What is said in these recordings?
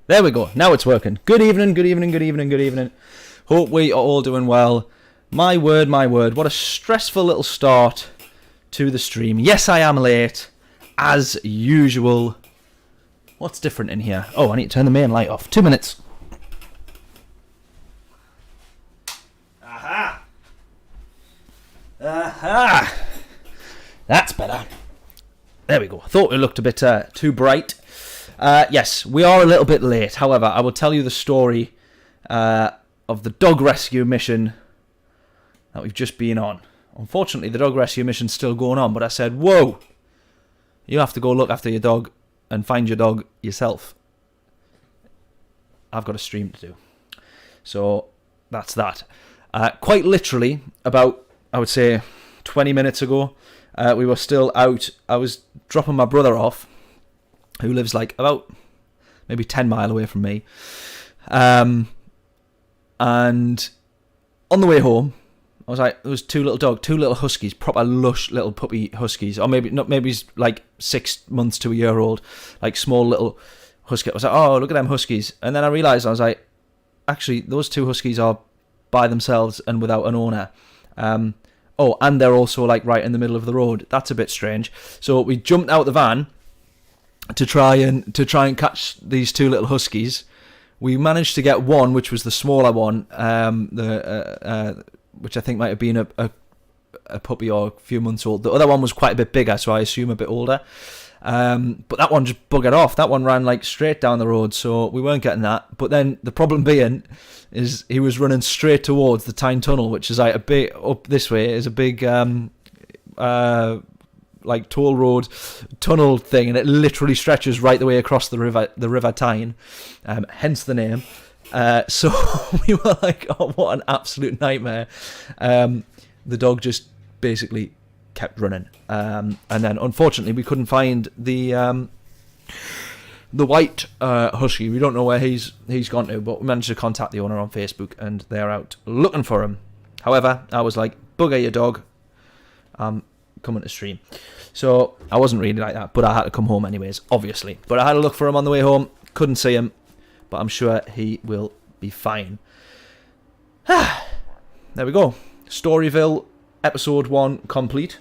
There we go. Now it's working. Good evening, good evening, good evening, good evening. Hope we are all doing well. My word, what a stressful little start to the stream. Yes, I am late, as usual. What's different in here? Oh, I need to turn the main light off. 2 minutes. Aha! Aha! That's better. There we go. I thought it looked a bit too bright. Yes, we are a little bit late. However, I will tell you the story of the dog rescue mission that we've just been on. Unfortunately, the dog rescue mission's still going on, but I said, whoa, you have to go look after your dog and find your dog yourself. I've got a stream to do. So, that's that. Quite literally, about, I would say, 20 minutes ago, we were still out. I was dropping my brother off, who lives like about maybe 10 miles away from me. And on the way home, I was like, there was two little huskies, proper lush little puppy huskies, or maybe he's like 6 months to a year old, like small little husky. I was like, oh, look at them huskies. And then I realised, I was like, actually, those two huskies are by themselves and without an owner. Oh, and they're also like right in the middle of the road. That's a bit strange. So we jumped out the van to try and catch these two little huskies. We managed to get one, which was the smaller one, which I think might have been a puppy or a few months old. The other one was quite a bit bigger, so I assume a bit older. But that one just buggered off. That one ran like straight down the road, so we weren't getting that. But then the problem being is he was running straight towards the Tyne Tunnel, which is like a bit up this way, is a big like toll road tunnel thing, and it literally stretches right the way across the river Tyne, hence the name. So we were like, oh, what an absolute nightmare. The dog just basically kept running, and then unfortunately we couldn't find the white husky. We don't know where he's gone to, but we managed to contact the owner on Facebook, and they're out looking for him. However, I was like, bugger your dog, coming to stream. So I wasn't really like that, but I had to come home anyways, obviously. But I had to look for him on the way home, couldn't see him, but I'm sure he will be fine. There we go. Storyville episode 1 complete.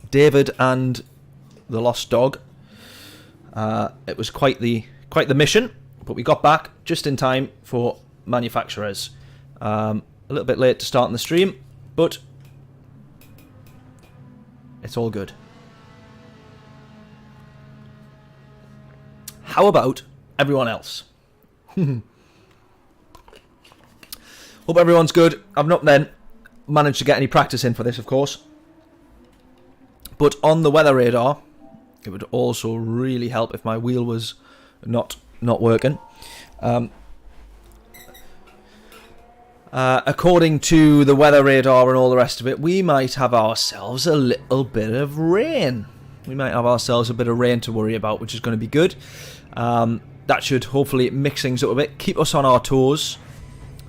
David and the lost dog. It was quite the mission, but we got back just in time for manufacturers. A little bit late to starting the stream, but it's all good. How about everyone else? Hope everyone's good. I've not then managed to get any practice in for this, of course. But on the weather radar, it would also really help if my wheel was not working. According to the weather radar and all the rest of it, we might have ourselves a little bit of rain. We might have ourselves a bit of rain to worry about, which is going to be good. That should hopefully mix things up a bit, keep us on our toes,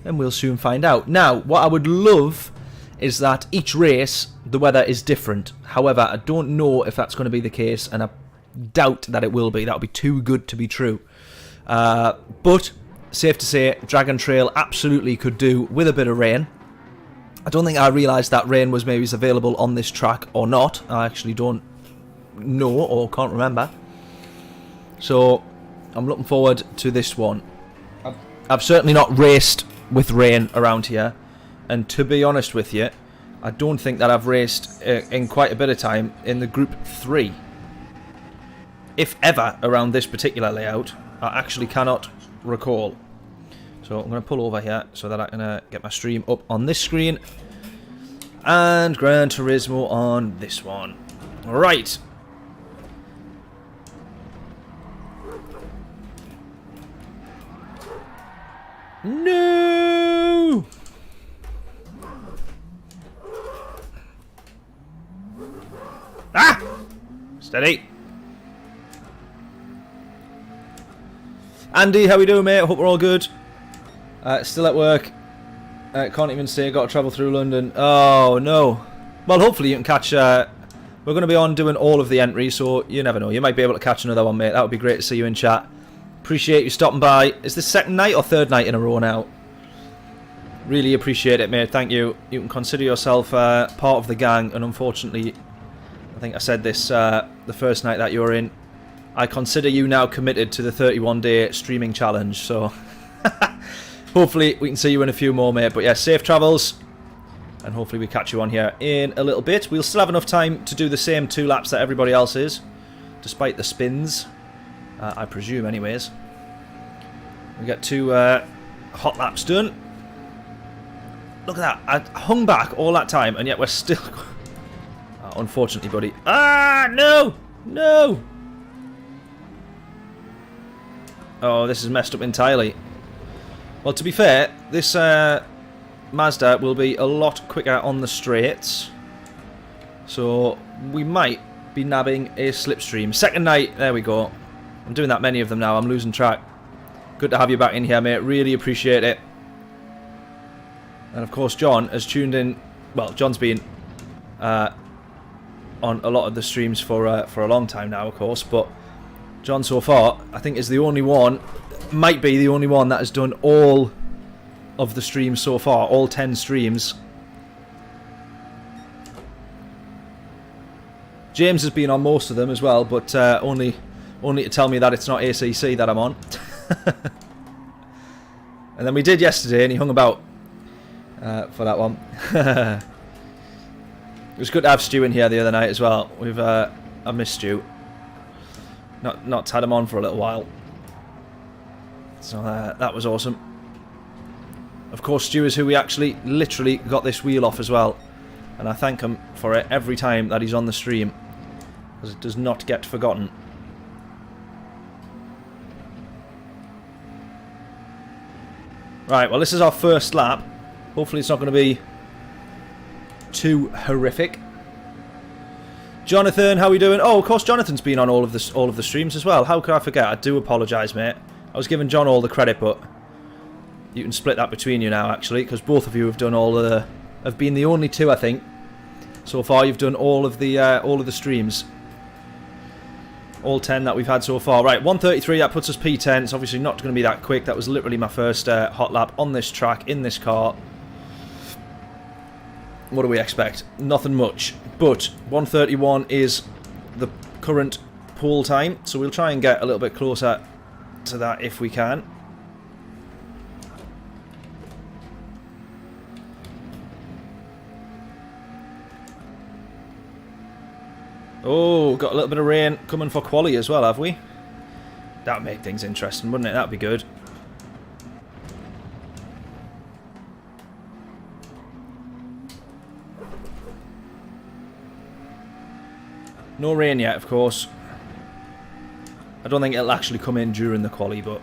and we'll soon find out. Now, what I would love is that each race, the weather is different. However, I don't know if that's going to be the case, and I doubt that it will be. That would be too good to be true. But safe to say, Dragon Trail absolutely could do with a bit of rain. I don't think I realised that rain was maybe available on this track or not. I actually don't know or can't remember. So I'm looking forward to this one. I've certainly not raced with rain around here, and to be honest with you, I don't think that I've raced in quite a bit of time in the Group 3. If ever around this particular layout, I actually cannot recall. So I'm going to pull over here so that I can get my stream up on this screen and Gran Turismo on this one. Right. No! Ah! Steady. Andy, how we doing, mate? Hope we're all good. Still at work. Can't even stay. Got to travel through London. Oh, no. Well, hopefully you can catch... we're going to be on doing all of the entries, so you never know. You might be able to catch another one, mate. That would be great to see you in chat. Appreciate you stopping by. Is this second night or third night in a row now? Really appreciate it, mate. Thank you. You can consider yourself part of the gang, and unfortunately, I think I said this the first night that you were in. I consider you now committed to the 31-day streaming challenge, so hopefully we can see you in a few more, mate. But yeah, safe travels, and hopefully we catch you on here in a little bit. We'll still have enough time to do the same 2 laps that everybody else is, despite the spins, I presume anyways. We get 2 hot laps done. Look at that, I hung back all that time, and yet we're still... unfortunately, buddy. Ah, no! No! Oh, this is messed up entirely. Well, to be fair, this Mazda will be a lot quicker on the straights. So, we might be nabbing a slipstream. Second night, there we go. I'm doing that many of them now, I'm losing track. Good to have you back in here, mate. Really appreciate it. And of course, John has tuned in. Well, John's been on a lot of the streams for a long time now, of course. But John, so far, I think is the only one, might be the only one that has done all of the streams so far, all 10 streams. James has been on most of them as well, but only to tell me that it's not ACC that I'm on. And then we did yesterday, and he hung about for that one. It was good to have Stu in here the other night as well. I missed Stu. Not had him on for a little while. So that was awesome. Of course, Stu is who we actually literally got this wheel off as well. And I thank him for it every time that he's on the stream, because it does not get forgotten. Right, well, this is our first lap. Hopefully it's not going to be too horrific. Jonathan, how are we doing? Oh, of course, Jonathan's been on all of the streams as well. How could I forget? I do apologise, mate. I was giving John all the credit, but you can split that between you now, actually, because both of you have done have been the only 2, I think, so far. You've done all of the streams, all 10 that we've had so far. Right, 1:33. That puts us P10. It's obviously not going to be that quick. That was literally my first hot lap on this track in this car. What do we expect? Nothing much. But 1:31 is the current pole time, so we'll try and get a little bit closer to that if we can. Oh, got a little bit of rain coming for quali as well, have we? That'd make things interesting, wouldn't it? That'd be good. No rain yet, of course. I don't think it'll actually come in during the quali, but...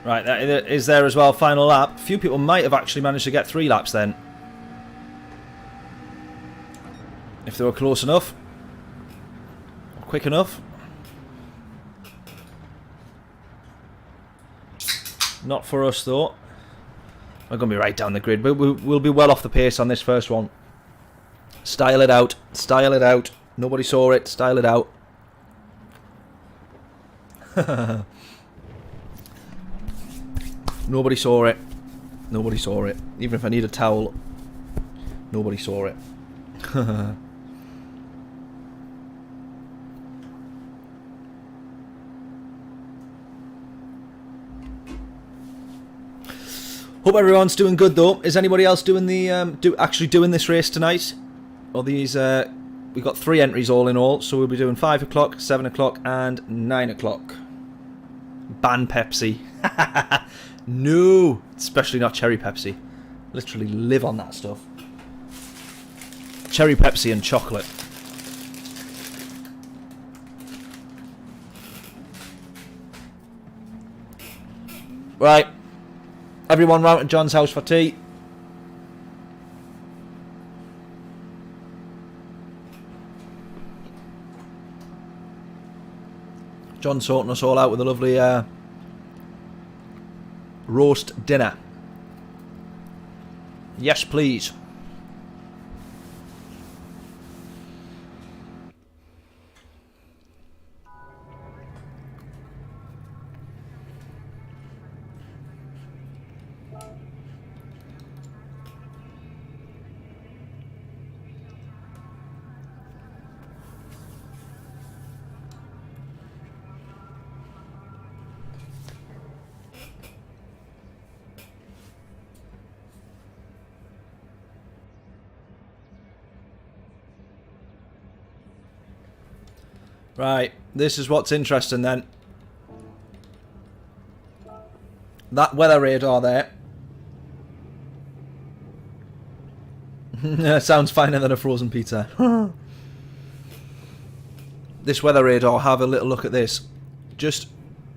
Right, that is there as well, final lap. A few people might have actually managed to get 3 laps then. If they were close enough. Or quick enough. Not for us though. We're going to be right down the grid. We'll be well off the pace on this first one. Style it out. Style it out. Nobody saw it. Style it out. Nobody saw it. Nobody saw it. Even if I need a towel, nobody saw it. Hope everyone's doing good though. Is anybody else doing the actually doing this race tonight? Or these we've got 3 entries all in all, so we'll be doing 5 o'clock, 7 o'clock and 9 o'clock. Ban Pepsi. No, especially not cherry Pepsi. Literally live on that stuff. cherry Pepsi and chocolate. Right. Everyone round to John's house for tea. John's sorting us all out with a lovely roast dinner. Yes, please. Right, this is what's interesting then. That weather radar there. Sounds finer than a frozen pizza. This weather radar, have a little look at this. Just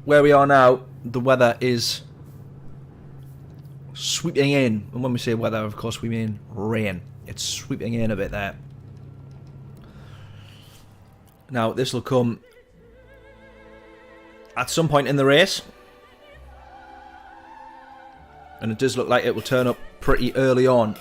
where we are now, the weather is sweeping in. And when we say weather, of course, we mean rain. It's sweeping in a bit there. Now, this will come at some point in the race. And it does look like it will turn up pretty early on.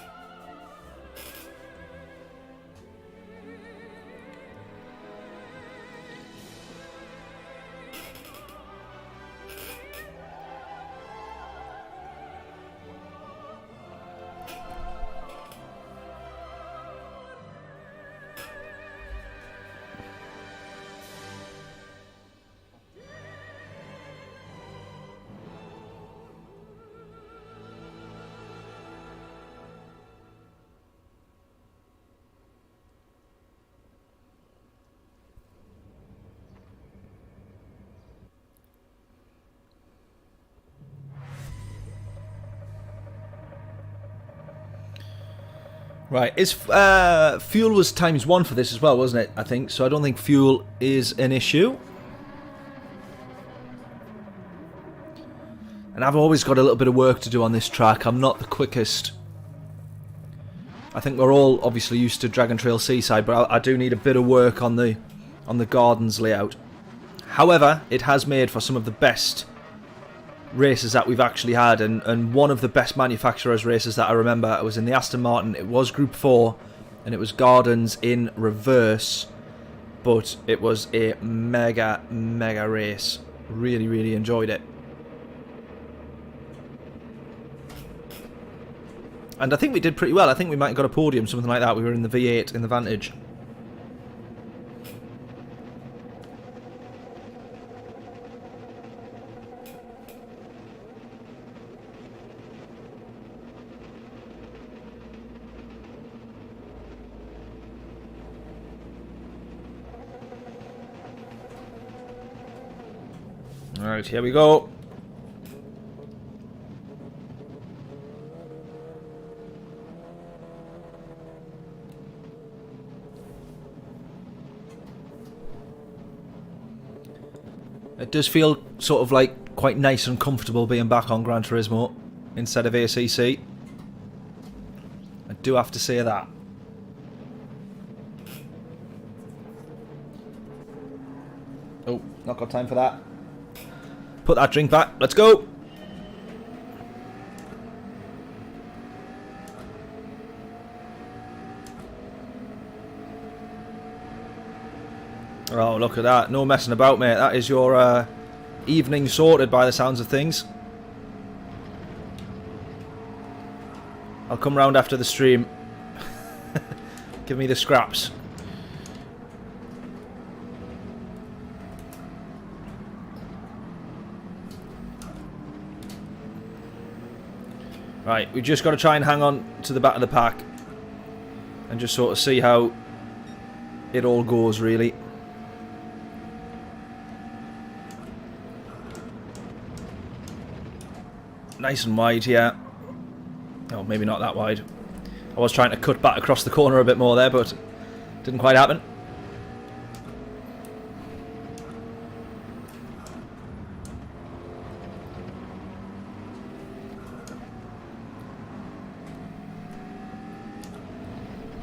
Right, fuel was ×1 for this as well, wasn't it? I think so. I don't think fuel is an issue. And I've always got a little bit of work to do on this track. I'm not the quickest. I think we're all obviously used to Dragon Trail Seaside, but I do need a bit of work on the gardens layout. However, it has made for some of the best races that we've actually had, and one of the best manufacturers races that I remember, it was in the Aston Martin. It was Group 4 and it was gardens in reverse, but it was a mega race. Really enjoyed it. And I think we did pretty well. I think we might have got a podium, something like that. We were in the V8 in the Vantage. Alright, here we go. It does feel sort of like quite nice and comfortable being back on Gran Turismo instead of ACC. I do have to say that. Oh, not got time for that. Put that drink back. Let's go. Oh, look at that. No messing about, mate. That is your evening sorted by the sounds of things. I'll come round after the stream. Give me the scraps. Right, we've just got to try and hang on to the back of the pack and just sort of see how it all goes, really. Nice and wide, yeah. Oh, maybe not that wide. I was trying to cut back across the corner a bit more there, but didn't quite happen.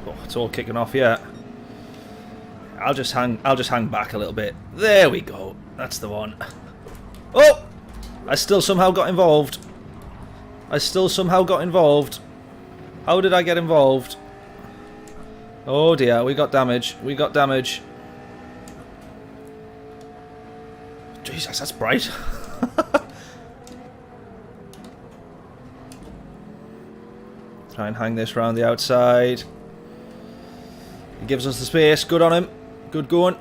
Oh, it's all kicking off, yeah. I'll just hang back a little bit. There we go. That's the one. Oh! I still somehow got involved. How did I get involved? Oh dear, we got damage. Jesus, that's bright. Try and hang this round the outside. He gives us the space. Good on him. Good going.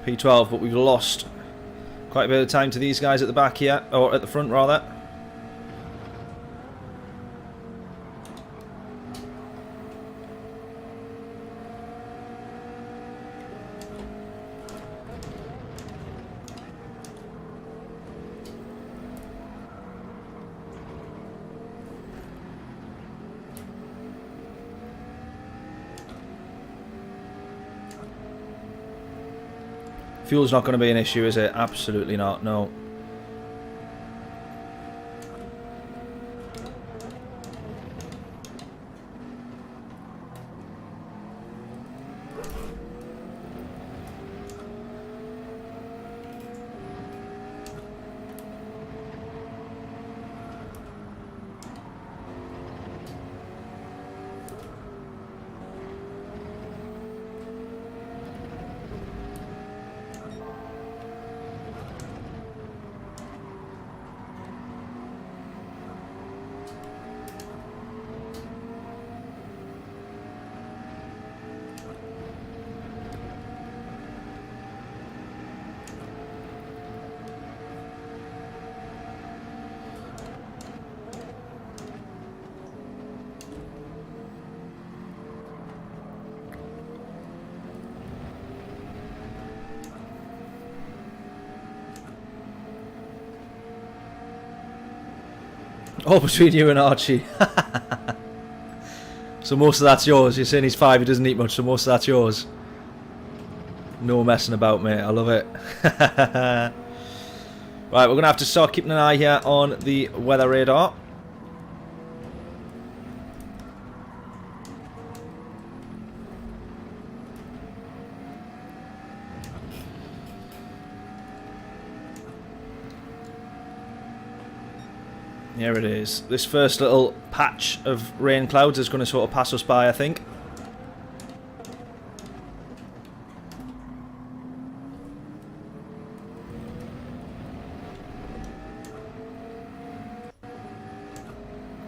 P12, but we've lost quite a bit of time to these guys at the back here, or at the front rather. Fuel's not going to be an issue, is it? Absolutely not, no. Oh, between you and Archie. So most of that's yours. You're saying he's 5, he doesn't eat much, so most of that's yours. No messing about, mate. I love it. Right, we're going to have to start keeping an eye here on the weather radar. Here it is. This first little patch of rain clouds is going to sort of pass us by, I think.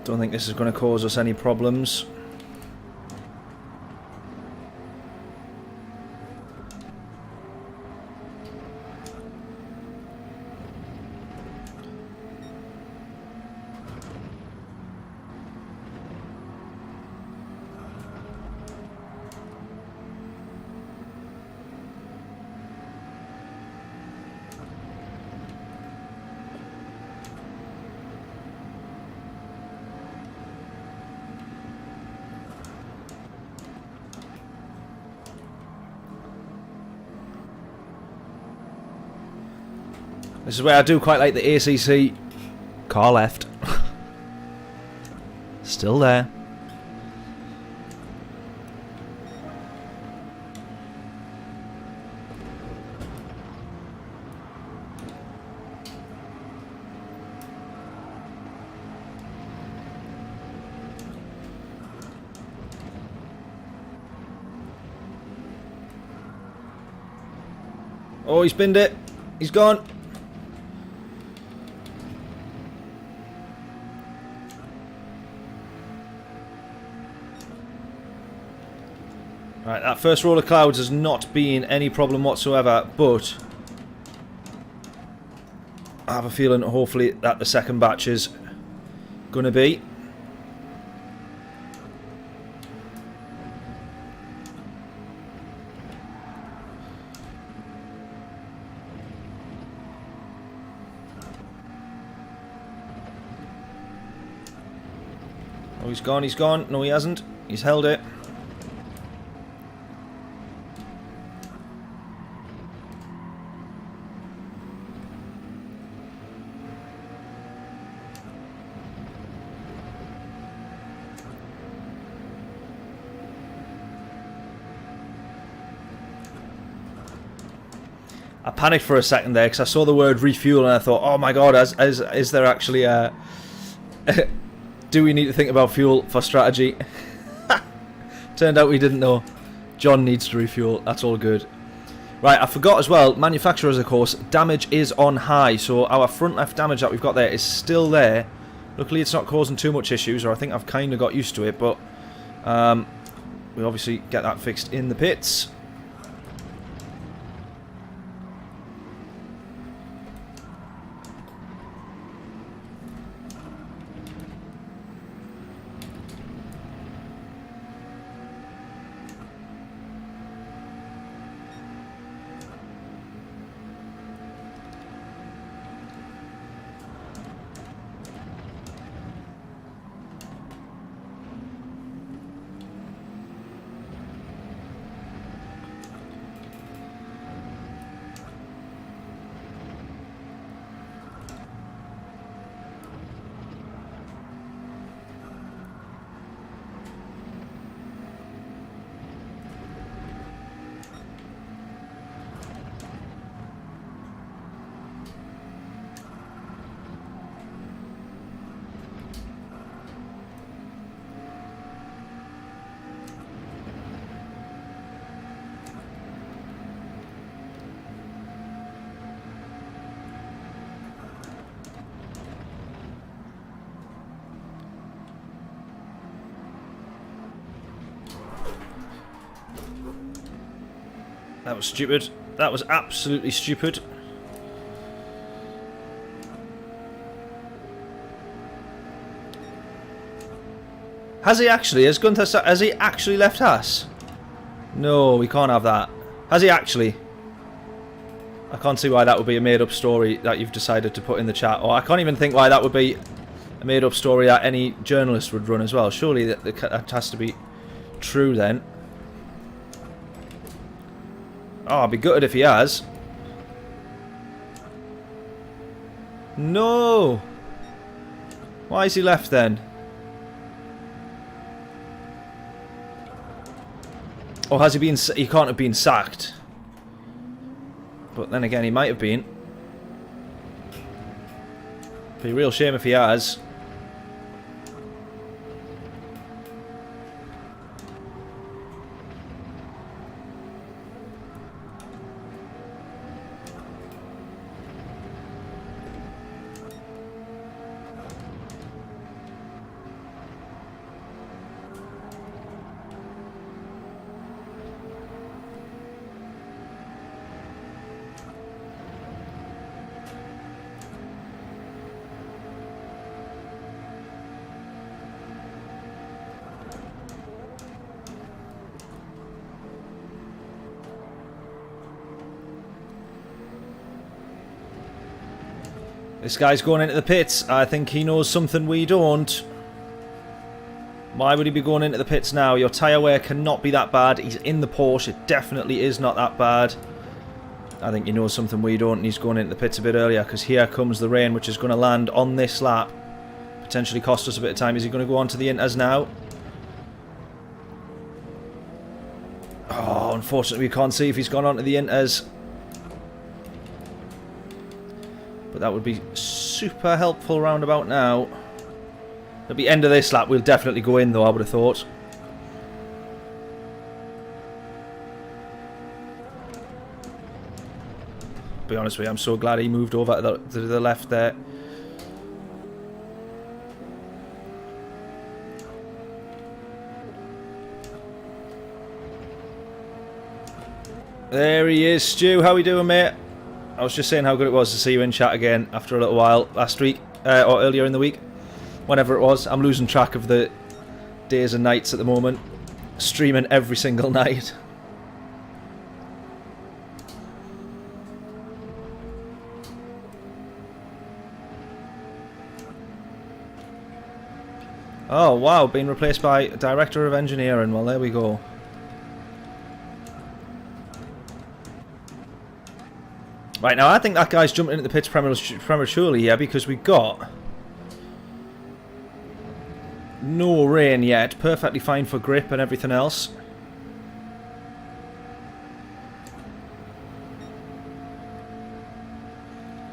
Don't think this is going to cause us any problems. This is where I do quite like the ACC. Car left. Still there. Oh, he's binned it. He's gone. Right, that first roll of clouds has not been any problem whatsoever, but I have a feeling hopefully that the second batch is going to be. he's gone, he's gone. No, he hasn't. He's held it. I panicked for a second there because I saw the word refuel and I thought, oh my god, is there actually a... do we need to think about fuel for strategy? Turned out we didn't know. John needs to refuel, that's all good. Right, I forgot as well, manufacturers of course, damage is on high, so our front left damage that we've got there is still there. Luckily it's not causing too much issues, or I think I've kind of got used to it, but we'll obviously get that fixed in the pits. That was stupid. That was absolutely stupid. Has he actually? Has Gunther... Has he actually left us? No, we can't have that. Has he actually? I can't see why that would be a made-up story that you've decided to put in the chat. Or I can't even think why that would be a made-up story that any journalist would run as well. Surely that has to be true then. Oh, I'd be gutted if he has. No! Why is he left then? Or has he been... He can't have been sacked. But then again, he might have been. Be a real shame if he has. This guy's going into the pits. I think he knows something we don't. Why would he be going into the pits now? Your tyre wear cannot be that bad. He's in the Porsche. It definitely is not that bad. I think he knows something we don't, and he's going into the pits a bit earlier, because here comes the rain, which is going to land on this lap. Potentially cost us a bit of time. Is he going to go on to the Inters now? Oh, unfortunately we can't see if he's gone on to the Inters. But that would be super helpful round about now. At the end of this lap, we'll definitely go in, though, I would have thought. To be honest with you, I'm so glad he moved over to the left there. There he is, Stu. How we doing, mate? I was just saying how good it was to see you in chat again after a little while last week, or earlier in the week. Whenever it was. I'm losing track of the days and nights at the moment. Streaming every single night. Oh, wow, being replaced by Director of Engineering. Well, there we go. Right, now I think that guy's jumping into the pits prematurely here because we got no rain yet. Perfectly fine for grip and everything else.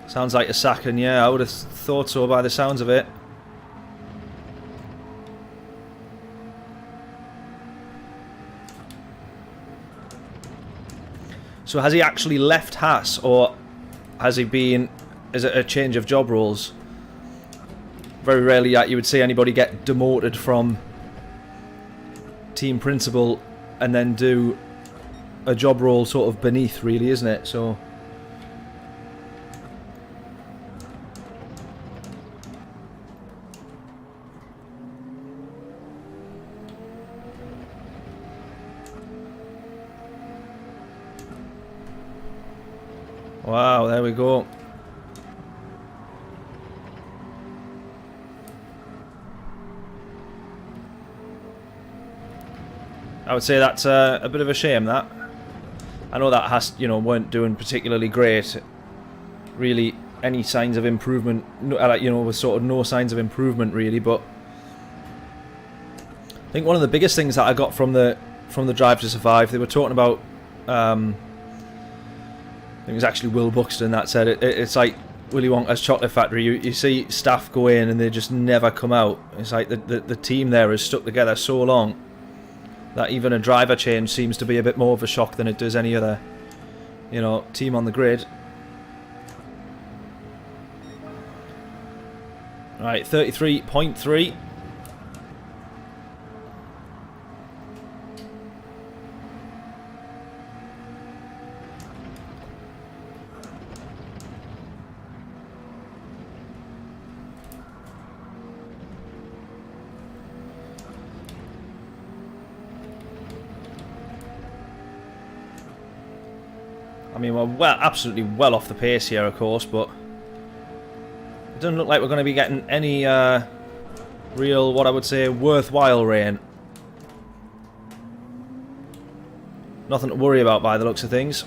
Sounds like a sacking, yeah, I would have thought so by the sounds of it. So has he actually left Haas, or has he been... is it a change of job roles? Very rarely you would see anybody get demoted from team principal and then do a job role sort of beneath, really, isn't it? So... wow, there we go. I would say that's a bit of a shame, that. I know that Haas, you know, weren't doing particularly great. Really, any signs of improvement, you know, with sort of no signs of improvement, really. But I think one of the biggest things that I got from the Drive to Survive, they were talking about. It was actually Will Buxton that said it. It's like Willy Wonka's Chocolate Factory. You see staff go in and they just never come out. It's like the team there is stuck together so long that even a driver change seems to be a bit more of a shock than it does any other, you know, team on the grid. Right, 33.3. I mean, we're absolutely well off the pace here, of course, but it doesn't look like we're going to be getting any real, what I would say, worthwhile rain. Nothing to worry about by the looks of things.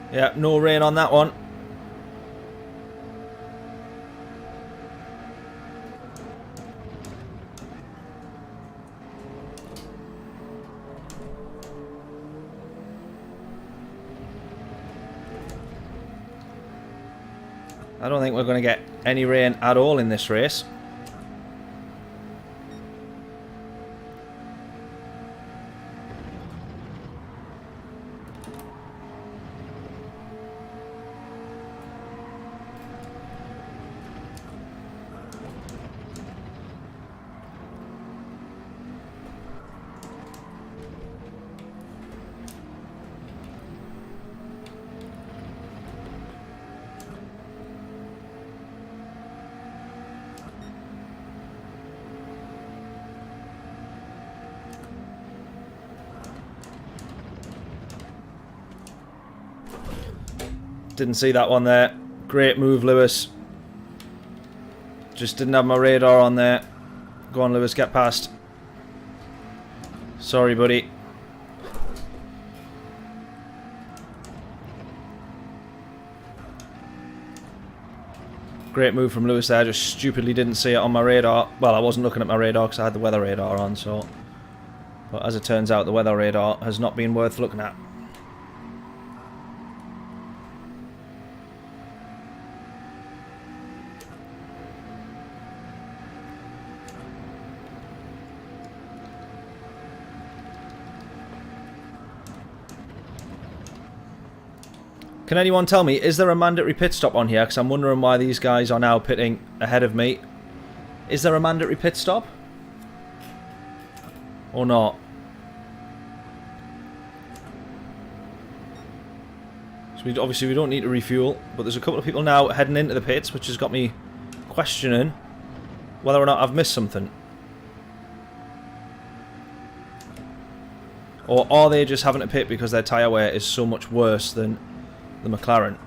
Yeah, no rain on that one. I don't think we're going to get any rain at all in this race. Didn't see that one there. Great move, Lewis. Just didn't have my radar on there. Go on, Lewis, get past. Sorry, buddy. Great move from Lewis there. Just stupidly didn't see it on my radar. Well, I wasn't looking at my radar because I had the weather radar on, so... But as it turns out, the weather radar has not been worth looking at. Can anyone tell me, is there a mandatory pit stop on here? Because I'm wondering why these guys are now pitting ahead of me. Is there a mandatory pit stop? Or not. So obviously we don't need to refuel, but there's a couple of people now heading into the pits, which has got me questioning whether or not I've missed something. Or are they just having to pit because their tyre wear is so much worse than the McLaren?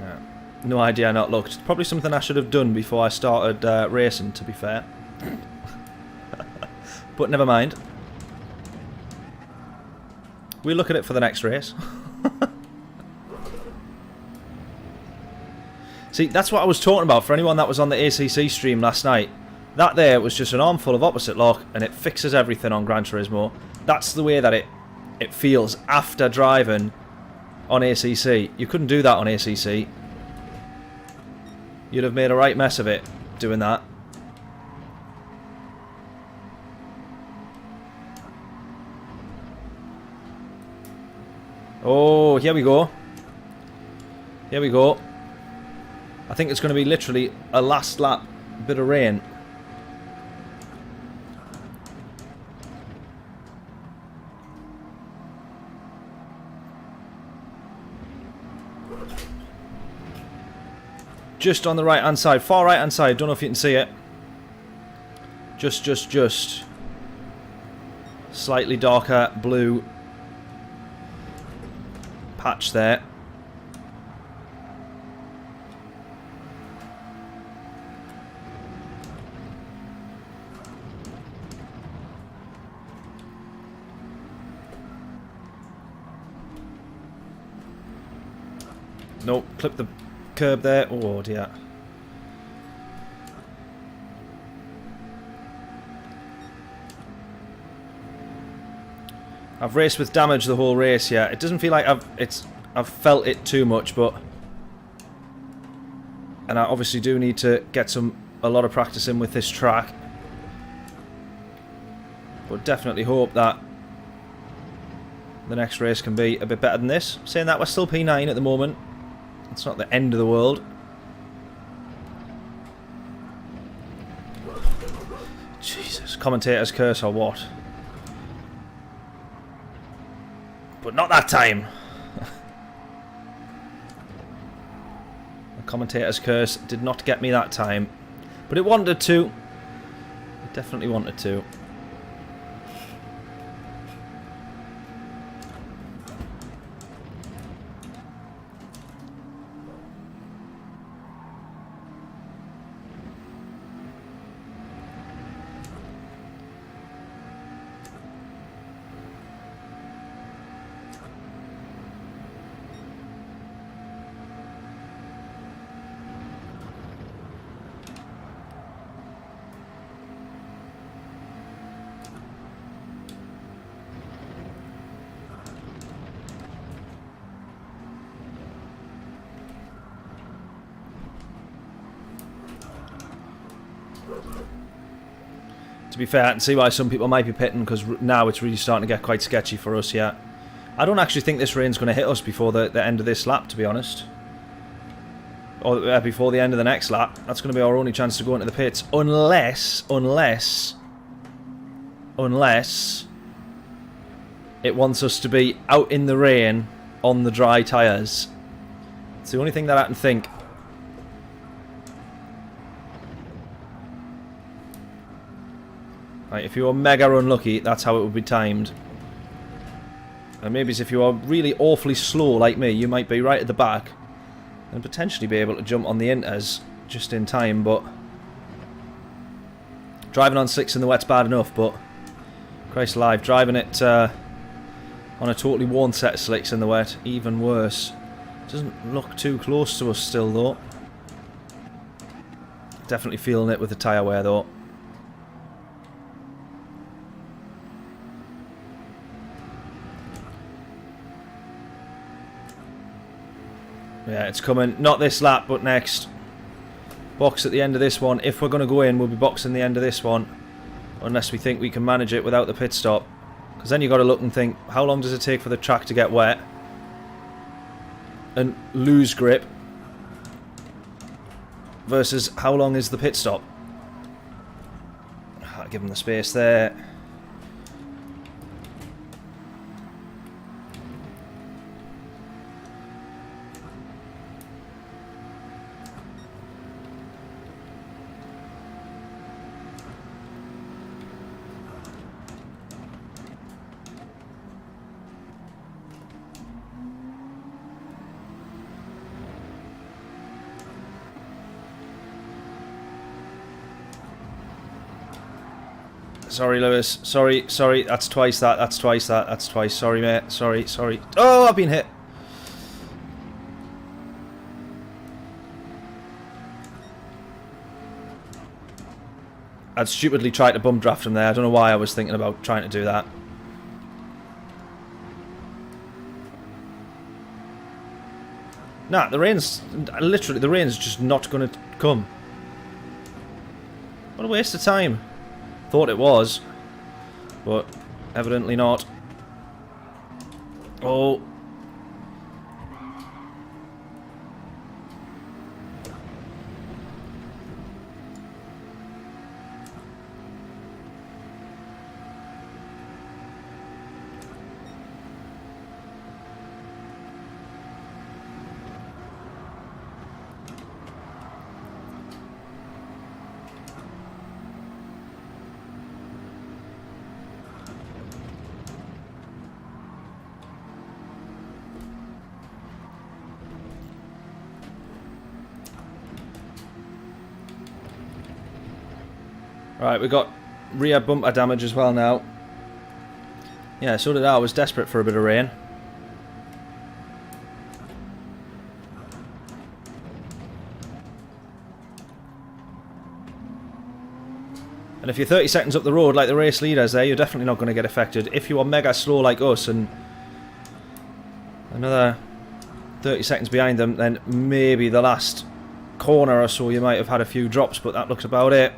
Yeah. No idea, not looked. It's probably something I should have done before I started racing, to be fair. But never mind. We'll look at it for the next race. See, that's what I was talking about for anyone that was on the ACC stream last night. That there was just an armful of opposite lock, and it fixes everything on Gran Turismo. That's the way that it feels after driving on ACC. You couldn't do that on ACC. You'd have made a right mess of it doing that. Oh, here we go. Here we go. I think it's going to be literally a last lap bit of rain. Just on the right hand side, far right hand side, don't know if you can see it. Just. Slightly darker blue patch there. Nope, clip the curb there. Oh dear. I've raced with damage the whole race, yeah. It doesn't feel like I've felt it too much, but and I obviously do need to get a lot of practice in with this track. But definitely hope that the next race can be a bit better than this. Saying that, we're still P9 at the moment. It's not the end of the world. Jesus, commentator's curse or what? But not that time. The commentator's curse did not get me that time. But it wanted to. It definitely wanted to. To be fair, I can see why some people might be pitting, because now it's really starting to get quite sketchy for us, yeah. I don't actually think this rain's going to hit us before the end of this lap, to be honest. Or before the end of the next lap. That's going to be our only chance to go into the pits. Unless it wants us to be out in the rain on the dry tyres. It's the only thing that I can think. Right, if you were mega unlucky, that's how it would be timed. And maybe if you are really awfully slow like me, you might be right at the back and potentially be able to jump on the inters just in time, but driving on slicks in the wet's bad enough, but Christ alive, driving it on a totally worn set of slicks in the wet, even worse. Doesn't look too close to us still though. Definitely feeling it with the tyre wear though. Yeah, it's coming. Not this lap, but next. Box at the end of this one. If we're going to go in, we'll be boxing the end of this one. Unless we think we can manage it without the pit stop. Because then you've got to look and think, how long does it take for the track to get wet? And lose grip? versus how long is the pit stop. I'll give him the space there. Sorry, Lewis. Sorry, sorry. That's twice that. That's twice that. That's twice. Sorry, mate. Sorry, sorry. Oh, I've been hit. I'd stupidly tried to bump draft him there. I don't know why I was thinking about trying to do that. Nah, the rain's... Literally, the rain's just not going to come. What a waste of time. Thought it was, but evidently not. Oh. Right, we got rear bumper damage as well now. Yeah, so did I. I was desperate for a bit of rain. And if you're 30 seconds up the road like the race leaders there, you're definitely not going to get affected. If you are mega slow like us and another 30 seconds behind them, then maybe the last corner or so you might have had a few drops, but that looks about it.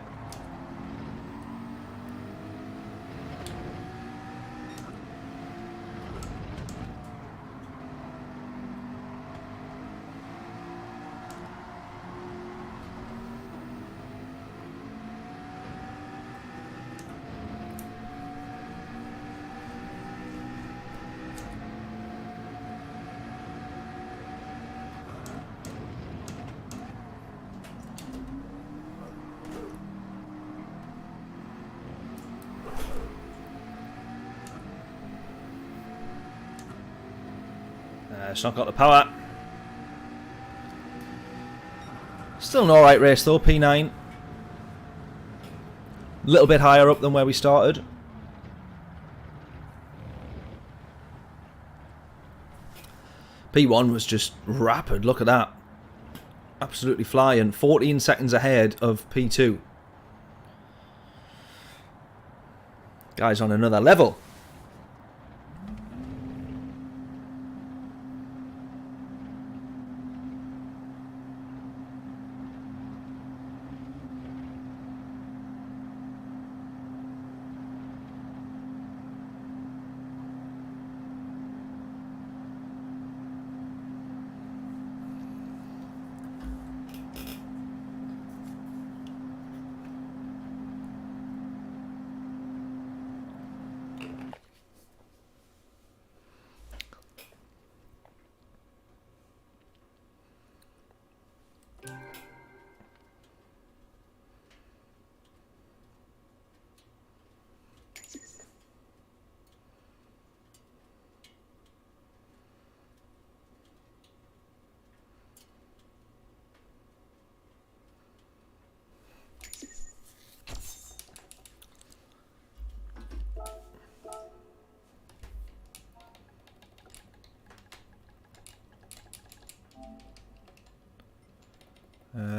It's not got the power. Still an alright race though, P9. A little bit higher up than where we started. P1 was just rapid, look at that. Absolutely flying. 14 seconds ahead of P2. Guy's on another level.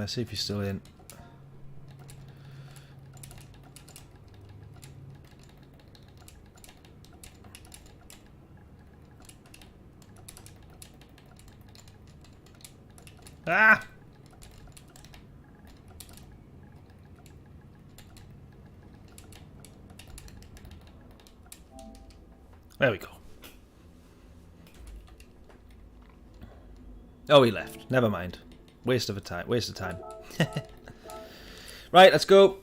See if you're still in. Ah! There we go. Oh, he left. Never mind. Waste of time. Waste of time. Right, let's go.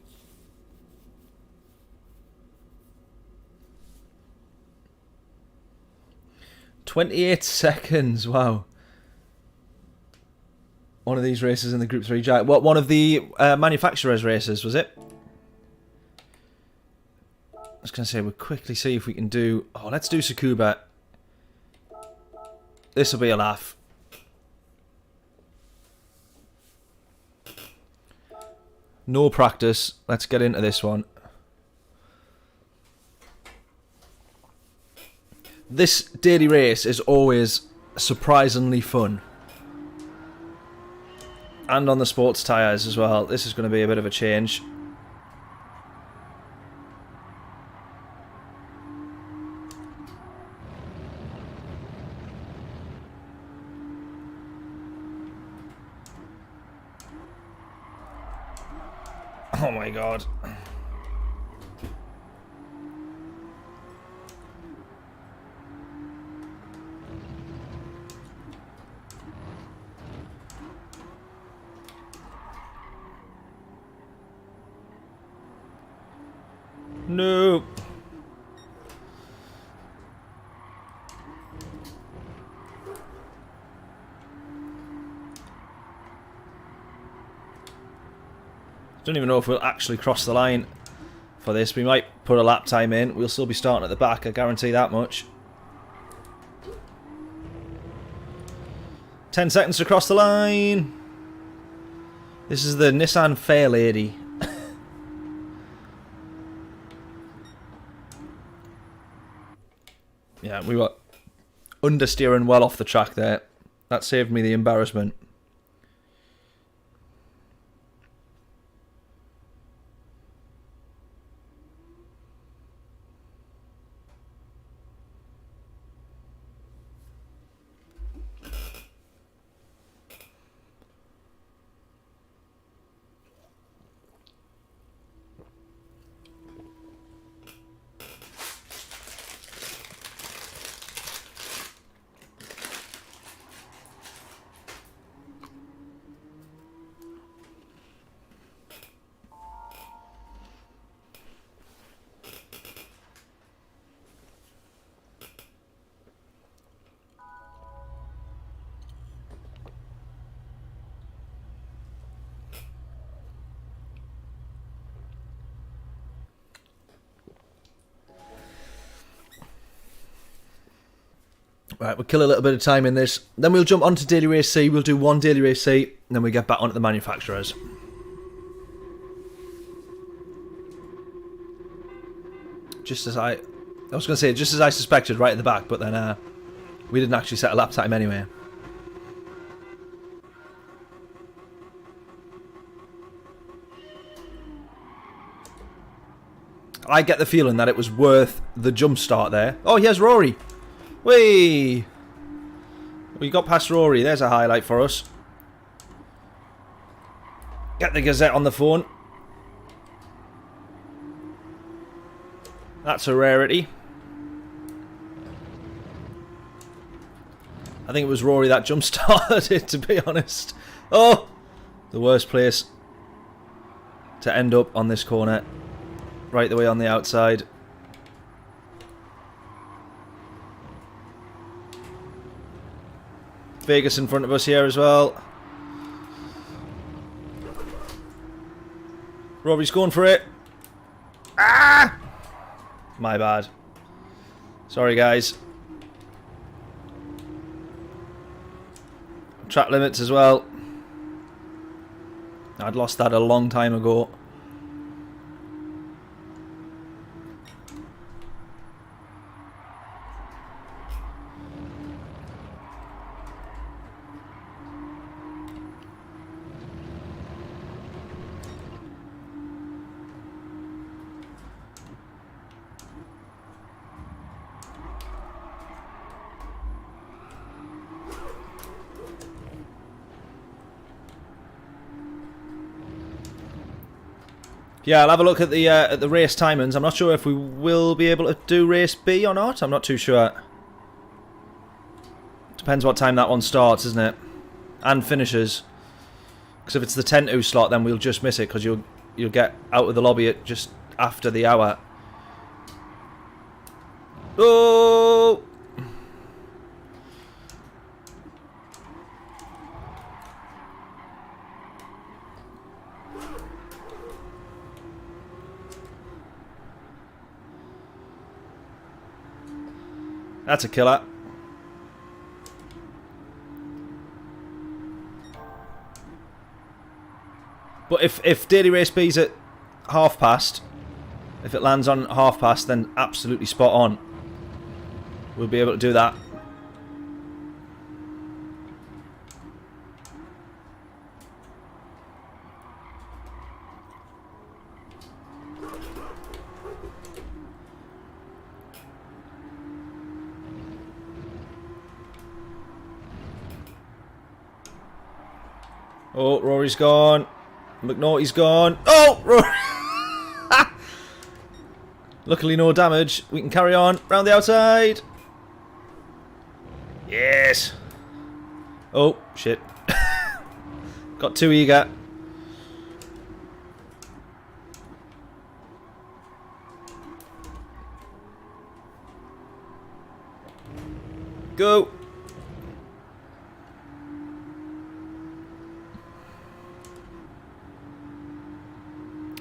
"28 seconds. Wow. One of these races in the Group 3 Giant. What? One of the manufacturers' races, was it? I was going to say, we'll quickly see if we can do... Oh, let's do Tsukuba. This will be a laugh. No practice. Let's get into this one. This daily race is always surprisingly fun. And on the sports tyres as well. This is going to be a bit of a change. Oh my god. No. Don't even know if we'll actually cross the line for this. We might put a lap time in. We'll still be starting at the back, I guarantee that much. 10 seconds to cross the line. This is the Nissan Fair Lady. Yeah, we were understeering well off the track there. That saved me the embarrassment. Right, we'll kill a little bit of time in this. Then we'll jump onto Daily Race C. We'll do one Daily Race C, and then we get back onto the manufacturers. Just as I was going to say, just as I suspected, right at the back, but then we didn't actually set a lap time anyway. I get the feeling that it was worth the jump start there. Oh, here's Rory. Whee! We got past Rory. There's a highlight for us. Get the Gazette on the phone. That's a rarity. I think it was Rory that jump started it, to be honest. Oh! The worst place to end up on this corner. Right the way on the outside. Vegas in front of us here as well. Rory's going for it. Ah! My bad. Sorry, guys. Track limits as well. I'd lost that a long time ago. Yeah, I'll have a look at the race timings. I'm not sure if we will be able to do race B or not. I'm not too sure. Depends what time that one starts, isn't it? And finishes. Because if it's the 10-2 slot, then we'll just miss it, because you'll get out of the lobby at just after the hour. Oh! That's a killer. But if daily race B's at half past, if it lands on half past, then absolutely spot on. We'll be able to do that. Oh, Rory's gone. McNaughty's gone. Oh, Rory. Luckily no damage. We can carry on. Round the outside. Yes. Oh, shit. Got too eager. Go.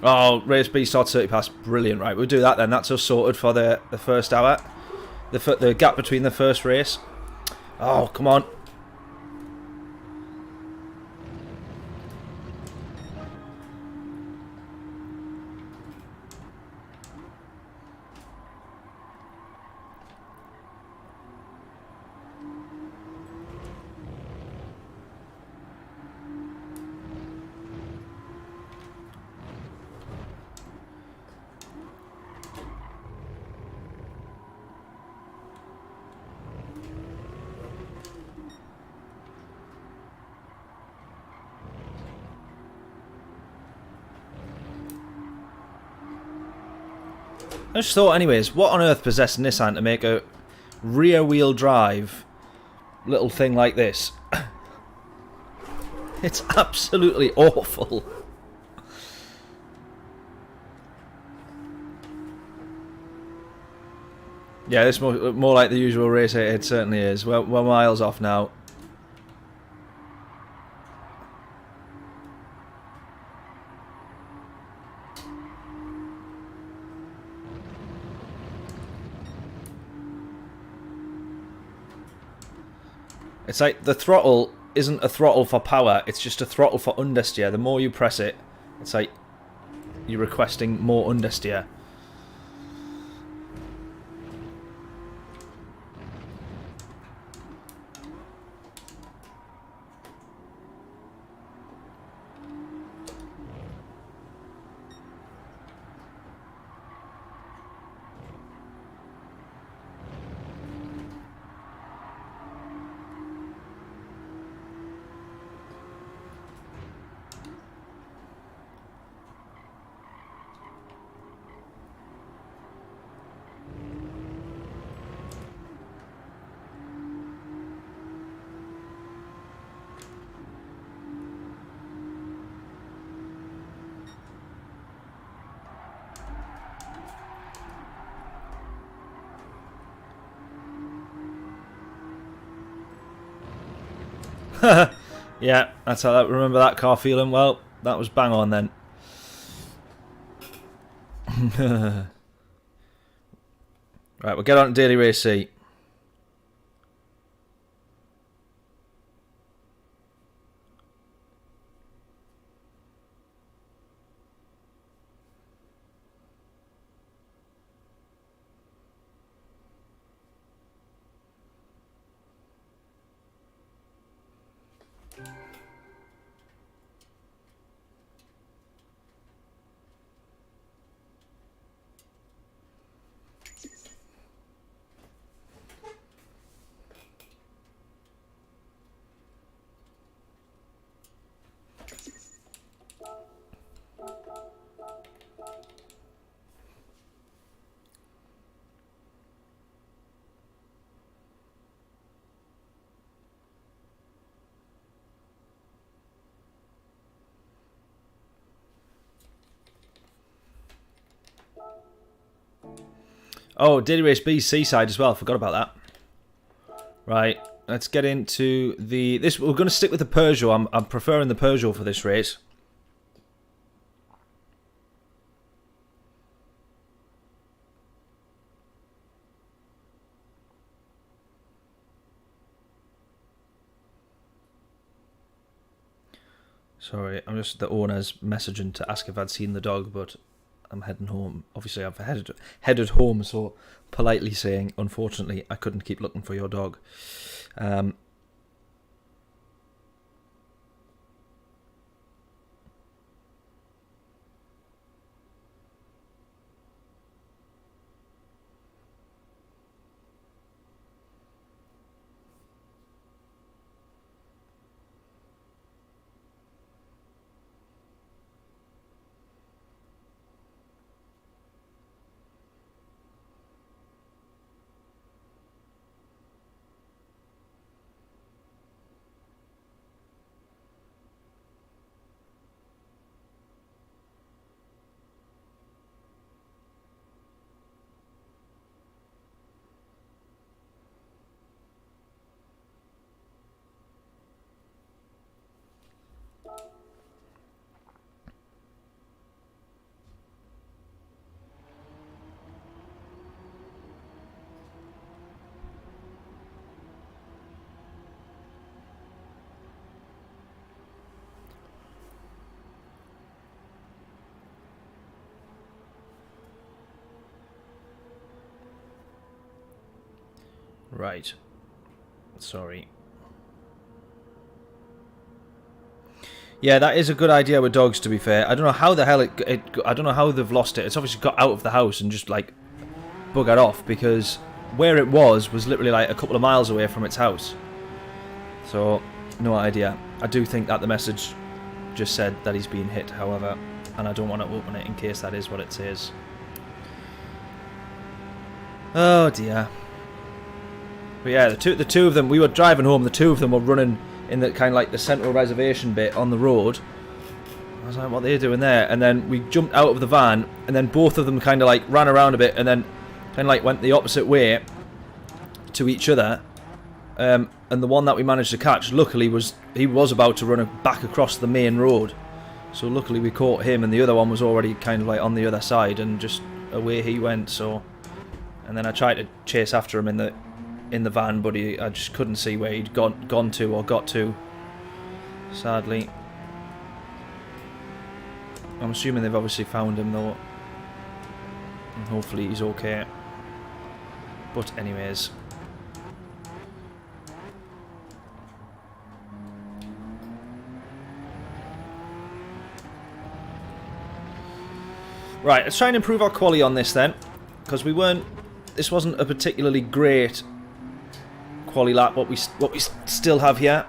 Oh, race B starts 30 past. Brilliant. Right, we'll do that then. That's us sorted for the first hour. The gap between the first race. Oh, come on. I just thought, anyways, what on earth possessed Nissan to make a rear-wheel drive little thing like this? It's absolutely awful. Yeah, this more like the usual race. It certainly is. We're miles off now. It's like the throttle isn't a throttle for power, it's just a throttle for understeer. The more you press it, it's like you're requesting more understeer. Yeah, that's how I remember that car feeling. Well, that was bang on then. Right, we'll get on to Daily Race C. Oh, Daily Race B's Seaside as well. Forgot about that. Right, let's get into the... We're going to stick with the Peugeot. I'm preferring the Peugeot for this race. Sorry, I'm just the owner's messaging to ask if I'd seen the dog, but I'm heading home. Obviously, I've headed home, so politely saying, unfortunately, I couldn't keep looking for your dog. Right. Sorry. Yeah, that is a good idea with dogs, to be fair. I don't know how the hell I don't know how they've lost it. It's obviously got out of the house and just, like, buggered off, because where it was literally, like, a couple of miles away from its house. So, no idea. I do think that the message just said that he's been hit, however, and I don't want to open it in case that is what it says. Oh, dear. But yeah, the two of them, we were driving home, the two of them were running in the kind of like the central reservation bit on the road. I was like, what are they doing there? And then we jumped out of the van, and then both of them kind of like ran around a bit, and then kind of like went the opposite way to each other. And the one that we managed to catch, luckily, was about to run back across the main road. So luckily we caught him, and the other one was already kind of like on the other side, and just away he went. So, and then I tried to chase after him in the van, but I just couldn't see where he'd gone to or got to, sadly. I'm assuming they've obviously found him though, and hopefully he's okay. But anyways, right, let's try and improve our quality on this then, because this wasn't a particularly great quali lap what we still have here.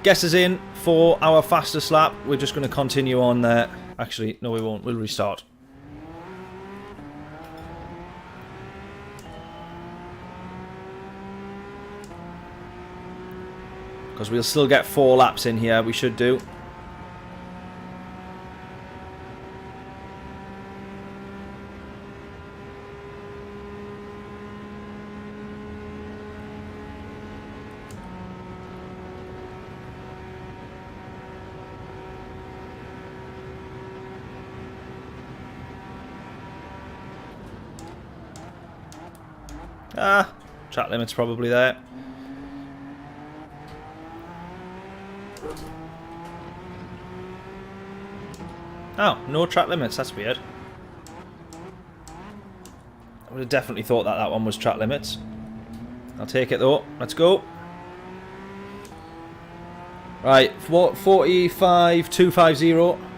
Guess is in for our fastest lap. We're just going to continue on there. Actually, no, we won't. We'll restart. Because we'll still get 4 laps in here. We should do. Ah, track limit's probably there. Oh, no track limits, that's weird. I would have definitely thought that one was track limits. I'll take it though, let's go. Right, 45,250.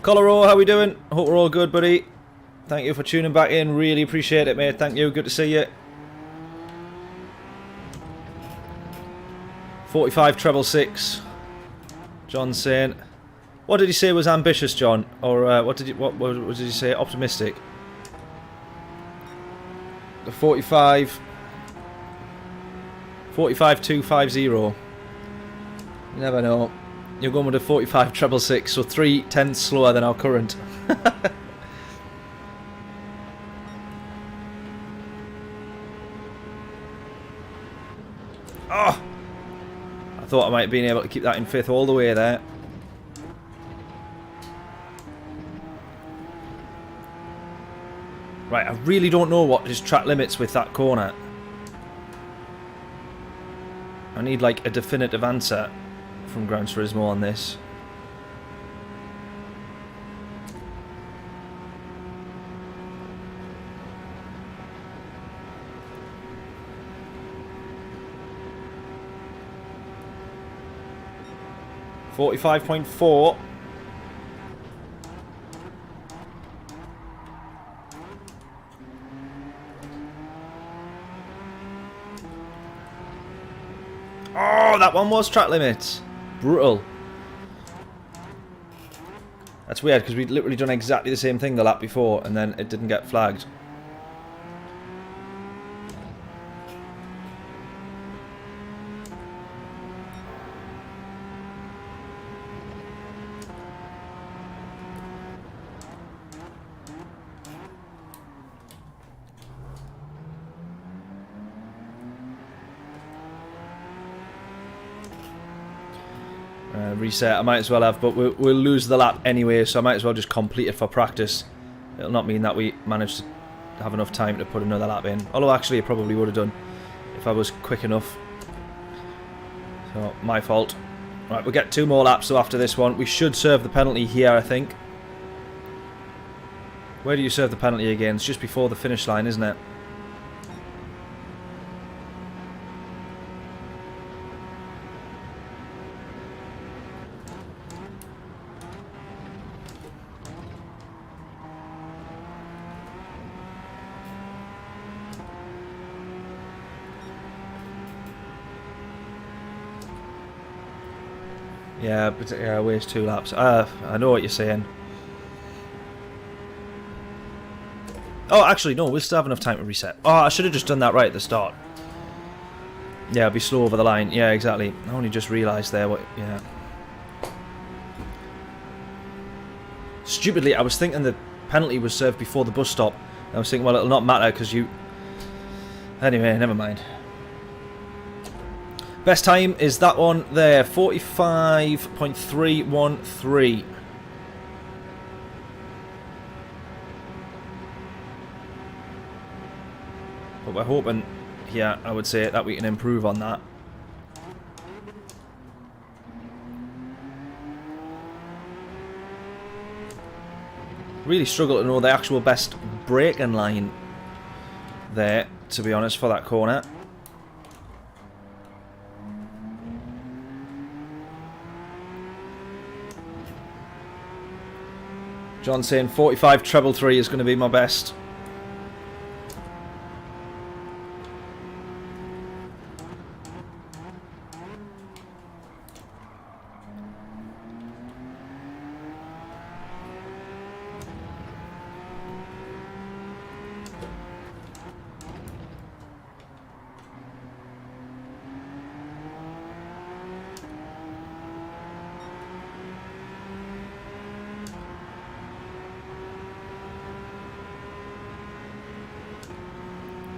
Coloro, how we doing? Hope we're all good, buddy. Thank you for tuning back in. Really appreciate it, mate. Thank you. Good to see you. 45,666. John saying, what did he say was ambitious, John? Or what did he say? Optimistic. The 45. 45.250. You never know. You're going with a 45.666, so 0.3 slower than our current. Oh! I thought I might have been able to keep that in 5th all the way there. Right, I really don't know what his track limits with that corner. I need like a definitive answer from Gran Turismo on this. .4. Oh, that one was track limits. Brutal. That's weird because we'd literally done exactly the same thing the lap before and then it didn't get flagged. Reset, I might as well have, but we'll lose the lap anyway, so I might as well just complete it for practice. It'll not mean that we managed to have enough time to put another lap in. Although actually I probably would have done if I was quick enough. So, my fault. Right, we'll get 2 more laps, so after this one. We should serve the penalty here, I think. Where do you serve the penalty again? It's just before the finish line, isn't it? Yeah, but yeah, waste 2 laps. I know what you're saying. Oh, actually, no, we'll still have enough time to reset. Oh, I should have just done that right at the start. Yeah, I'll be slow over the line. Yeah, exactly. I only just realised there what... Yeah. Stupidly, I was thinking the penalty was served before the bus stop. I was thinking, well, it'll not matter because you... Anyway, never mind. Best time is that one there, 45.313. But we're hoping, yeah, I would say that we can improve on that. Really struggle to know the actual best braking line there, to be honest, for that corner. John saying 45.333 is going to be my best.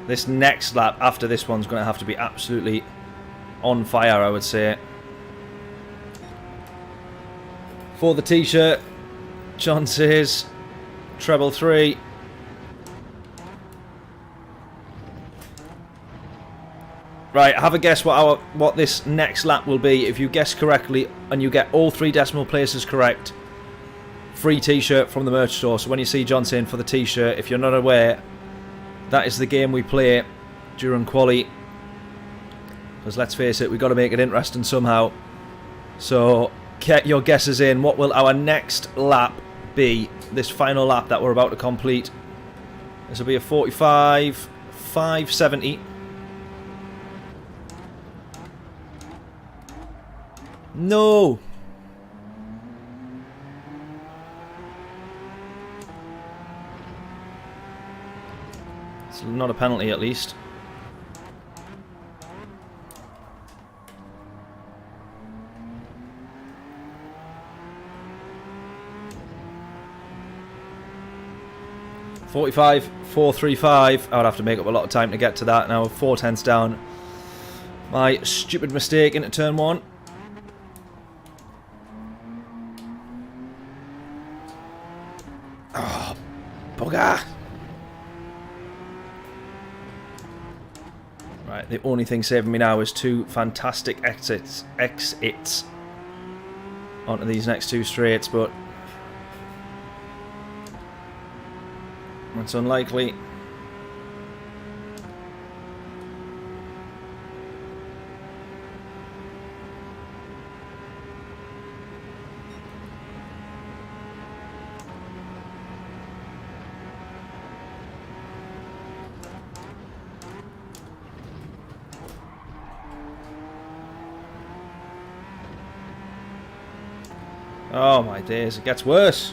This next lap after this one's going to have to be absolutely on fire, I would say. For the t-shirt, John says treble 3. Right, have a guess what this next lap will be. If you guess correctly and you get all 3 decimal places correct, free t-shirt from the merch store. So when you see John saying for the t-shirt, if you're not aware, that is the game we play during quali. Because let's face it, we've got to make it interesting somehow. So get your guesses in. What will our next lap be? This final lap that we're about to complete. This will be a 45.570. No! It's not a penalty, at least. 45, 435. I would have to make up a lot of time to get to that. Now 4 tenths down. My stupid mistake into turn 1. Oh, bugger. Right, the only thing saving me now is 2 fantastic exits onto these next 2 straights, but that's unlikely. Oh my days, it gets worse.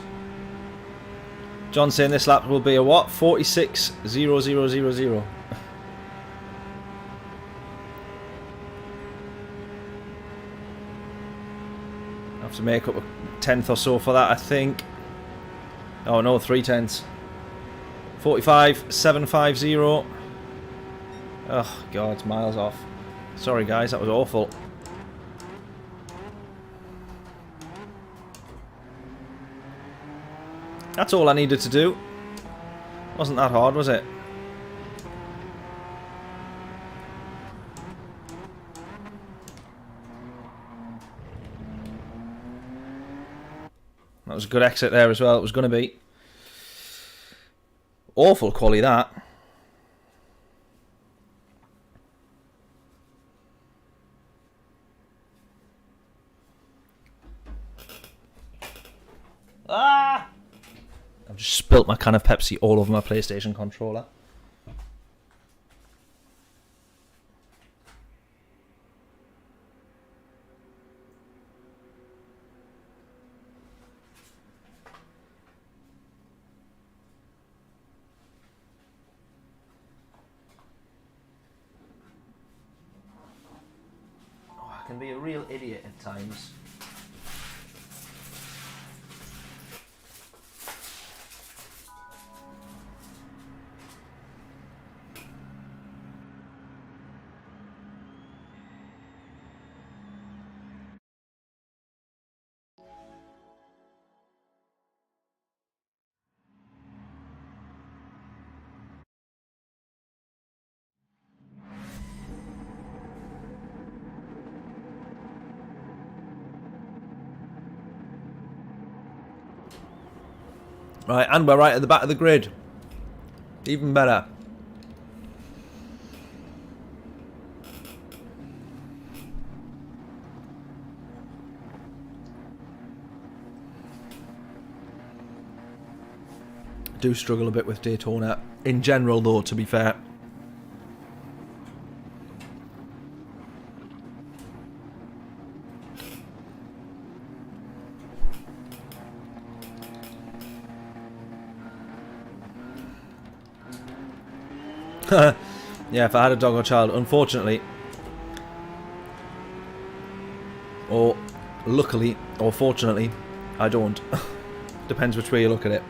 John's saying this lap will be a what? 46.0000. I have to make up a tenth or so for that, I think. Oh no, 3 tenths. 45.750. Oh god, it's miles off. Sorry guys, that was awful. That's all I needed to do. Wasn't that hard, was it? That was a good exit there as well. It was going to be. Awful quality that. Ah! I've just spilt my can of Pepsi all over my PlayStation controller. Oh, I can be a real idiot at times. Right, and we're right at the back of the grid. Even better. I do struggle a bit with Daytona. In general, though, to be fair. Yeah, if I had a dog or child, unfortunately, or luckily, or fortunately, I don't. Depends which way you look at it.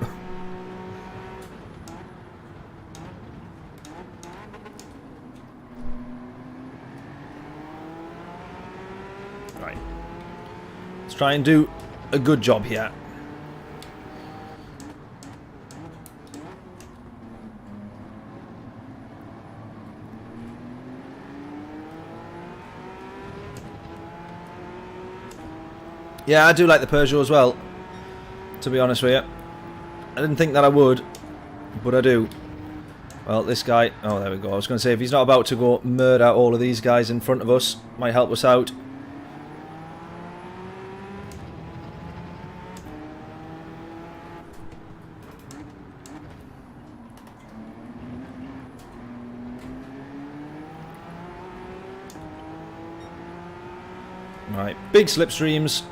Right. Let's try and do a good job here. Yeah, I do like the Peugeot as well, to be honest with you. I didn't think that I would, but I do. Well, this guy... Oh, there we go. I was going to say, if he's not about to go murder all of these guys in front of us, might help us out. Right, big slipstreams.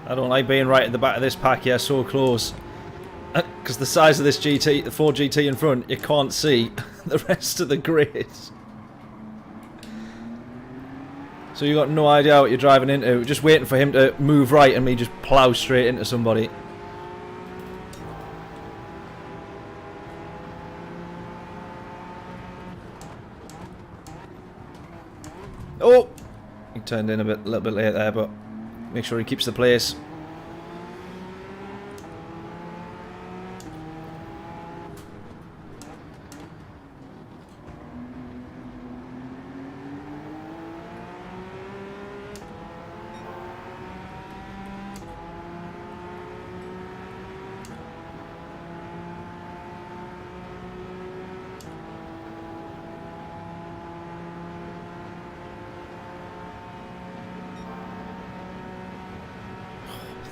I don't like being right at the back of this pack here, so close. Because the size of this GT, the Ford GT in front, you can't see the rest of the grid. So you got no idea what you're driving into. Just waiting for him to move right and me just plough straight into somebody. Oh! He turned in a little bit late there, but make sure he keeps the place.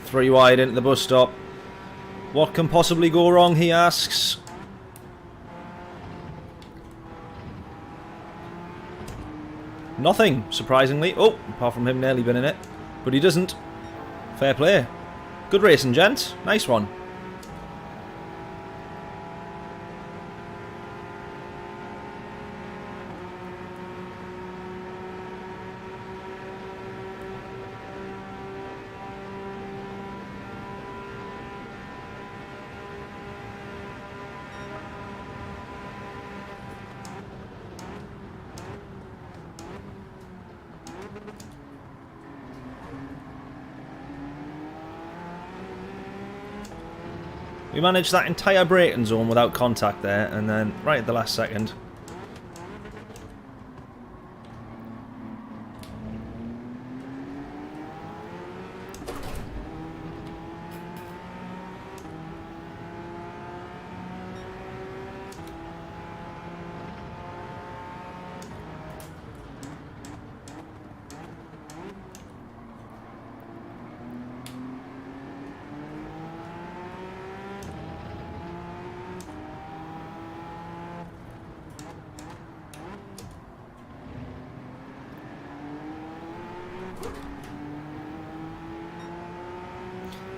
Three wide into the bus stop. What can possibly go wrong, he asks. Nothing, surprisingly. Oh, apart from him nearly been in it. But he doesn't. Fair play. Good racing, gents. Nice one. We managed that entire braking zone without contact there, and then right at the last second.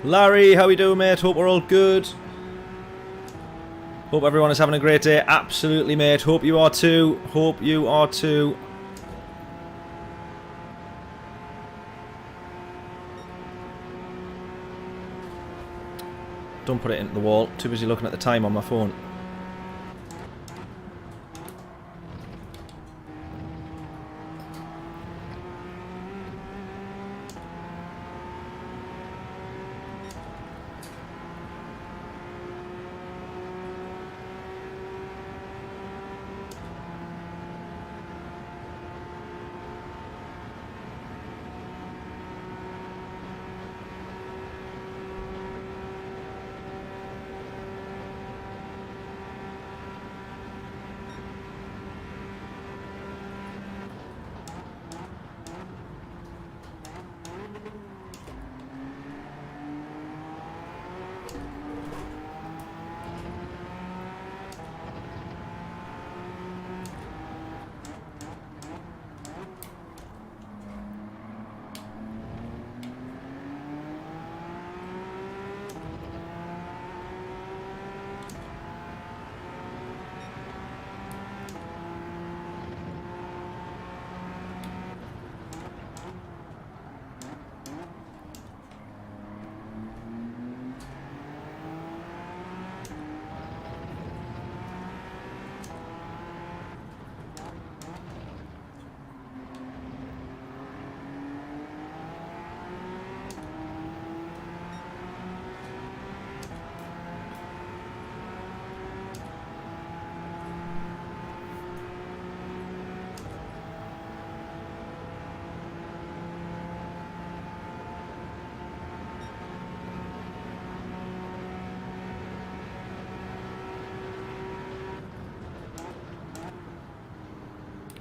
Larry, how we doing, mate? Hope we're all good. Hope everyone is having a great day. Absolutely, mate. Hope you are too. Hope you are too. Don't put it into the wall. Too busy looking at the time on my phone.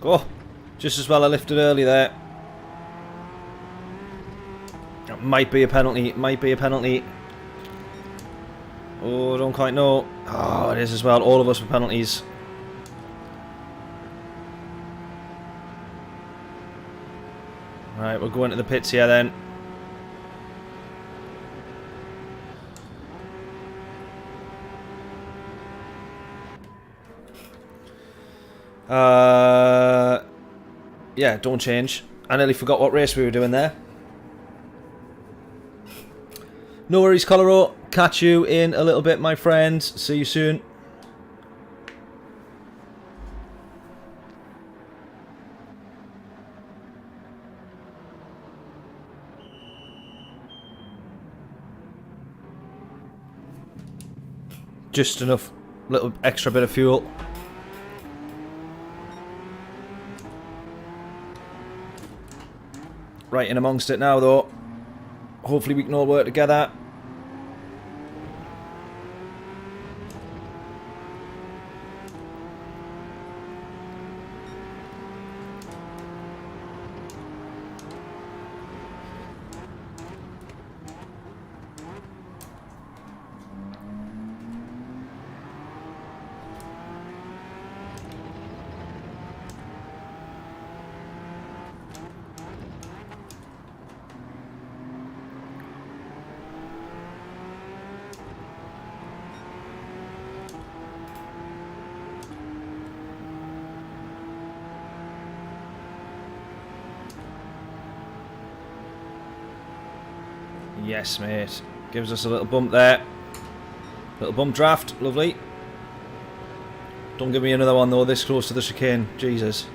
Oh, just as well I lifted early there. That might be a penalty. Might be a penalty. Oh, don't quite know. Oh, it is as well. All of us with penalties. Right, we'll go into the pits here then. Yeah, don't change. I nearly forgot what race we were doing there. No worries, Coloro. Catch you in a little bit, my friends. See you soon. Just enough, little extra bit of fuel. Right in amongst it now, though. Hopefully we can all work together. Yes, mate. Gives us a little bump there. Little bump draft. Lovely. Don't give me another one, though, this close to the chicane. Jesus.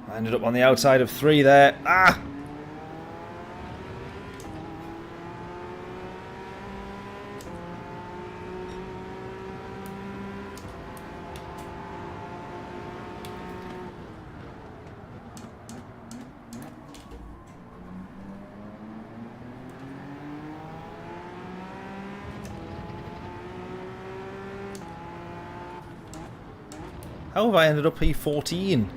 I ended up on the outside of 3 there. Ah! How have I ended up P14?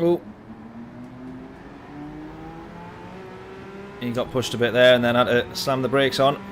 Oh. He got pushed a bit there and then had to slam the brakes on.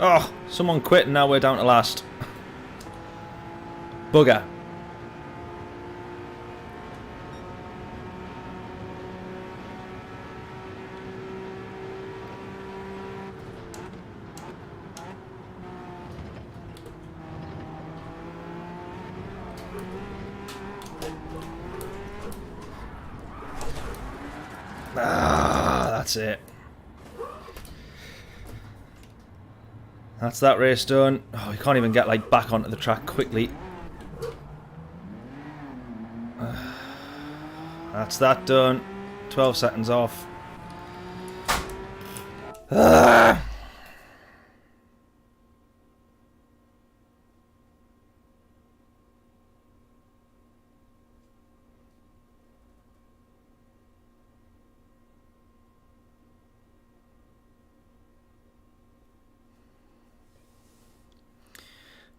Oh, someone quit and now we're down to last. Bugger. That's it. That's that race done. Oh, you can't even get like back onto the track quickly. That's that done. 12 seconds off. Ah!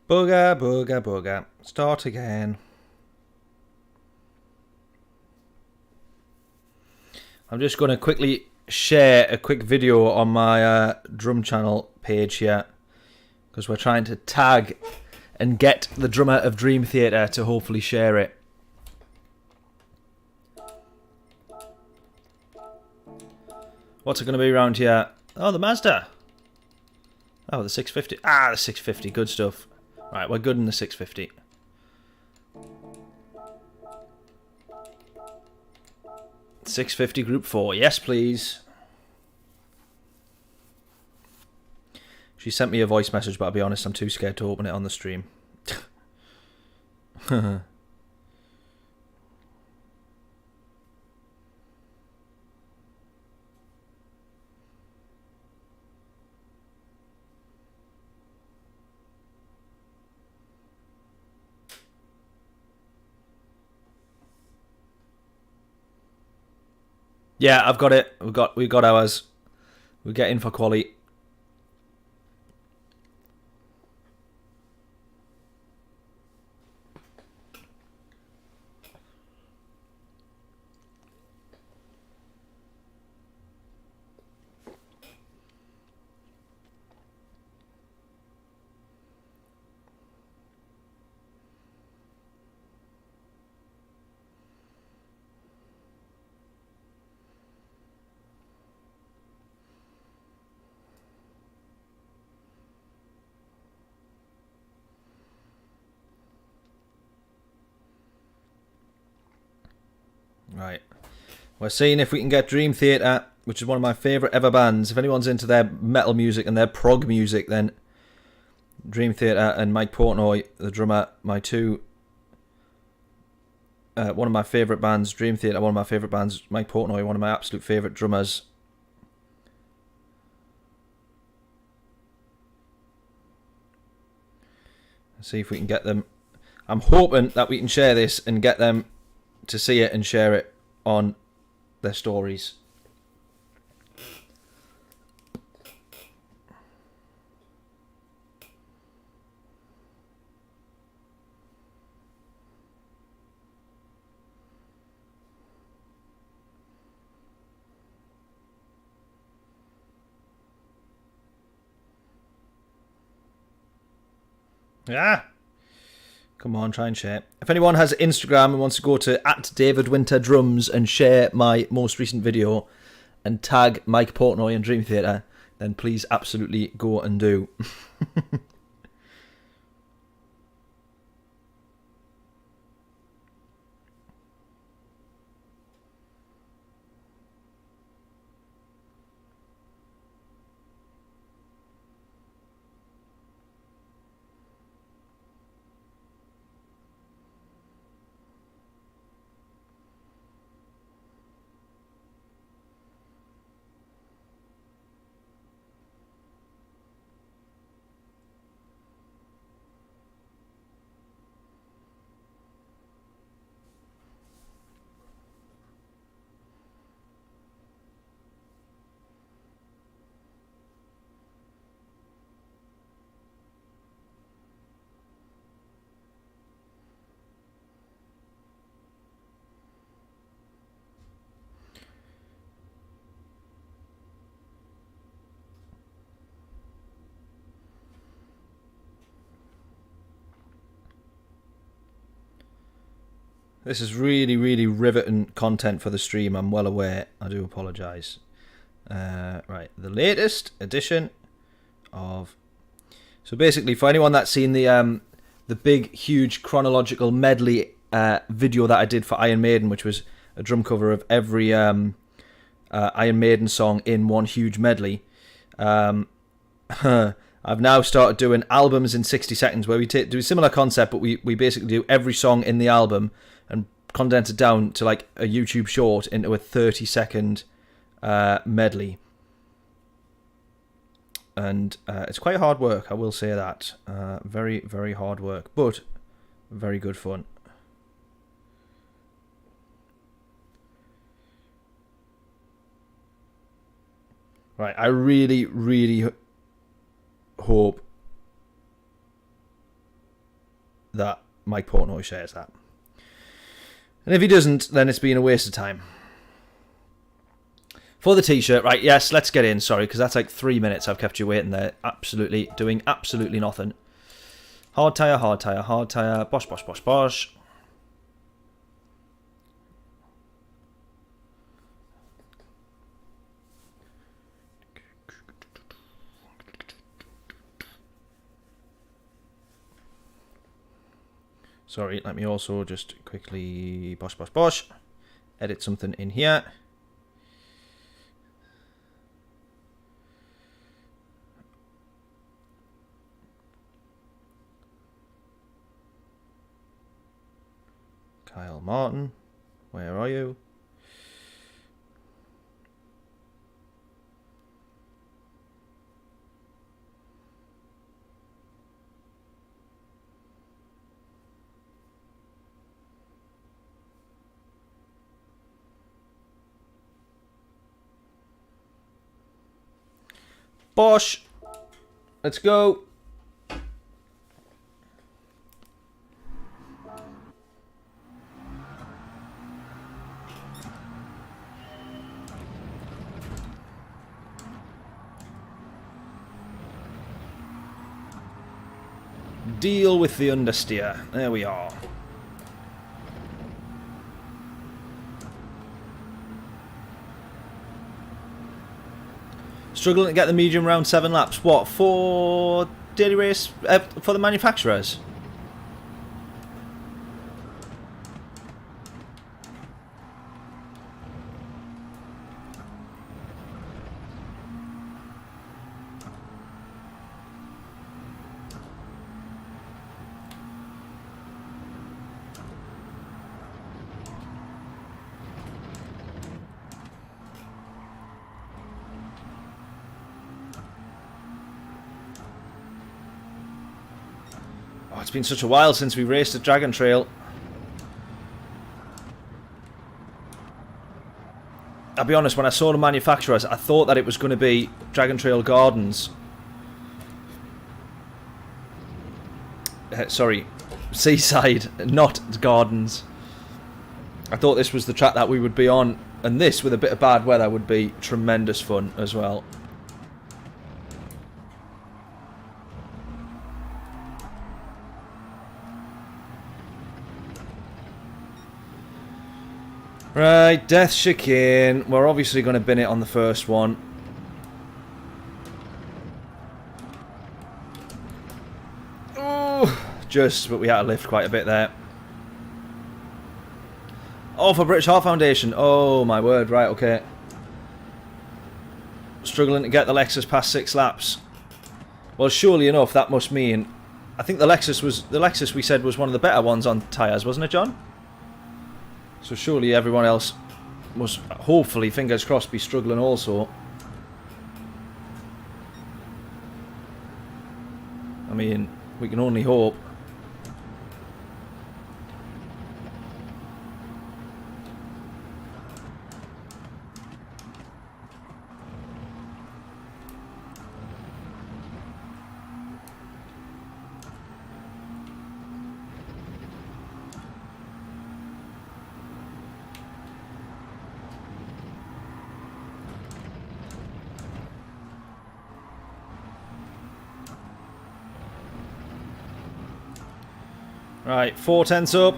Booger, booger, booger. Start again. I'm just going to quickly share a quick video on my drum channel page here, because we're trying to tag and get the drummer of Dream Theater to hopefully share it. What's it going to be around here? Oh, the Mazda. Oh, the 650. Ah, the 650. Good stuff. Right, we're good in the 650. $650 Group 4. Yes, please. She sent me a voice message, but I'll be honest, I'm too scared to open it on the stream. Yeah, I've got it. We got ours. We're getting for quality. Right. We're seeing if we can get Dream Theater, which is one of my favourite ever bands. If anyone's into their metal music and their prog music, then Dream Theater and Mike Portnoy, the drummer, my two... one of my favourite bands, Dream Theater, one of my favourite bands, Mike Portnoy, one of my absolute favourite drummers. Let's see if we can get them. I'm hoping that we can share this and get them to see it and share it on their stories. Yeah. Come on, try and share. If anyone has Instagram and wants to go to @DavidWinterDrums and share my most recent video and tag Mike Portnoy and Dream Theater, then please absolutely go and do. This is really, really riveting content for the stream. I'm well aware. I do apologise. Right, the latest edition of... So basically, for anyone that's seen the big, huge chronological medley video that I did for Iron Maiden, which was a drum cover of every Iron Maiden song in one huge medley. I've now started doing albums in 60 seconds, where we do a similar concept, but we basically do every song in the album and condense it down to like a YouTube short into a 30-second medley. And it's quite hard work, I will say that. Very, very hard work, but very good fun. Right, I really, really hope that Mike Portnoy shares that. And if he doesn't, then it's been a waste of time. For the t-shirt, right, yes, let's get in. Sorry, because that's like 3 minutes I've kept you waiting there. Absolutely, doing absolutely nothing. Hard tyre, hard tyre, hard tyre. Bosh, bosh, bosh, bosh. Sorry, let me also just quickly bosh, bosh, bosh. Edit something in here. Kyle Martin, where are you? Bosh! Let's go! Deal with the understeer. There we are. Struggling to get the medium round 7 laps. What, for daily race? For the manufacturers? It's been such a while since we raced at Dragon Trail. I'll be honest, when I saw the manufacturers, I thought that it was going to be Dragon Trail Gardens. Sorry, Seaside, not Gardens. I thought this was the track that we would be on, and this, with a bit of bad weather, would be tremendous fun as well. Right, Death Chicane. We're obviously going to bin it on the first one. Oh, just, but we had to lift quite a bit there. Oh, for British Heart Foundation. Oh, my word. Right, okay. Struggling to get the Lexus past 6 laps. Well, surely enough, that must mean... I think the Lexus we said was one of the better ones on tyres, wasn't it, John? So surely everyone else must, hopefully, fingers crossed, be struggling also. I mean, we can only hope. Right, 4/10 up.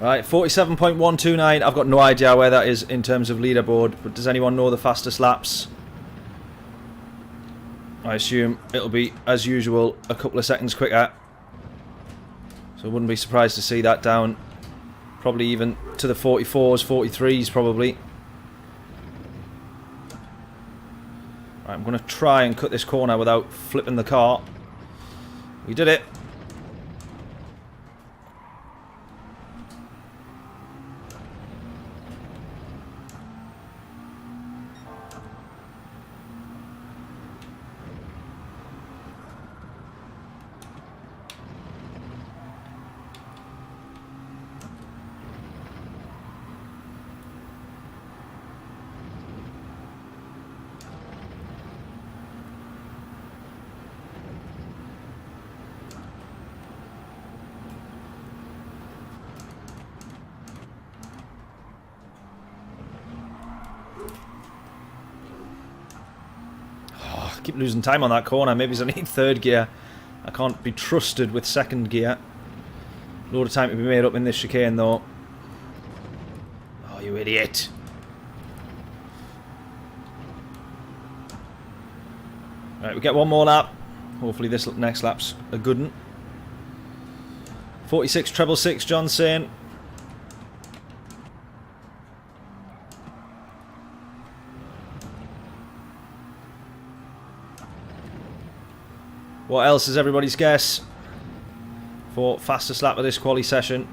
Right, 47.129. I've got no idea where that is in terms of leaderboard, but does anyone know the fastest laps? I assume it'll be, as usual, a couple of seconds quicker. So I wouldn't be surprised to see that down probably even to the 44s, 43s probably. Right, I'm going to try and cut this corner without flipping the car. We did it. I keep losing time on that corner. Maybe it's only third gear. I can't be trusted with second gear. Load of time to be made up in this chicane though. Oh, you idiot. Right, we get one more lap. Hopefully this next lap's a good one. 46 treble 6, John's saying. What else is everybody's guess for fastest lap of this quali session?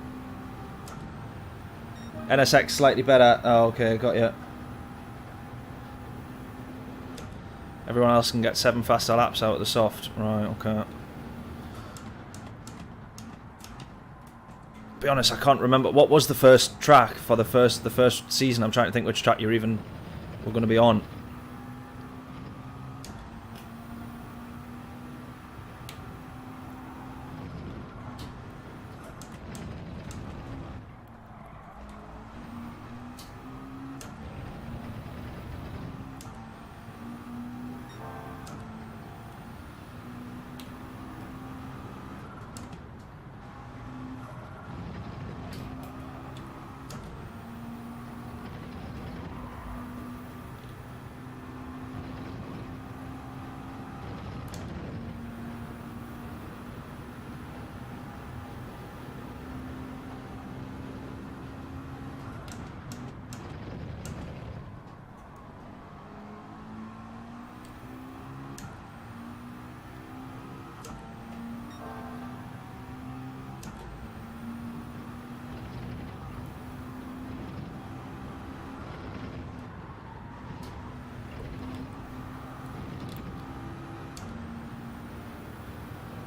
NSX slightly better. Oh, okay, got you. Everyone else can get 7 faster laps out of the soft. Right, okay. Be honest, I can't remember. What was the first track for the first season? I'm trying to think which track we're going to be on.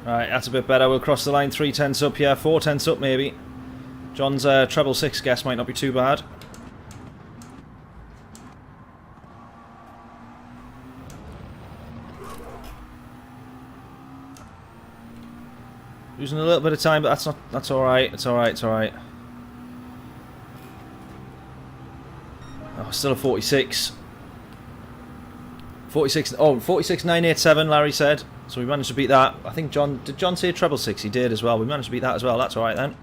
Right, that's a bit better. We'll cross the line 3 tenths up here, 4 tenths up maybe. John's treble 6 guess might not be too bad. Losing a little bit of time, but that's alright. It's alright, it's alright. Oh, still a 46. 46, oh, 46.987, Larry said. So we managed to beat that. I think did John say treble 6? He did as well. We managed to beat that as well. That's alright then.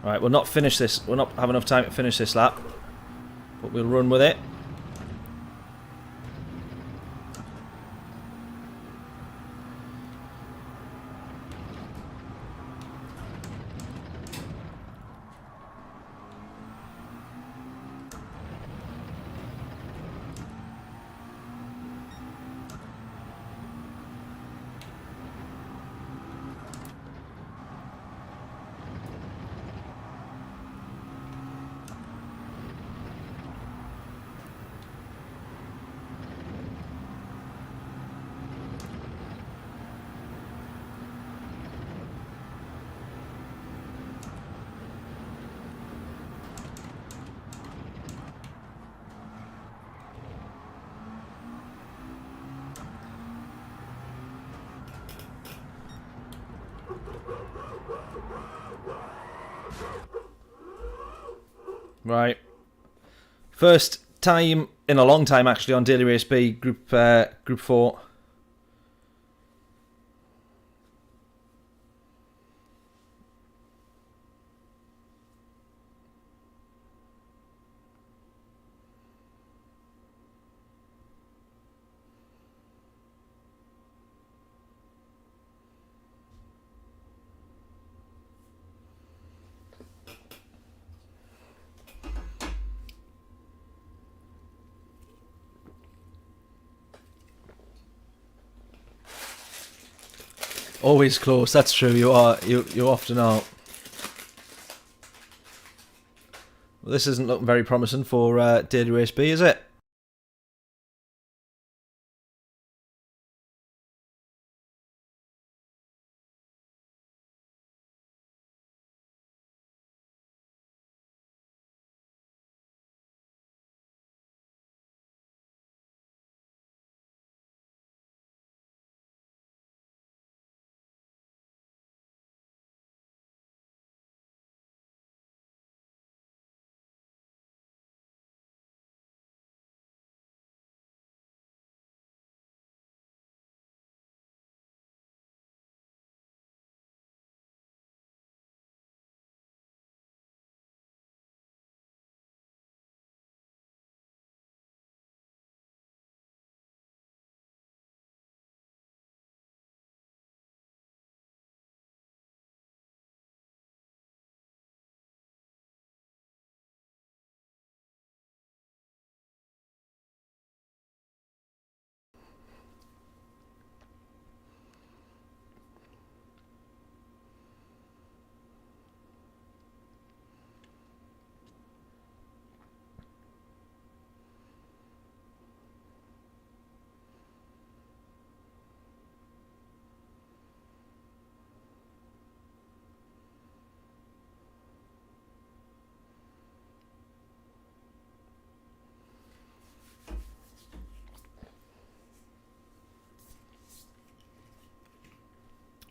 Alright, we'll not finish this. We'll not have enough time to finish this lap. But we'll run with it. Right. First time in a long time actually on Daily Race B, Group 4. Always close. That's true. You are. You often are. Well, this isn't looking very promising for Daily Race B, is it?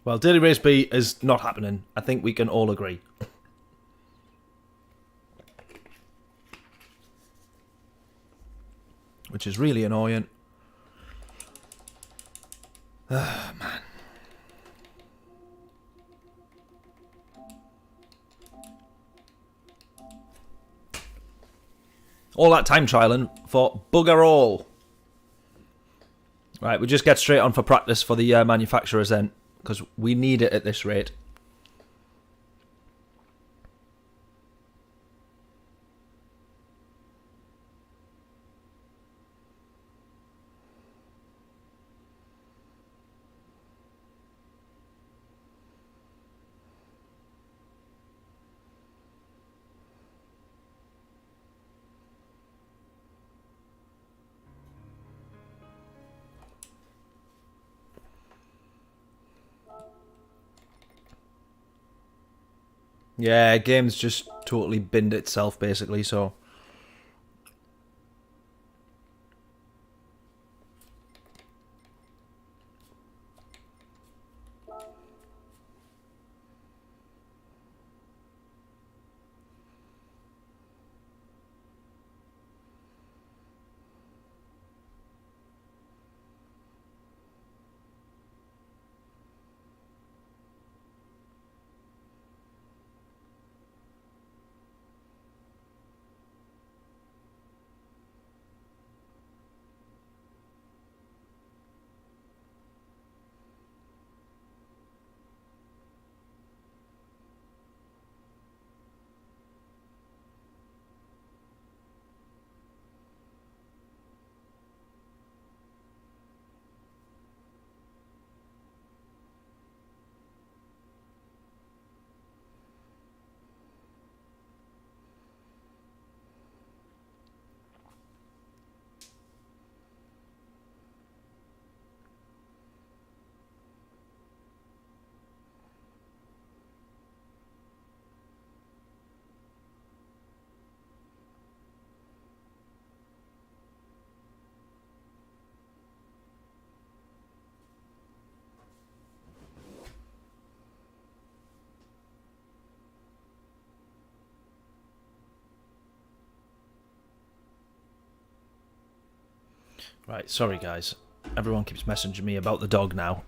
Well, Daily Race B is not happening. I think we can all agree. Which is really annoying. Ah, man. All that time trialing for bugger all. Right, we just get straight on for practice for the manufacturers then, because we need it at this rate. Yeah, game's just totally binned itself, basically, so... Right, sorry guys. Everyone keeps messaging me about the dog now.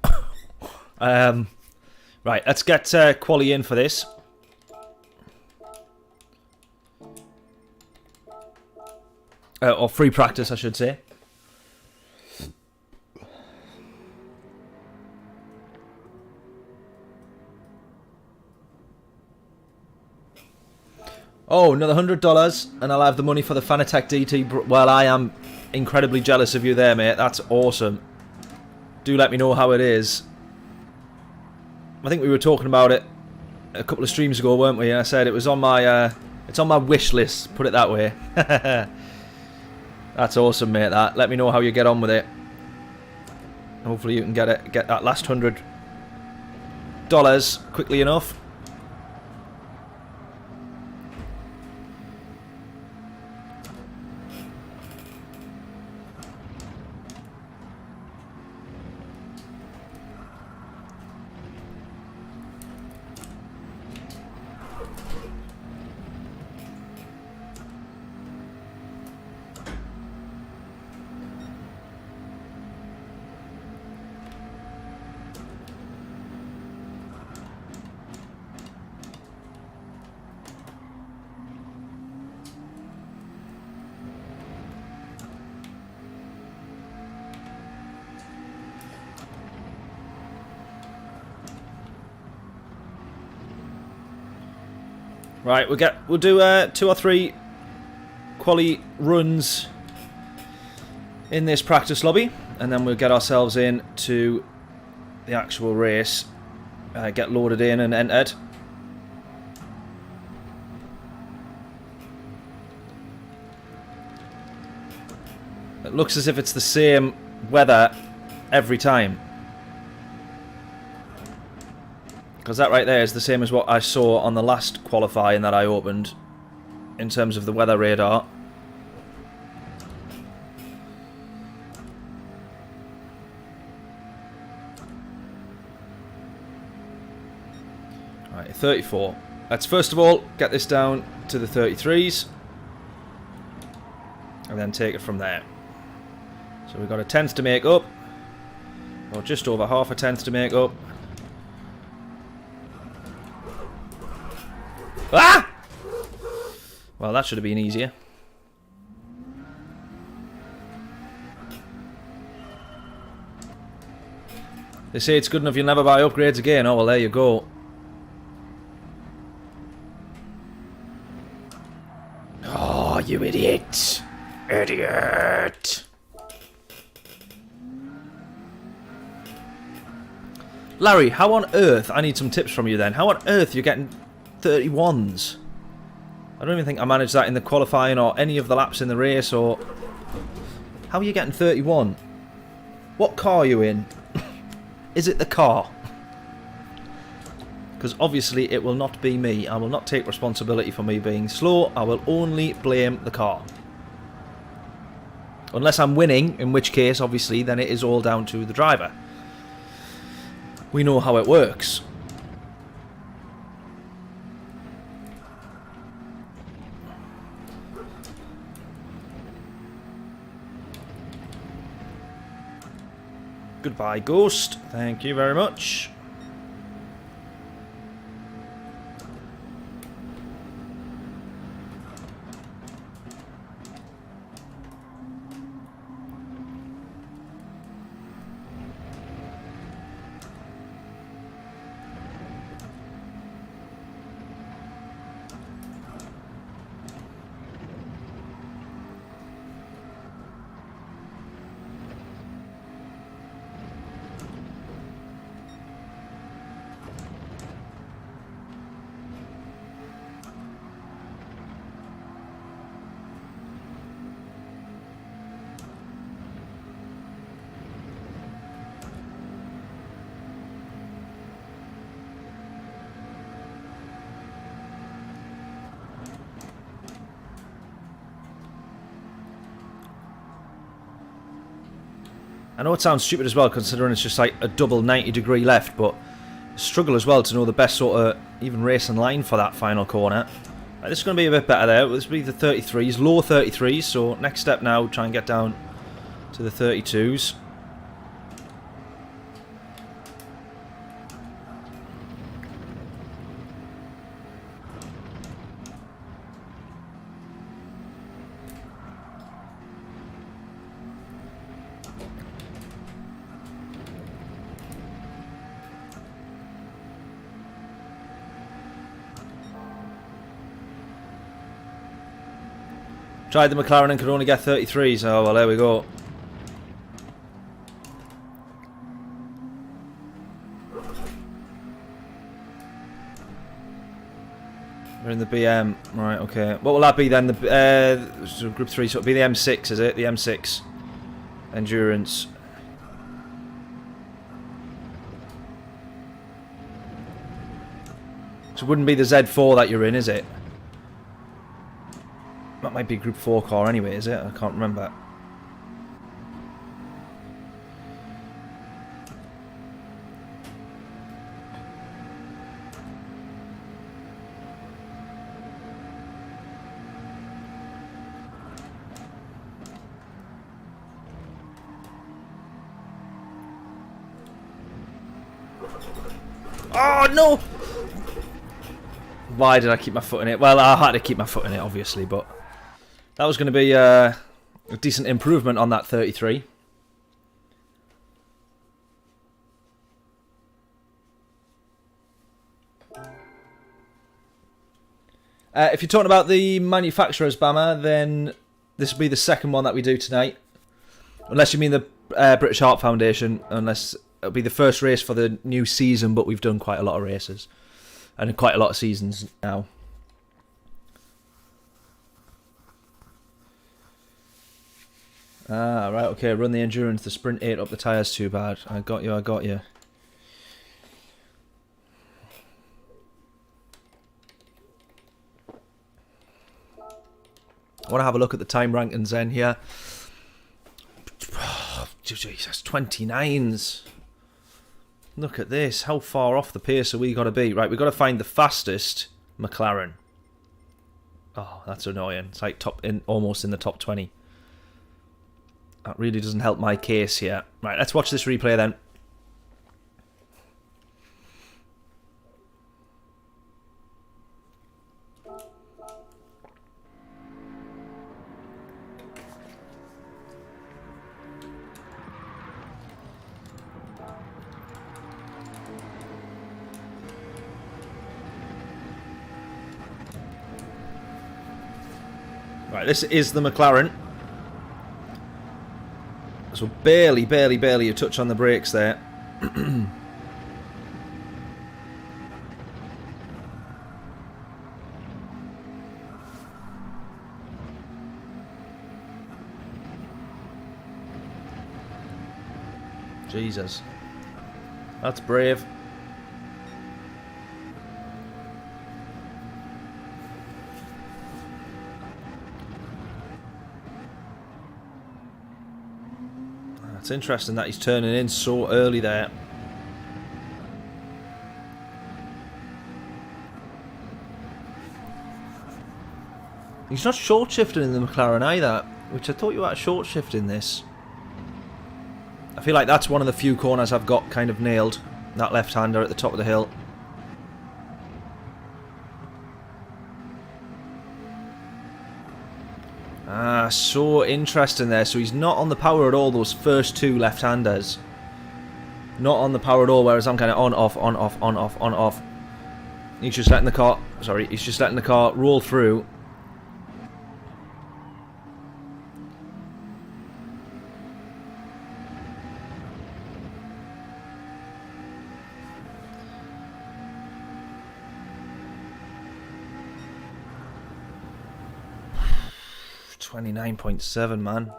Right, let's get Quali in for this. Or free practice, I should say. Oh, another $100, and I'll have the money for the Fanatec DT. Well, I am incredibly jealous of you there, mate. That's awesome. Do let me know how it is. I think we were talking about it a couple of streams ago, weren't we? And I said it was on my it's on my wish list, put it that way. That's awesome, mate. That. Let me know how you get on with it. Hopefully you can get that last $100 quickly enough. Right, we'll do 2 or 3 quali runs in this practice lobby, and then we'll get ourselves in to the actual race, get loaded in and entered. It looks as if it's the same weather every time. Because that right there is the same as what I saw on the last qualifying that I opened in terms of the weather radar. Right, 34. Let's first of all get this down to the 33s and then take it from there. So we've got a tenth to make up, or just over half a tenth to make up. Ah! Well, that should have been easier. They say it's good enough you'll never buy upgrades again. Oh, well, there you go. Oh, you idiot. Idiot. Larry, how on earth... I need some tips from you then. How on earth you're getting 31s? I don't even think I managed that in the qualifying or any of the laps in the race, or... How are you getting 31? What car are you in? Is it the car? Because obviously it will not be me. I will not take responsibility for me being slow. I will only blame the car. Unless I'm winning, in which case, obviously, then it is all down to the driver. We know how it works. Goodbye, Ghost. Thank you very much. I know it sounds stupid as well, considering it's just like a double 90-degree left, but struggle as well to know the best sort of even racing line for that final corner. Right, this is going to be a bit better there. This will be the 33s, low 33s, so next step now, try and get down to the 32s. Tried the McLaren and could only get 33s. Oh, well, there we go. They're in the BM. Right, okay. What will that be then? The so Group 3, so it'll be the M6, is it? The M6. Endurance. So it wouldn't be the Z4 that you're in, is it? That might be Group 4 car anyway, is it? I can't remember. Oh, no! Why did I keep my foot in it? Well, I had to keep my foot in it, obviously, but that was going to be a decent improvement on that 33. If you're talking about the manufacturer's Bama, then this will be the second one that we do tonight. Unless you mean the British Heart Foundation, unless it'll be the first race for the new season, but we've done quite a lot of races. And quite a lot of seasons now. Ah, right, okay. Run the endurance. The sprint 8 up the tyres too bad. I got you, I got you. I want to have a look at the time rankings then here. Oh, Jesus, 29s. Look at this. How far off the pace are we got to be? Right, we've got to find the fastest McLaren. Oh, that's annoying. It's like almost in the top 20. That really doesn't help my case here. Right, let's watch this replay then. Right, this is the McLaren. So barely a touch on the brakes there. Jesus. That's brave. It's interesting that he's turning in so early there. He's not short shifting in the McLaren either, which I thought you were short shifting this. I feel like that's one of the few corners I've got kind of nailed. That left-hander at the top of the hill. Ah, so interesting there. So he's not on the power at all, those first two left-handers. Not on the power at all, whereas I'm kind of on, off, on, off, on, off, on, off. He's just letting the car... Sorry, he's just letting the car roll through. $29.7, man.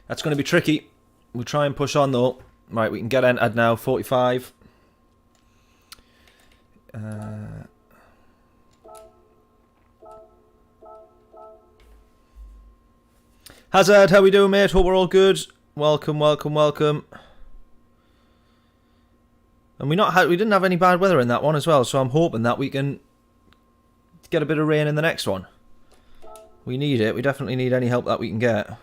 That's going to be tricky. We'll try and push on though. Right, we can get entered now. 45. Hazard, how we doing, mate? Hope we're all good. Welcome, welcome, welcome. And we didn't have any bad weather in that one as well, so I'm hoping that we can get a bit of rain in the next one. We need it. We definitely need any help that we can get.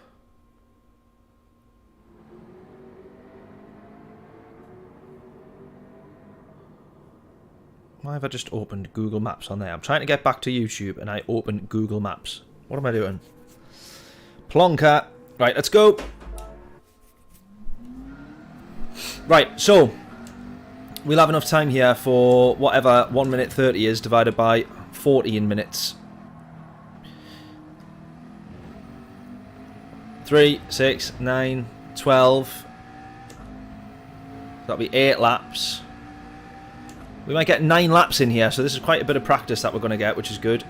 Why have I just opened Google Maps on there? I'm trying to get back to YouTube and I opened Google Maps. What am I doing? Plonker. Right, let's go. Right, so we'll have enough time here for whatever 1 minute 30 is divided by 14 minutes. 3, 6, 9, 12. That'll be 8 laps. We might get 9 laps in here, so this is quite a bit of practice that we're going to get, which is good.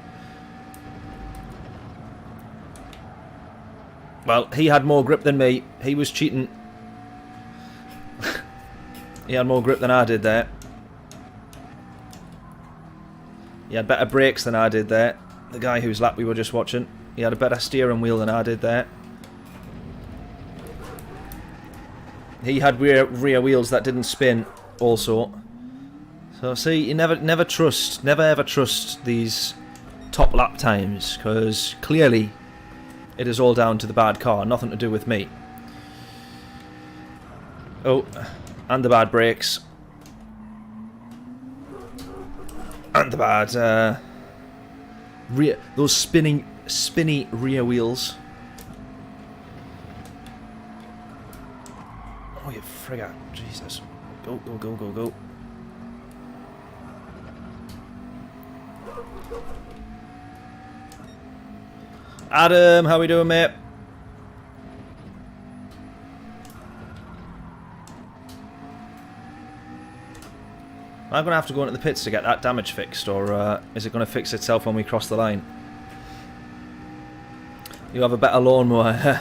Well, he had more grip than me. He was cheating. He had more grip than I did there. He had better brakes than I did there. The guy whose lap we were just watching. He had a better steering wheel than I did there. He had rear wheels that didn't spin also. So see, you never ever trust these top lap times, because clearly it is all down to the bad car, nothing to do with me. Oh, and the bad brakes. And the bad those spinny rear wheels. Oh, you frigga. Jesus. Go, go, go, go, go. Adam, how we doing, mate? I'm going to have to go into the pits to get that damage fixed, or is it going to fix itself when we cross the line? You have a better lawnmower.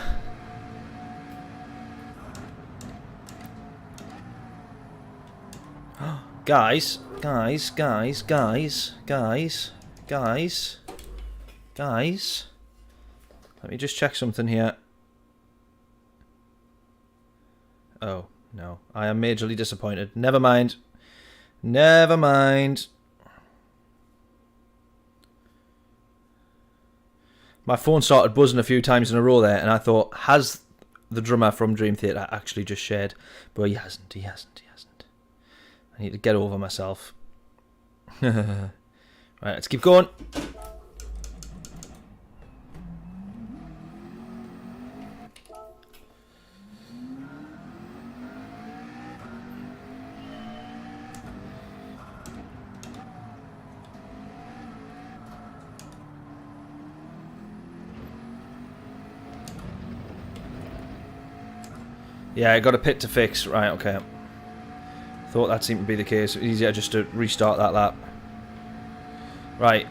Guys. Let me just check something here. Oh, no. I am majorly disappointed. Never mind. Never mind. My phone started buzzing a few times in a row there, and I thought, has the drummer from Dream Theater actually just shared? But he hasn't. I need to get over myself. Right, let's keep going. Yeah, I got a pit to fix. Right, okay. Thought that seemed to be the case. Easier just to restart that lap. Right.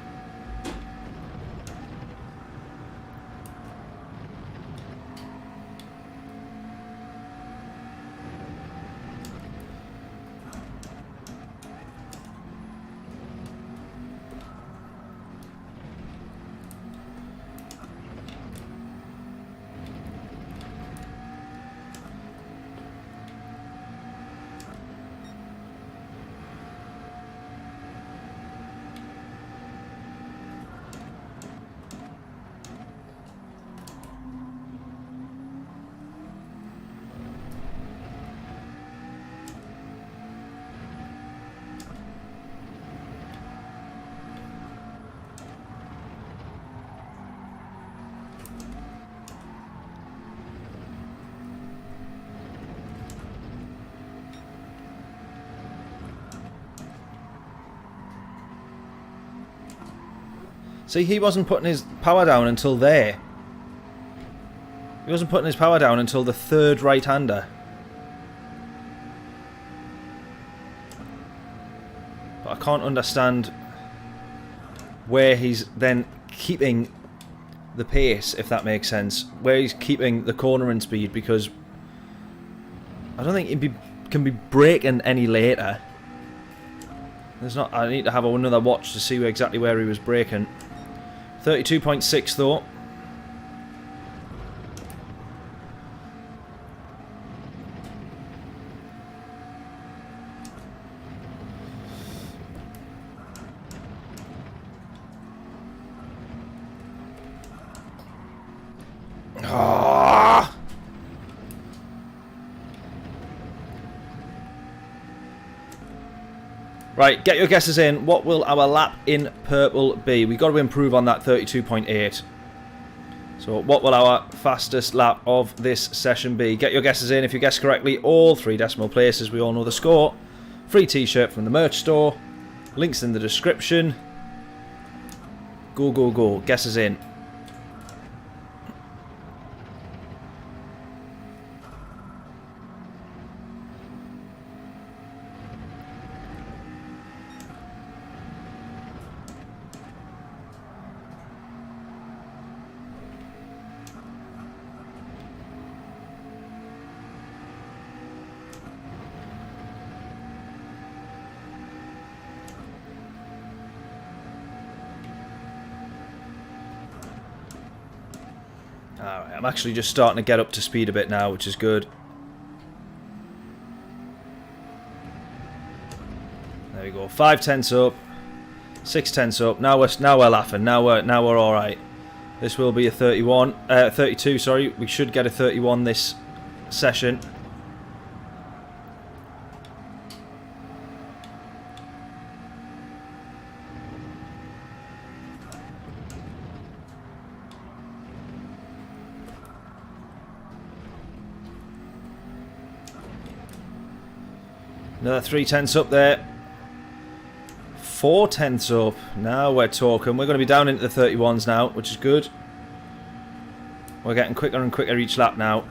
See, he wasn't putting his power down until there. He wasn't putting his power down until the third right-hander. But I can't understand where he's then keeping the pace, if that makes sense. Where he's keeping the cornering speed, because I don't think he can be braking any later. There's not. I need to have another watch to see exactly where he was braking. 32.6 though. Ah! Right, get your guesses in. What will our lap in purple be? We've got to improve on that 32.8. So what will our fastest lap of this session be? Get your guesses in. If you guess correctly, all 3 decimal places, we all know the score. Free t-shirt from the merch store. Links in the description. Go, go, go. Guesses in. Alright, I'm actually just starting to get up to speed a bit now, which is good. There we go. 5 tenths up. 6 tenths up. Now we're laughing. Now we're all right. This will be a 32. Sorry, we should get a 31 this session. Another 3 tenths up there. 4 tenths up. Now we're talking. We're going to be down into the 31s now, which is good. We're getting quicker and quicker each lap now.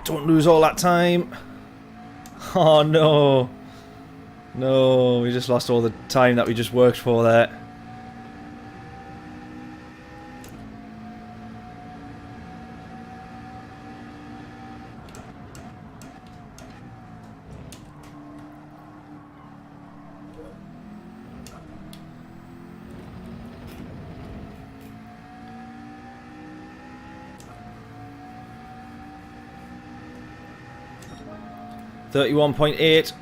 Don't lose all that time. Oh no. No, we just lost all the time that we just worked for there. .8.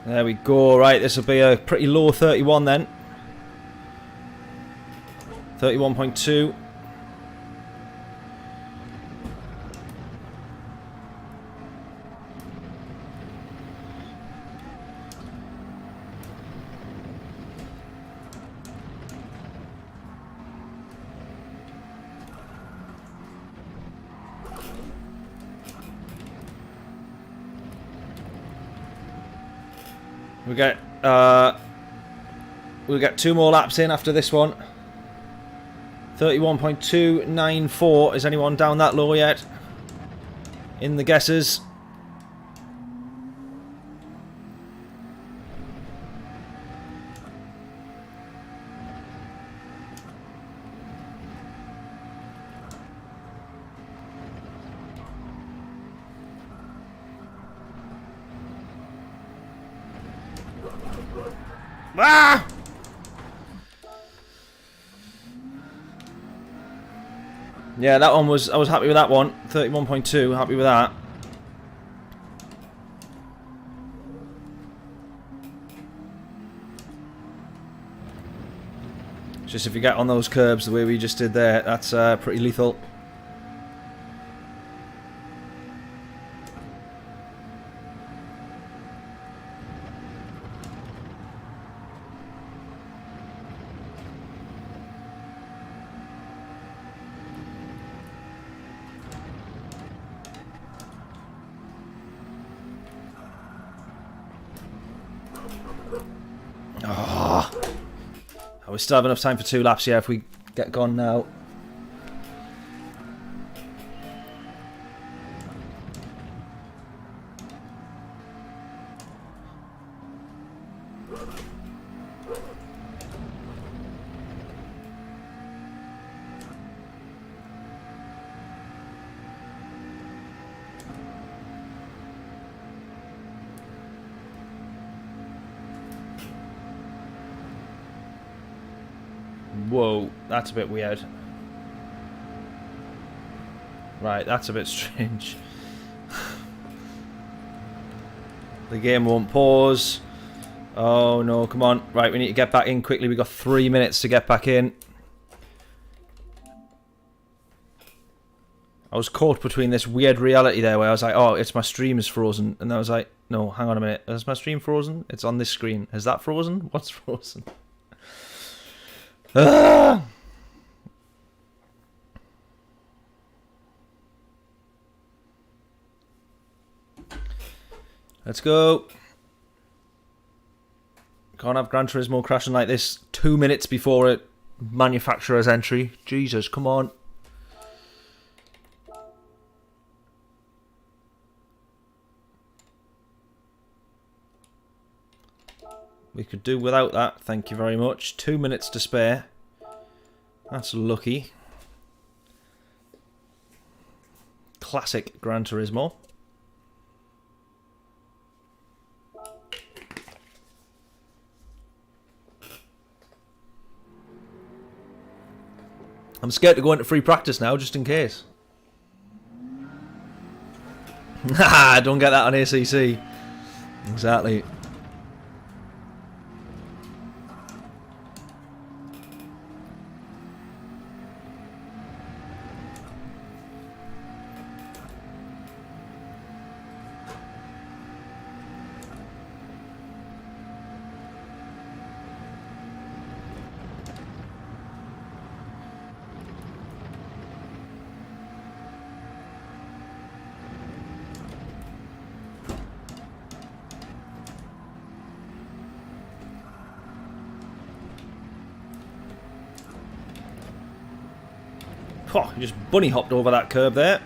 There we go. Right, this will be a pretty low 31 then. 31.2. We'll get 2 more laps in after this one. 31.294. Is anyone down that low yet? In the guesses. Ah! Yeah, that one was... I was happy with that one. 31.2, happy with that. Just if you get on those curbs the way we just did there, that's pretty lethal. We still have enough time for 2 laps, yeah, if we get gone now. Whoa, that's a bit weird. Right, that's a bit strange. The game won't pause. Oh no, come on. Right, we need to get back in quickly. We've got 3 minutes to get back in. I was caught between this weird reality there where I was like, oh, it's my stream is frozen. And I was like, no, hang on a minute. Is my stream frozen? It's on this screen. Is that frozen? What's frozen? Ah! Let's go. Can't have Gran Turismo crashing like this 2 minutes before a manufacturer's entry. Jesus, come on. We could do without that, thank you very much. 2 minutes to spare. That's lucky. Classic Gran Turismo. I'm scared to go into free practice now, just in case. Haha, don't get that on ACC. Exactly. Oh, he just bunny hopped over that curb there.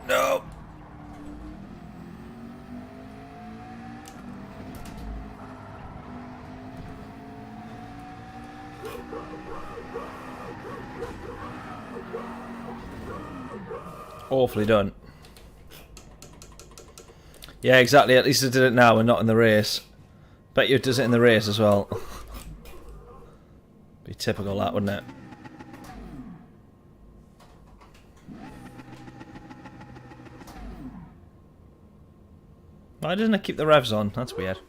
No. Awfully done. Yeah, exactly. At least it did it now and not in the race. Bet you it does it in the race as well. Be typical that, wouldn't it? Why doesn't it keep the revs on? That's weird.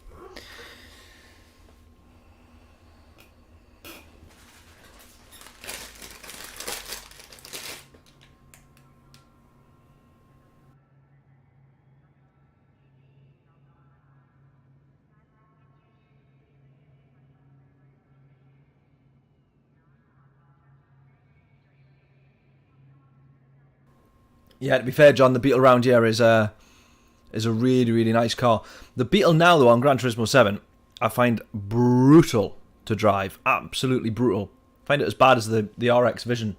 Yeah, to be fair, John, the Beetle round here is a really, really nice car. The Beetle now, though, on Gran Turismo 7, I find brutal to drive. Absolutely brutal. I find it as bad as the RX Vision.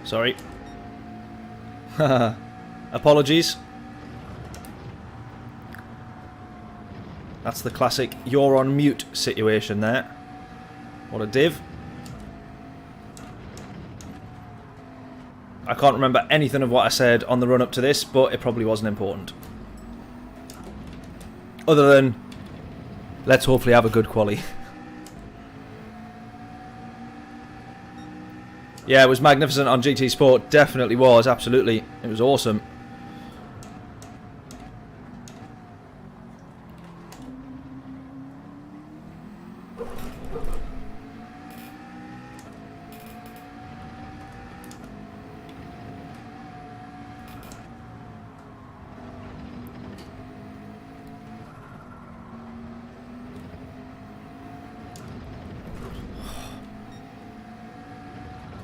Sorry. Apologies. That's the classic you're on mute situation there. What a div. I can't remember anything of what I said on the run up to this, but it probably wasn't important. Other than, let's hopefully have a good quali. Yeah, it was magnificent on GT Sport. Definitely was, absolutely. It was awesome.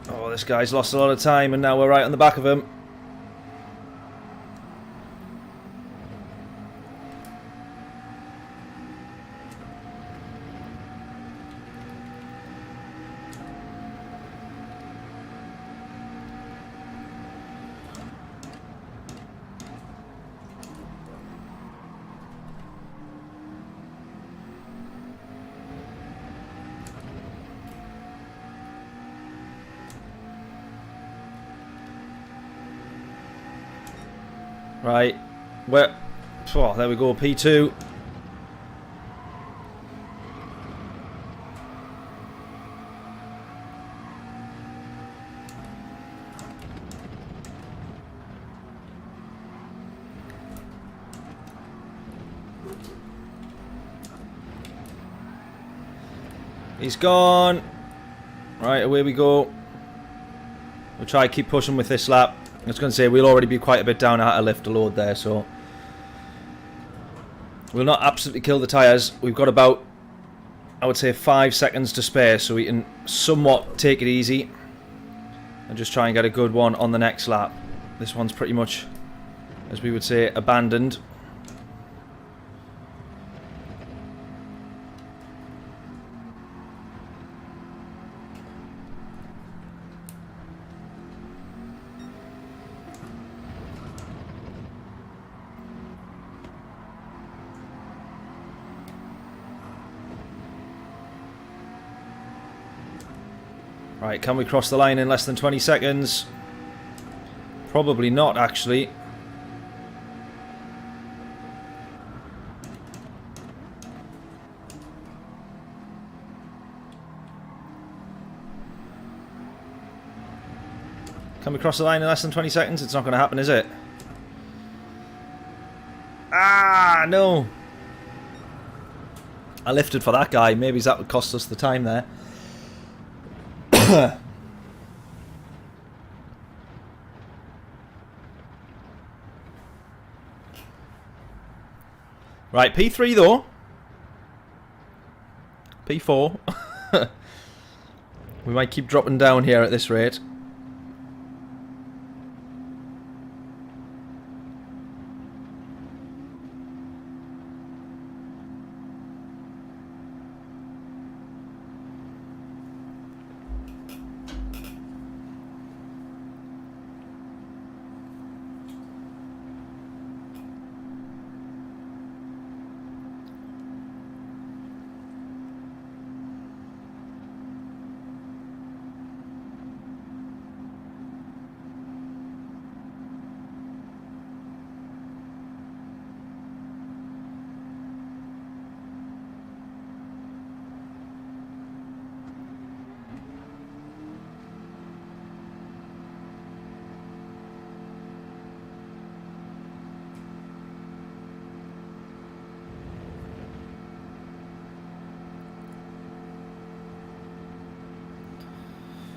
Oh, this guy's lost a lot of time and now we're right on the back of him. Right, where? Oh, there we go, P2. He's gone. Right, away we go. We'll try to keep pushing with this lap. I was going to say, we'll already be quite a bit down at a lift to load there, so we'll not absolutely kill the tyres. We've got about, I would say, 5 seconds to spare, so we can somewhat take it easy and just try and get a good one on the next lap. This one's pretty much, as we would say, abandoned. Right, can we cross the line in less than 20 seconds? Probably not, actually. Can we cross the line in less than 20 seconds? It's not going to happen, is it? Ah, no. I lifted for that guy. Maybe that would cost us the time there. Right, P3 though. P4. We might keep dropping down here at this rate.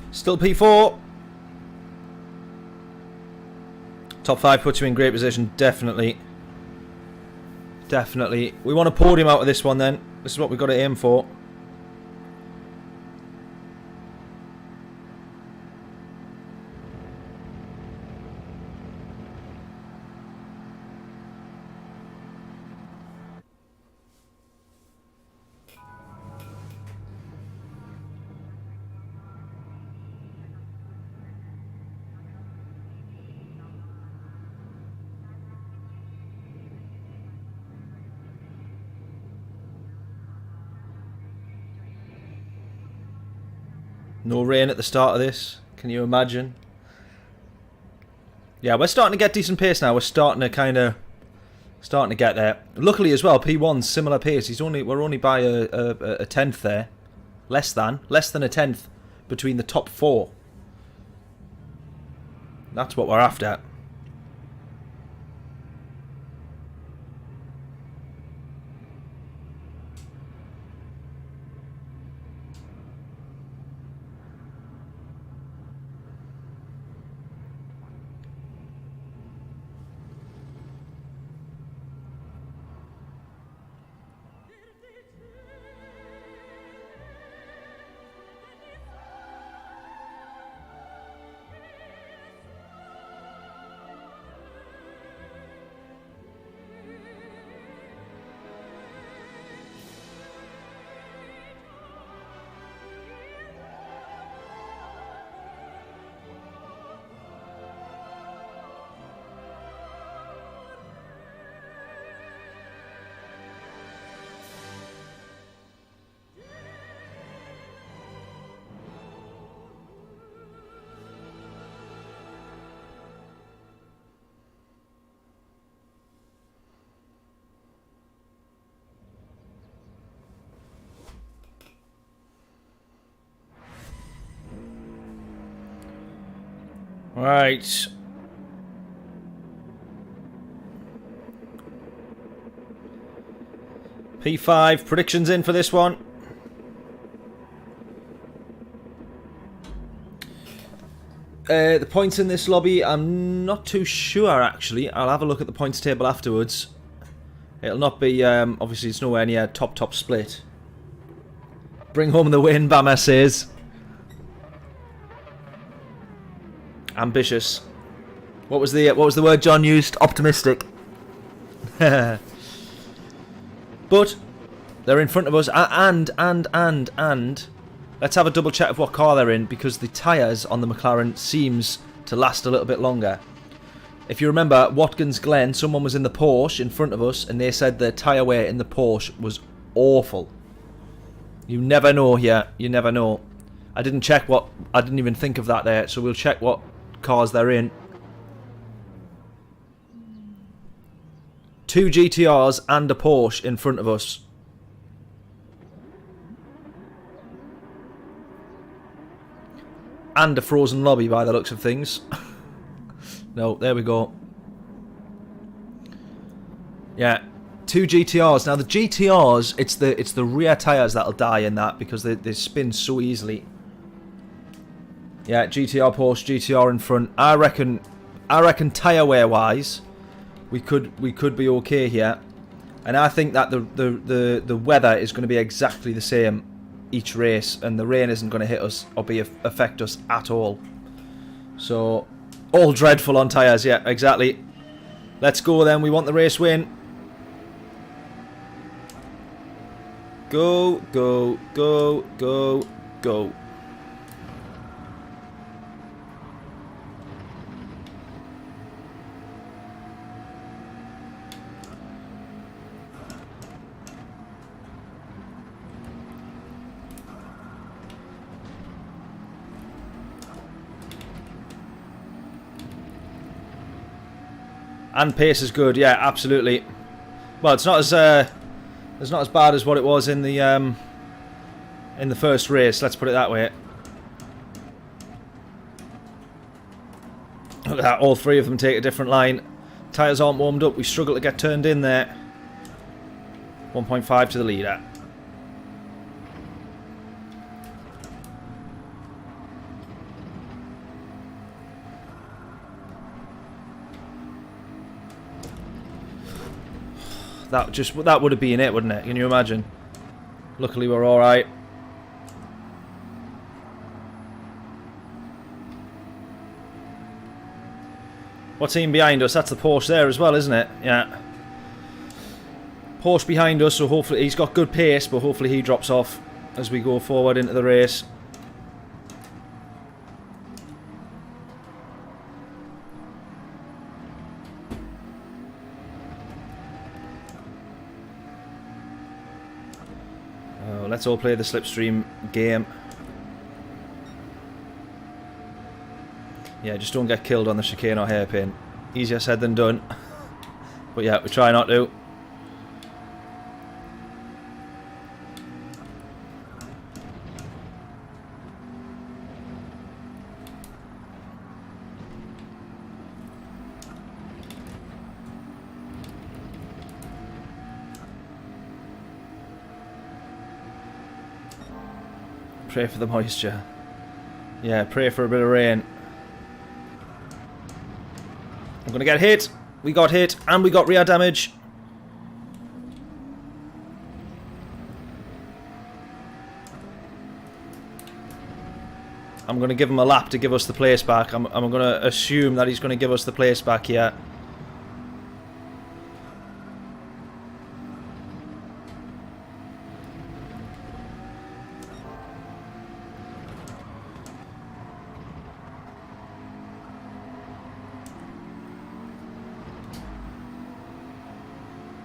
Still P4. Top 5 puts you in great position, definitely. Definitely. We want a podium out of this one then. This is what we've got to aim for. No rain at the start of this. Can you imagine? Yeah, we're starting to get decent pace now. We're starting to get there. Luckily as well, P1's similar pace. We're only by a tenth there. Less than a tenth between the top 4. That's what we're after. Right. P5, predictions in for this one. The points in this lobby, I'm not too sure actually. I'll have a look at the points table afterwards. It'll not be, obviously it's nowhere near top split. Bring home the win, Bama says. Ambitious. What was the word John used? Optimistic. But they're in front of us, and let's have a double check of what car they're in, because the tyres on the McLaren seems to last a little bit longer. If you remember, Watkins Glen, someone was in the Porsche in front of us, and they said the tyre wear in the Porsche was awful. You never know here. You never know. I didn't even think of that there, so we'll check what cars they're in. 2 GTRs and a Porsche in front of us. And a frozen lobby by the looks of things. No, there we go. Yeah, 2 GTRs. Now the GTRs, it's the rear tyres that'll die in that, because they spin so easily. Yeah, GTR Porsche, GTR in front. I reckon tyre wear wise, we could be okay here, and I think that the weather is going to be exactly the same each race, and the rain isn't going to hit us or affect us at all. So all dreadful on tyres. Yeah, exactly. Let's go then. We want the race win. Go, go, go, go, go. And pace is good, yeah, absolutely. Well, it's not as bad as what it was in the first race. Let's put it that way. Look at that, all 3 of them take a different line. Tyres aren't warmed up. We struggle to get turned in there. 1.5 to the leader. That would have been it, wouldn't it? Can you imagine? Luckily we're alright. What team behind us? That's the Porsche there as well, isn't it? Yeah. Porsche behind us, so hopefully he's got good pace, but hopefully he drops off as we go forward into the race. Let's all play the slipstream game. Yeah, just don't get killed on the chicane or hairpin. Easier said than done. But yeah, we try not to. Pray for the moisture. Yeah, pray for a bit of rain. I'm gonna get hit. We got hit and we got rear damage. I'm gonna give him a lap to give us the place back. I'm gonna assume that he's gonna give us the place back here.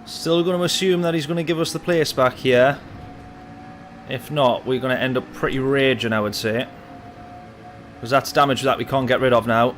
Still going to assume that he's going to give us the place back here. If not, we're going to end up pretty raging, I would say. Because that's damage that we can't get rid of now.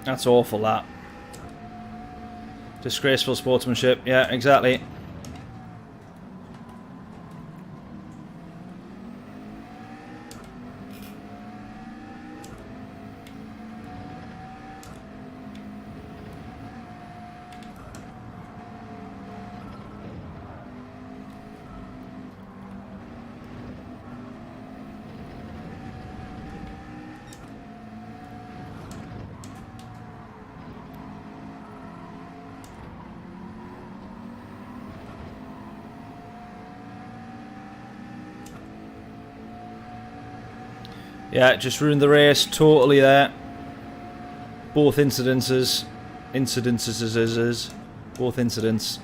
That's awful, that. Disgraceful sportsmanship. Yeah, exactly. Yeah, just ruined the race totally there. Both incidences. Both incidents.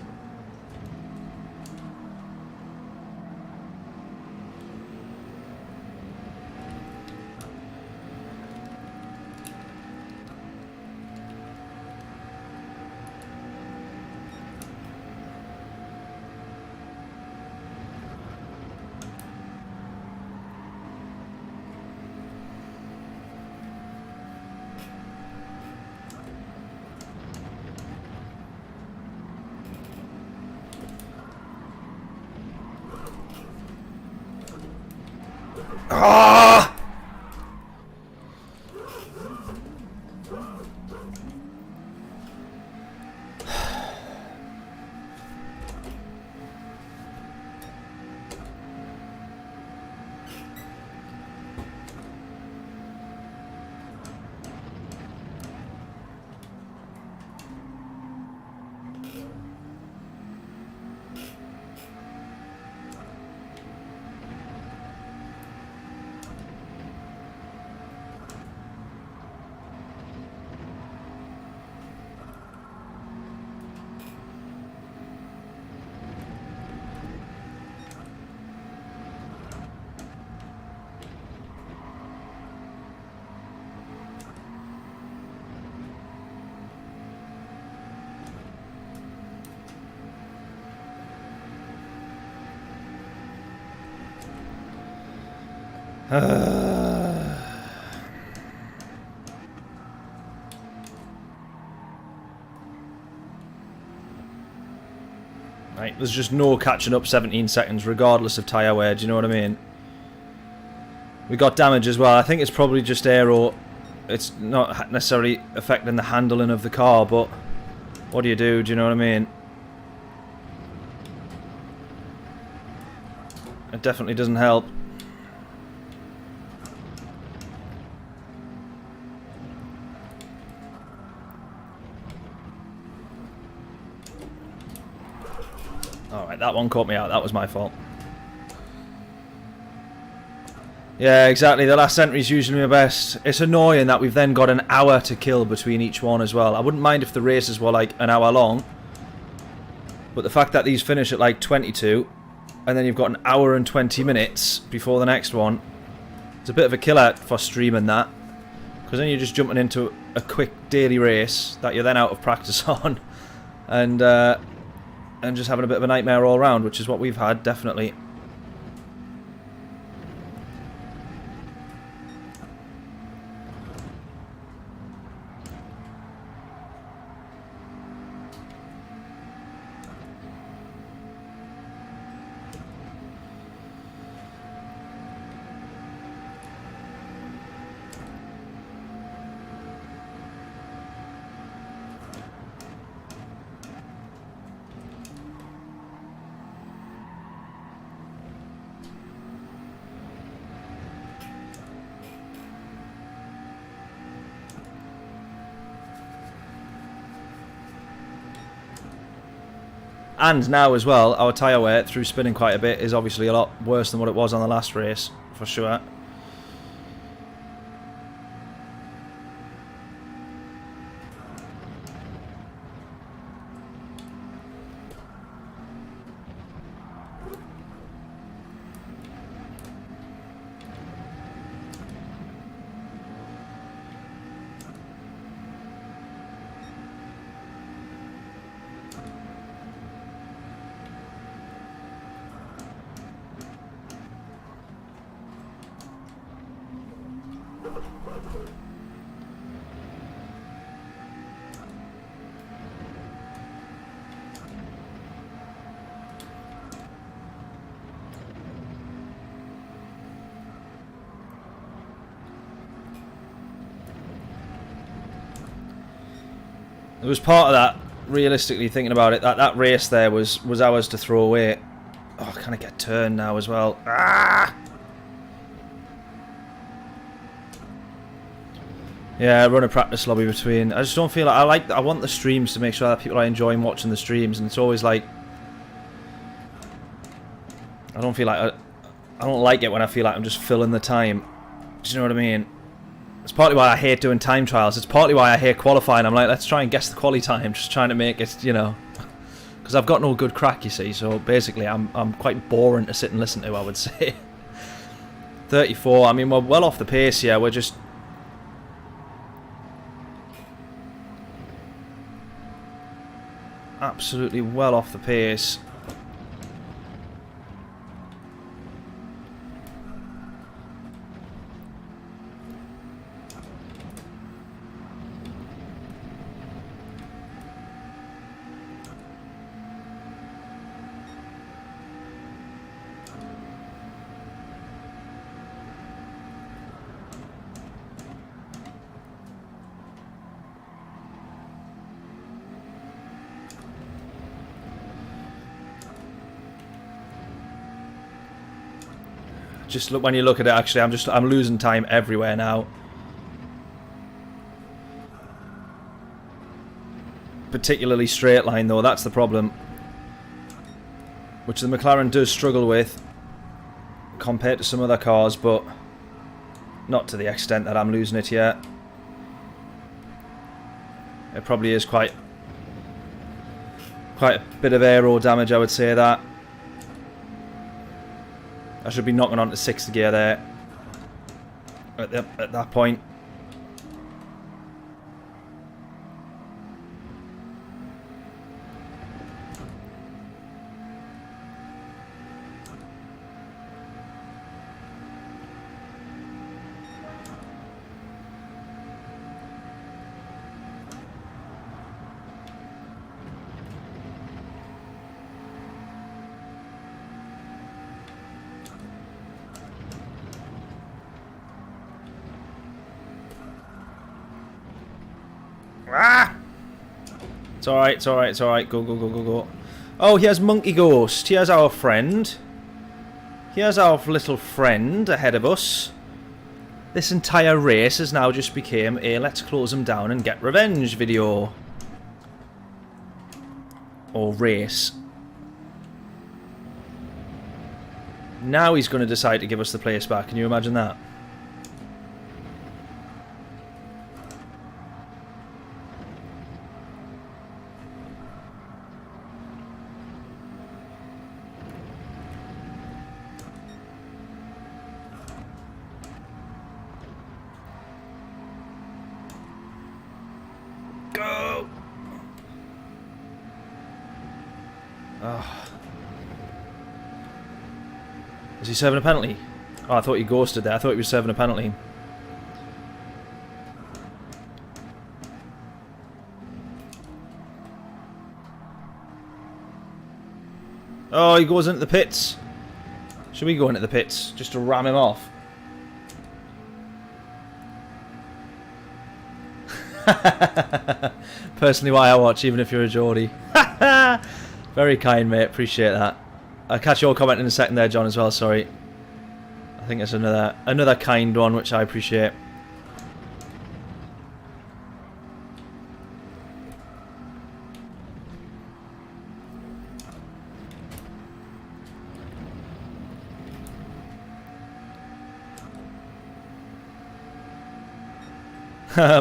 Ah! Right, there's just no catching up 17 seconds regardless of tyre wear, do you know what I mean? We got damage as well. I think it's probably just aero. It's not necessarily affecting the handling of the car, but what do you know what I mean? It definitely doesn't help. Alright, that one caught me out. That was my fault. Yeah, exactly. The last entry is usually my best. It's annoying that we've then got an hour to kill between each one as well. I wouldn't mind if the races were like an hour long. But the fact that these finish at like 22, and then you've got an hour and 20 minutes before the next one, it's a bit of a killer for streaming that. Because then you're just jumping into a quick daily race that you're then out of practice on. And just having a bit of a nightmare all around, which is what we've had, definitely. And now as well, our tyre wear through spinning quite a bit is obviously a lot worse than what it was on the last race, for sure. There was part of that, realistically thinking about it, that race there was ours to throw away. Oh, I kind of get turned now as well. Ah! Yeah, run a practice lobby between. I just don't feel like I want the streams to make sure that people are enjoying watching the streams, and it's always like I don't feel like I don't like it when I feel like I'm just filling the time. Do you know what I mean? It's partly why I hate doing time trials. It's partly why I hate qualifying. I'm like, let's try and guess the quali time, just trying to make it, you know, because I've got no good crack, you see. So basically, I'm quite boring to sit and listen to, I would say. 34. I mean, we're well off the pace here. We're just absolutely well off the pace. Just look, when you look at it, actually, I'm losing time everywhere now. Particularly straight line though, that's the problem. Which the McLaren does struggle with compared to some other cars, but not to the extent that I'm losing it yet. It probably is quite a bit of aero damage, I would say that. I should be knocking on to 6th gear there at that point. Ah! It's alright, it's alright, it's alright. Go, go, go, go, go. Oh, here's Monkey Ghost. Here's our friend. Here's our little friend ahead of us. This entire race has now just became a let's close them down and get revenge video. Or race. Now he's going to decide to give us the place back. Can you imagine that? Go! Oh. Is he serving a penalty? Oh, I thought he ghosted there. I thought he was serving a penalty. Oh, he goes into the pits. Should we go into the pits just to ram him off? Personally, why I watch, even if you're a Geordie. Very kind, mate. Appreciate that. I'll catch your comment in a second there, John, as well. Sorry. I think it's another kind one, which I appreciate.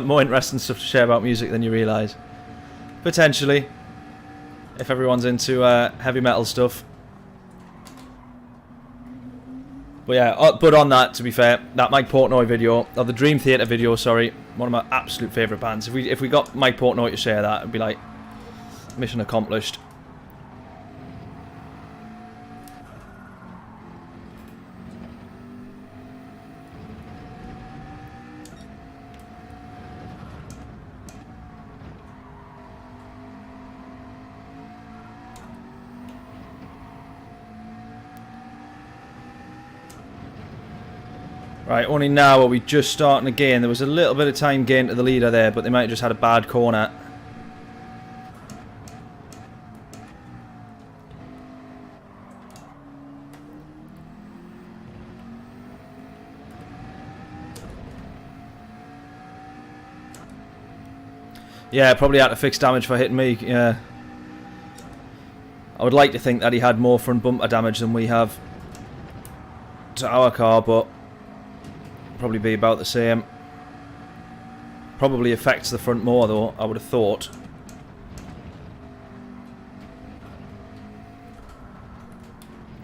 More interesting stuff to share about music than you realise. Potentially. If everyone's into heavy metal stuff. But yeah, but on that, to be fair, that Mike Portnoy video, or the Dream Theater video, sorry, one of my absolute favourite bands. If we got Mike Portnoy to share that, it'd be like, mission accomplished. Right, only now are we just starting again. There was a little bit of time gain to the leader there, but they might have just had a bad corner. Yeah, probably had to fix damage for hitting me. Yeah. I would like to think that he had more front bumper damage than we have to our car, but probably be about the same. Probably affects the front more though, I would have thought.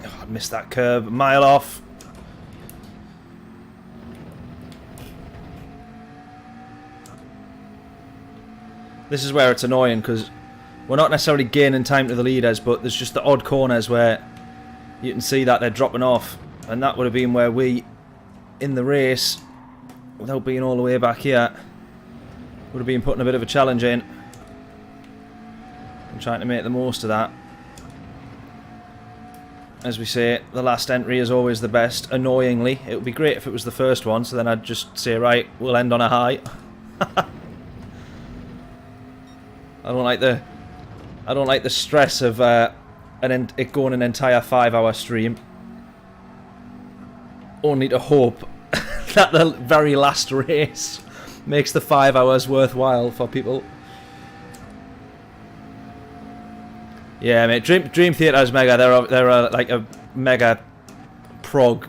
Oh, I missed that curb, a mile off. This is where it's annoying because we're not necessarily gaining time to the leaders, but there's just the odd corners where you can see that they're dropping off, and that would have been where we, in the race, without being all the way back here, would have been putting a bit of a challenge in. I'm trying to make the most of that. As we say, the last entry is always the best. Annoyingly, it would be great if it was the first one, so then I'd just say, right, we'll end on a high. I don't like the stress of it going an entire 5-hour stream, only to hope that the very last race makes the 5 hours worthwhile for people. Yeah, mate. Dream Theater's mega. They're like a mega prog,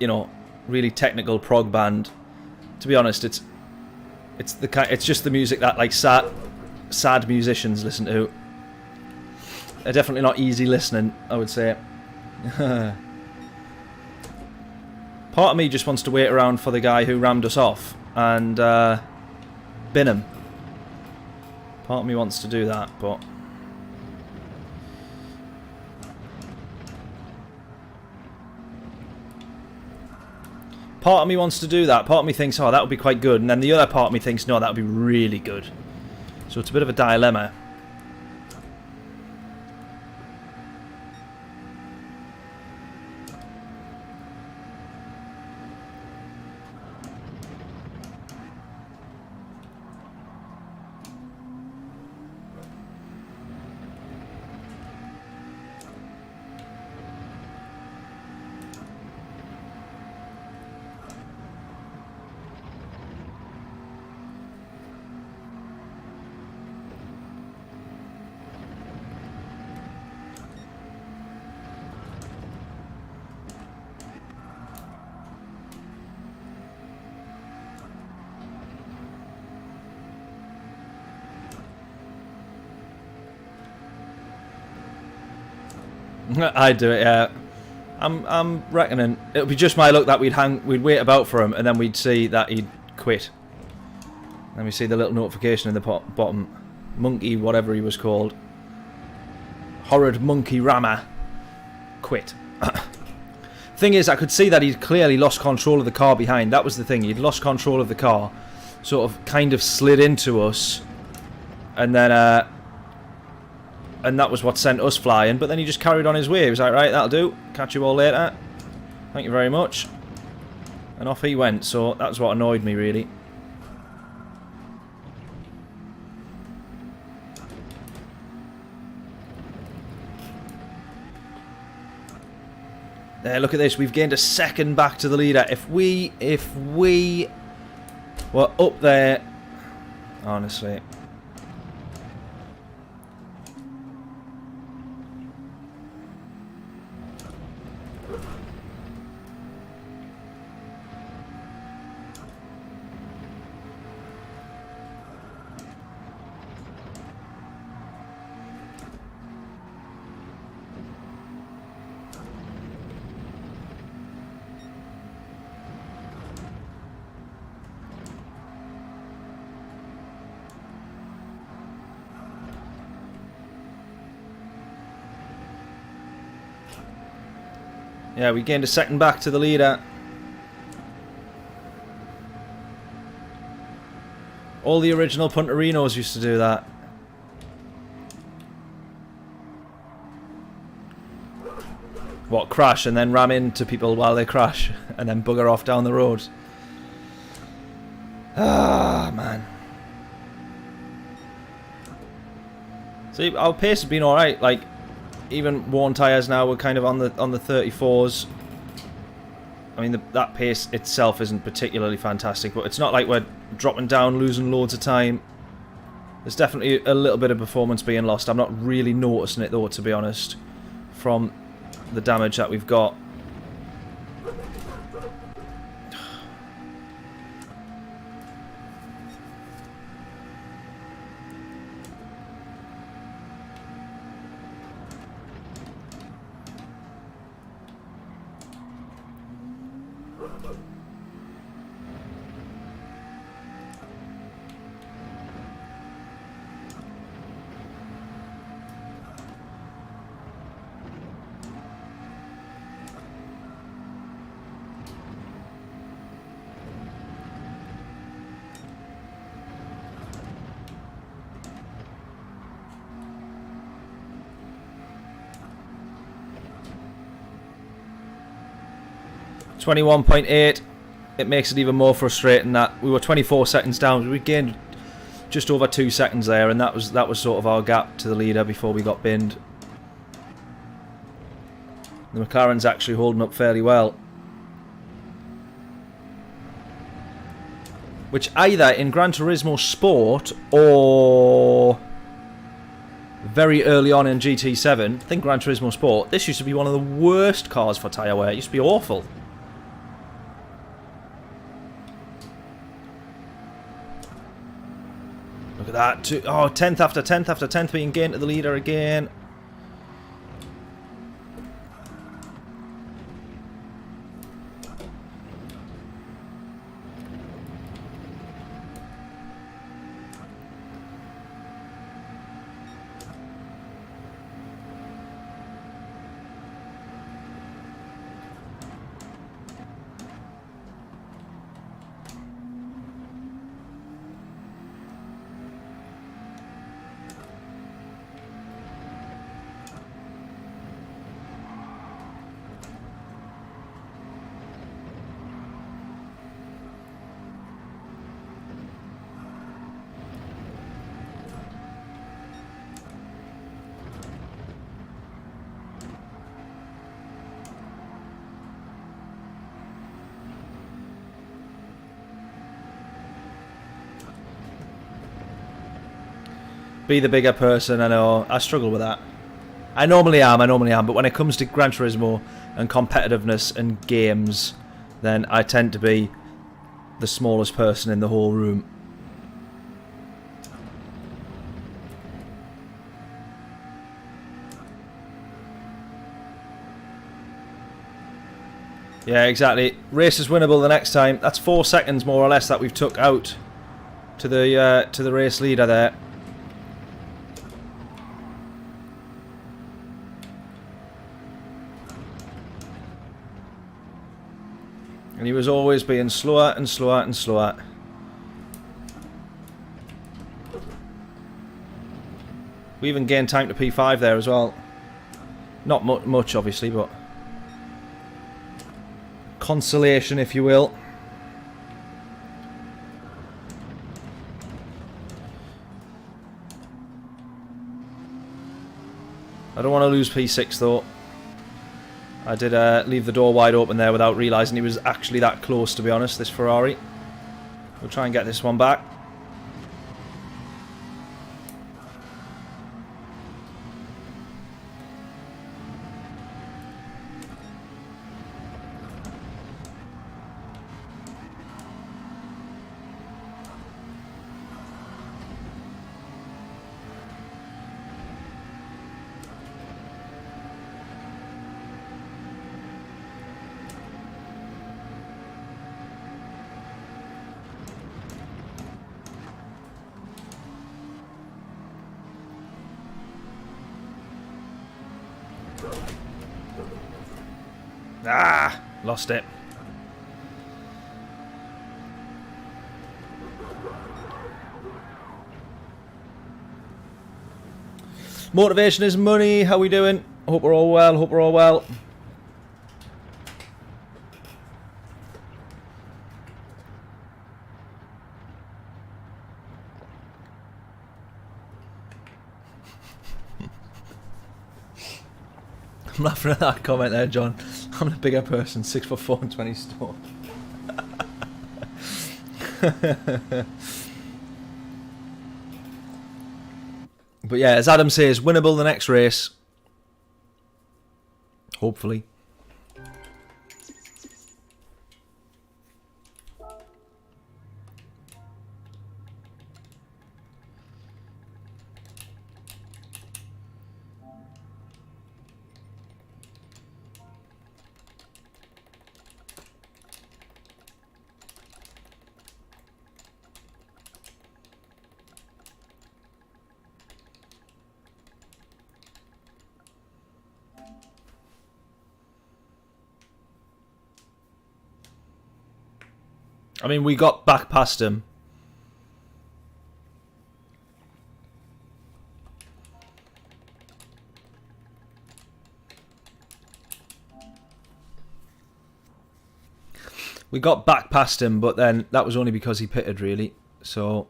you know, really technical prog band. To be honest, it's just the music that like sad musicians listen to. They're definitely not easy listening, I would say. Part of me just wants to wait around for the guy who rammed us off and bin him. Part of me wants to do that, but part of me wants to do that. Part of me thinks, oh, that would be quite good, and then the other part of me thinks, no, that would be really good. So it's a bit of a dilemma. I'd do it, yeah. I'm reckoning it would be just my luck that we'd wait about for him, and then we'd see that he'd quit. Then we see the little notification in the bottom. Monkey, whatever he was called. Horrid Monkey Rammer. Quit. Thing is, I could see that he'd clearly lost control of the car behind. That was the thing. He'd lost control of the car. Sort of, kind of slid into us. And then, and that was what sent us flying. But then he just carried on his way. He was like, right, that'll do. Catch you all later. Thank you very much. And off he went. So that's what annoyed me, really. There, look at this. We've gained a second back to the leader. If we were up there, honestly. Yeah, we gained a second back to the leader. All the original Punterinos used to do that. What, crash and then ram into people while they crash and then bugger off down the road. Ah, man. See, our pace has been alright, like, even worn tyres now, we're kind of on the 34s. I mean, that pace itself isn't particularly fantastic, but it's not like we're dropping down, losing loads of time. There's definitely a little bit of performance being lost. I'm not really noticing it, though, to be honest, from the damage that we've got. .8. It makes it even more frustrating that we were 24 seconds down. We gained just over 2 seconds there, and that was sort of our gap to the leader before we got binned. The McLaren's actually holding up fairly well. Which either in Gran Turismo Sport or very early on in GT7, I think Gran Turismo Sport, this used to be one of the worst cars for tyre wear. It used to be awful. Look at that. Oh, 10th after 10th after 10th being gained to the leader again. Be the bigger person, I know. I struggle with that. I normally am, but when it comes to Gran Turismo and competitiveness and games, then I tend to be the smallest person in the whole room. Yeah, exactly. Race is winnable the next time. That's 4 seconds more or less that we've took out to the race leader there. And he was always being slower and slower and slower. We even gained time to P5 there as well. Not much, obviously, but consolation, if you will. I don't want to lose P6 though. I did leave the door wide open there without realising he was actually that close, to be honest, this Ferrari. We'll try and get this one back. Ah, lost it. Motivation is money. How we doing? Hope we're all well. Hope we're all well. I'm laughing at that comment there, John. I'm a bigger person, 6'4" and 20 stone. But yeah, as Adam says, winnable the next race. Hopefully. I mean, we got back past him. We got back past him, but then that was only because he pitted, really. So,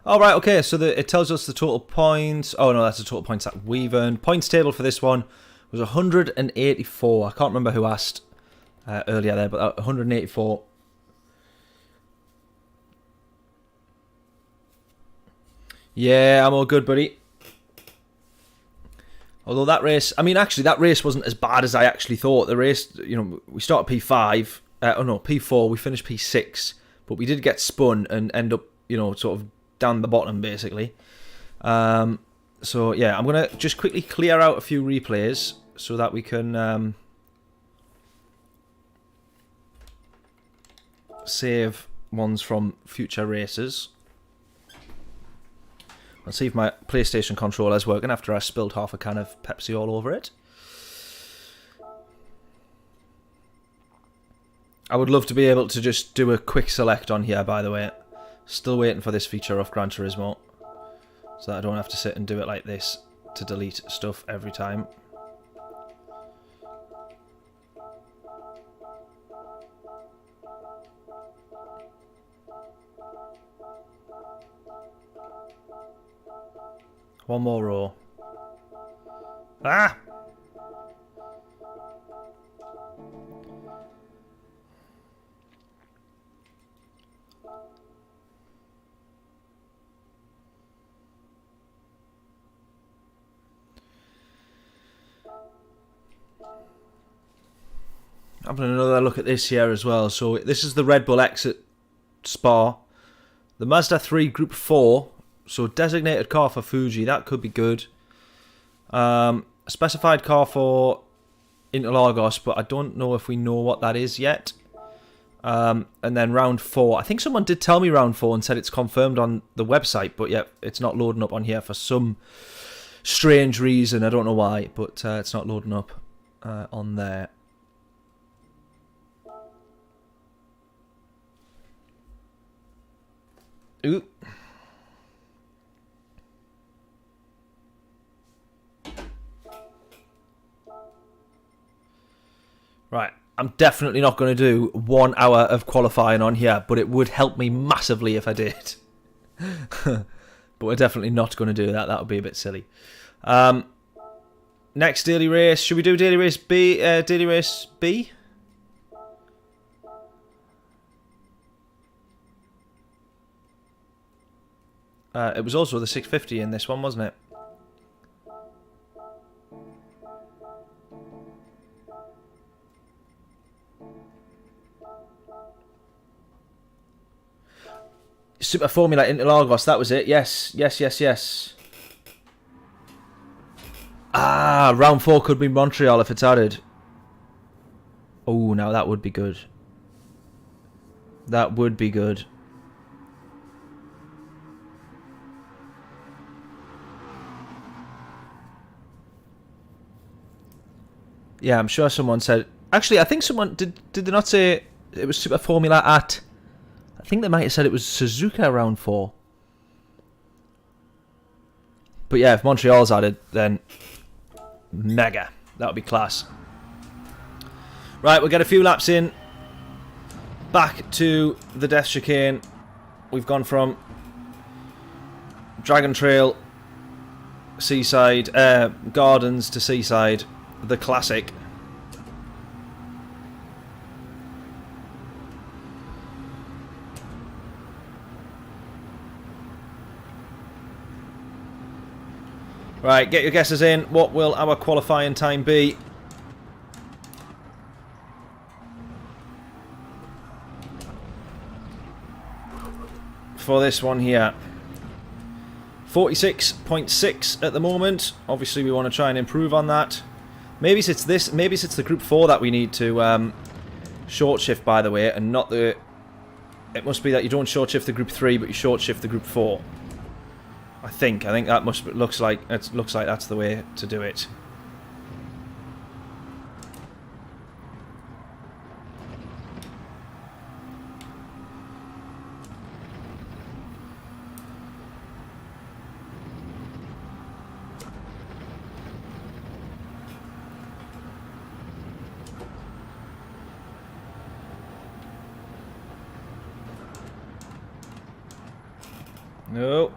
all right, okay. So it tells us the total points. Oh no, that's the total points that we've earned. Points table for this one was 184. I can't remember who asked earlier there, but 184. Yeah, I'm all good, buddy. Although that race, I mean, actually, that race wasn't as bad as I actually thought. The race, you know, we started P5. Oh no, P4. We finished P6, but we did get spun and end up, you know, sort of down the bottom, basically. So yeah, I'm gonna just quickly clear out a few replays so that we can save ones from future races. Let's see if my PlayStation controller is working after I spilled half a can of Pepsi all over it. I would love to be able to just do a quick select on here, by the way. Still waiting for this feature of Gran Turismo, so that I don't have to sit and do it like this to delete stuff every time. One more row. Ah! Having another look at this here as well. So this is the Red Bull exit Spa. The Mazda 3 Group 4. So designated car for Fuji. That could be good. Specified car for Interlagos, but I don't know if we know what that is yet. And then round 4. I think someone did tell me round 4 and said it's confirmed on the website, but yeah, it's not loading up on here for some strange reason. I don't know why, but it's not loading up on there. Ooh. Right, I'm definitely not going to do 1 hour of qualifying on here, but it would help me massively if I did. But we're definitely not going to do that. That would be a bit silly. Next daily race. Should we do daily race B? Daily race B? It was also the 650 in this one, wasn't it? Super Formula Interlagos, that was it. Yes, yes, yes, yes. Ah, round 4 could be Montreal if it's added. Oh, now that would be good. That would be good. Yeah, I'm sure someone said... Actually, I think someone... Did they not say it was Super Formula at... I think they might have said it was Suzuka round 4. But yeah, if Montreal's added, then... Mega. That would be class. Right, we'll get a few laps in. Back to the Death Chicane. We've gone from... Dragon Trail... Seaside... Gardens to Seaside... The classic. Right, get your guesses in. What will our qualifying time be? For this one here. 46.6 at the moment. Obviously we want to try and improve on that. Maybe it's this. Maybe it's the Group 4 that we need to short shift, by the way, and not the... It must be that you don't short shift the Group 3, but you short shift the Group 4. I think that looks like that's the way to do it. No.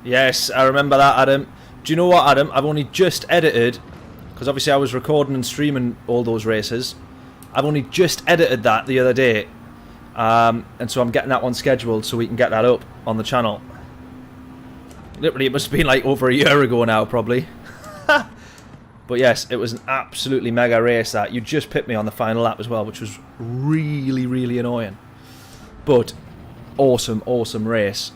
Yes, I remember that, Adam. Do you know what, Adam? I've only just edited, because obviously I was recording and streaming all those races. I've only just edited that the other day. And so I'm getting that one scheduled so we can get that up on the channel. Literally, it must have been like over a year ago now, probably. But yes, it was an absolutely mega race that. You just pipped me on the final lap as well, which was really, really annoying. But awesome, awesome race.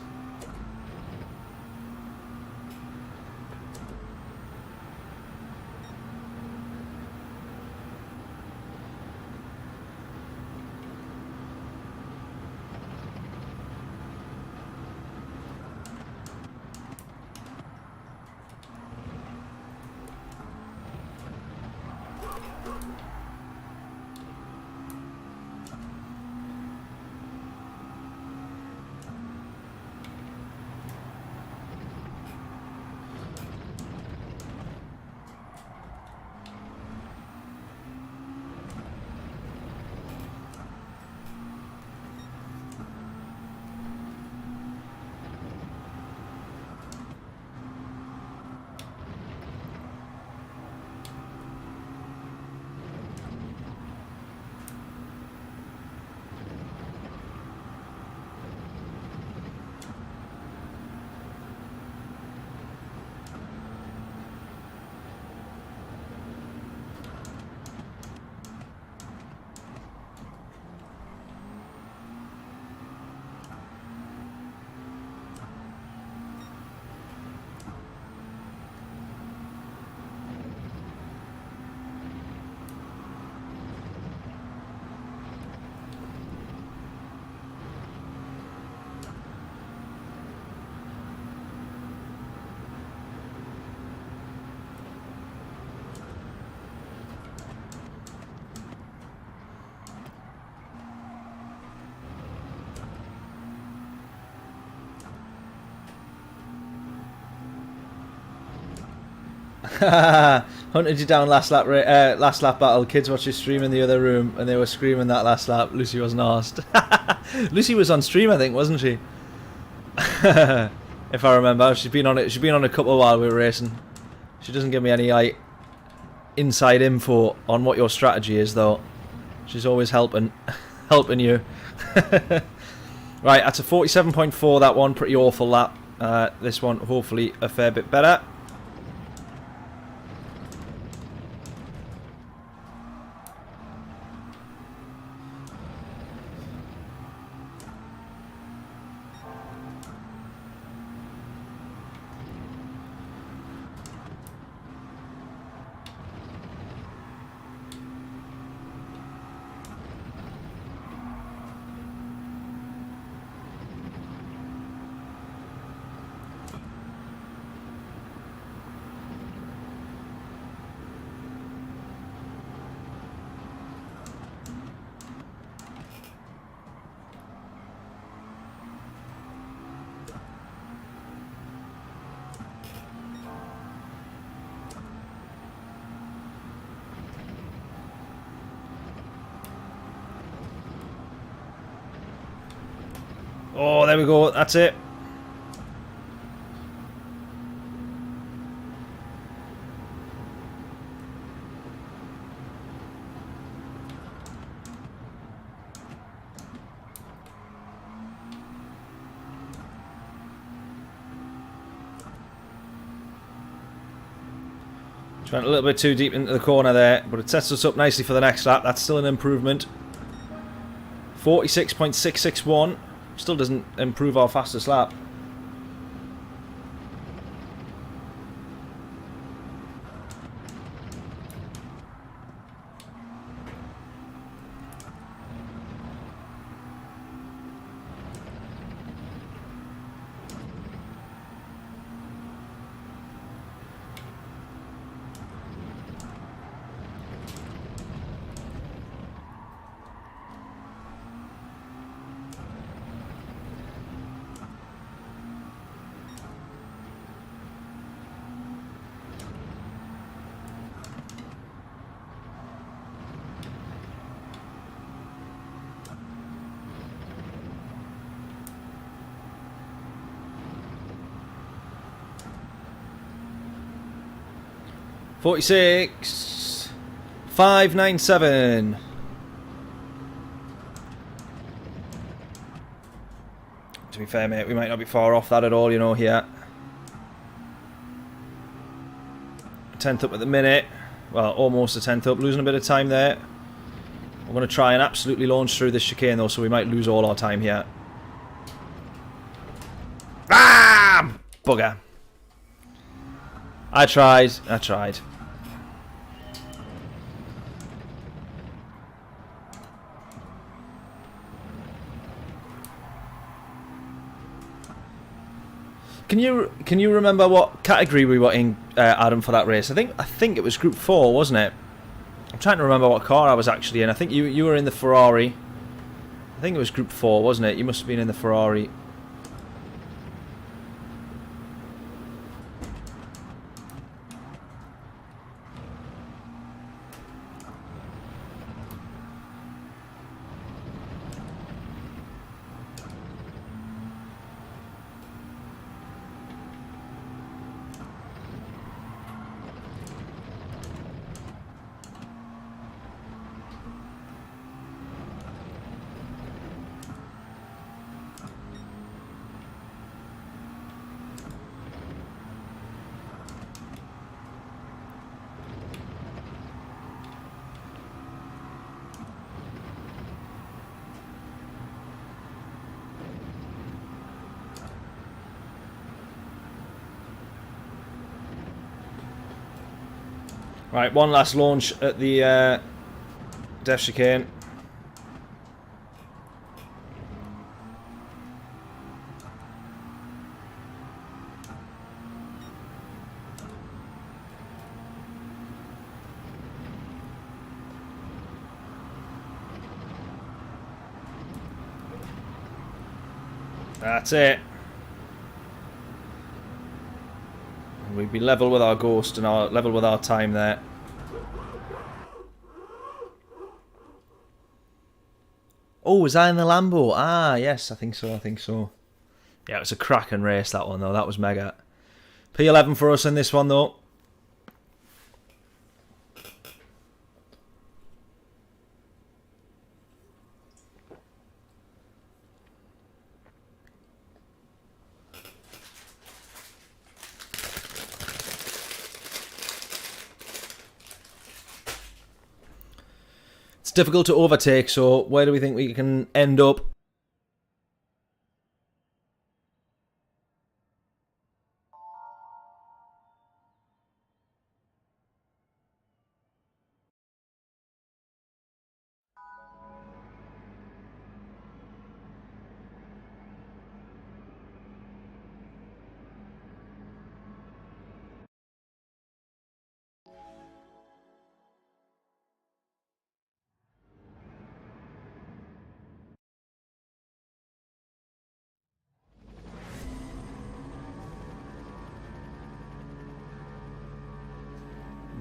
Hunted you down last lap battle. Kids watched you stream in the other room and they were screaming that last lap. Lucy wasn't asked. Lucy was on stream, I think, wasn't she? If I remember. She's been on it. She's been on a couple while we were racing. She doesn't give me any like inside info on what your strategy is though. She's always helping you. Right, that's a 47.4, that one. Pretty awful lap. This one, hopefully, a fair bit better. Oh, there we go. That's it. Just went a little bit too deep into the corner there, but it sets us up nicely for the next lap. That's still an improvement. 46.661. Still doesn't improve our fastest lap. .46 597. To be fair, mate, we might not be far off that at all, you know, here. 10th up at the minute. Well, almost a 10th up. Losing a bit of time there. We're going to try and absolutely launch through this chicane, though, so we might lose all our time here. Ah! Bugger. I tried. Can you remember what category we were in, Adam, for that race? I think it was Group 4, wasn't it? I'm trying to remember what car I was actually in. I think you were in the Ferrari. I think it was Group 4, wasn't it? You must have been in the Ferrari. Right, one last launch at the Death Chicane. That's it. we'd be level with our Ghost and our level with our time there. Oh, was I in the Lambo? Ah, yes, I think so, I think so. Yeah, it was a cracking race, that one, though. That was mega. P11 for us in this one, though. It's difficult to overtake, so where do we think we can end up?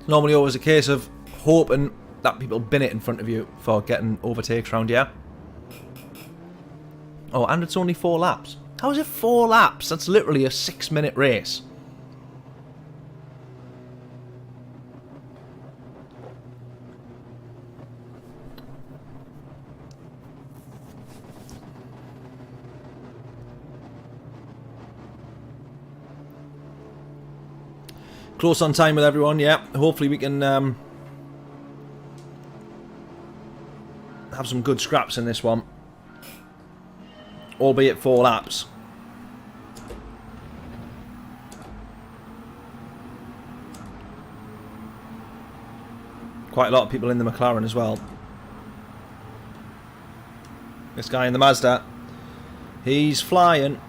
It's normally always a case of hoping that people bin it in front of you for getting overtakes round here. Oh, and it's only 4 laps. How is it 4 laps? That's literally a 6-minute race. Close on time with everyone, yeah. Hopefully we can have some good scraps in this one. Albeit 4 laps. Quite a lot of people in the McLaren as well. This guy in the Mazda, he's flying.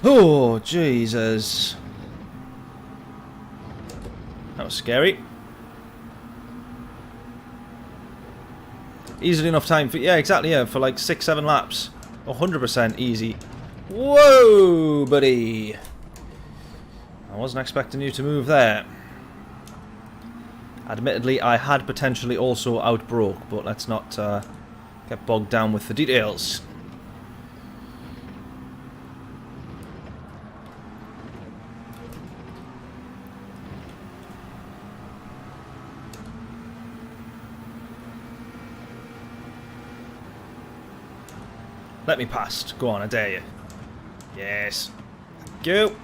Oh, Jesus. That was scary. Easily enough time for... Yeah, exactly, yeah. For like 6-7 laps. 100% easy. Whoa, buddy. I wasn't expecting you to move there. Admittedly, I had potentially also outbroke, but let's not get bogged down with the details. Let me past. Go on, I dare you. Yes. Go.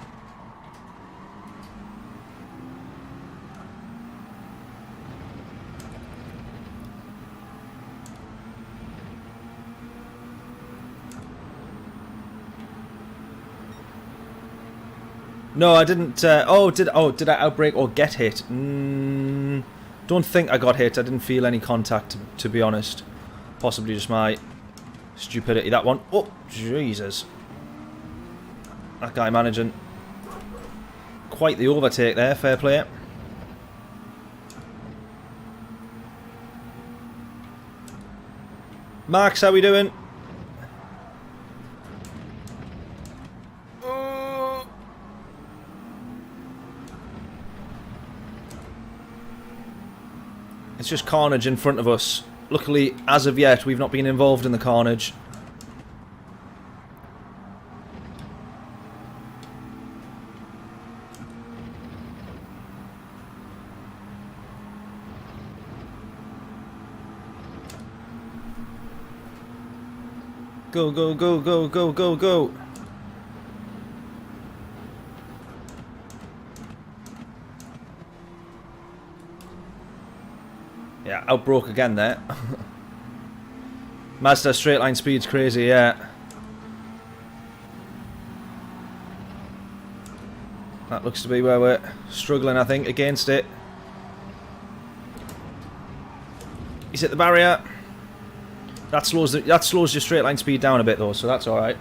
No, I didn't. Did I outbrake or get hit? Don't think I got hit. I didn't feel any contact, to be honest. Possibly just my stupidity, that one. Oh, Jesus. That guy managing quite the overtake there. Fair play. Max, how we doing? It's just carnage in front of us. Luckily, as of yet, we've not been involved in the carnage. Go, go, go, go, go, go, go. Yeah, outbroke again there. Mazda straight line speed's crazy, yeah. That looks to be where we're struggling, I think, against it. He's hit the barrier. That slows your straight line speed down a bit though, so that's alright.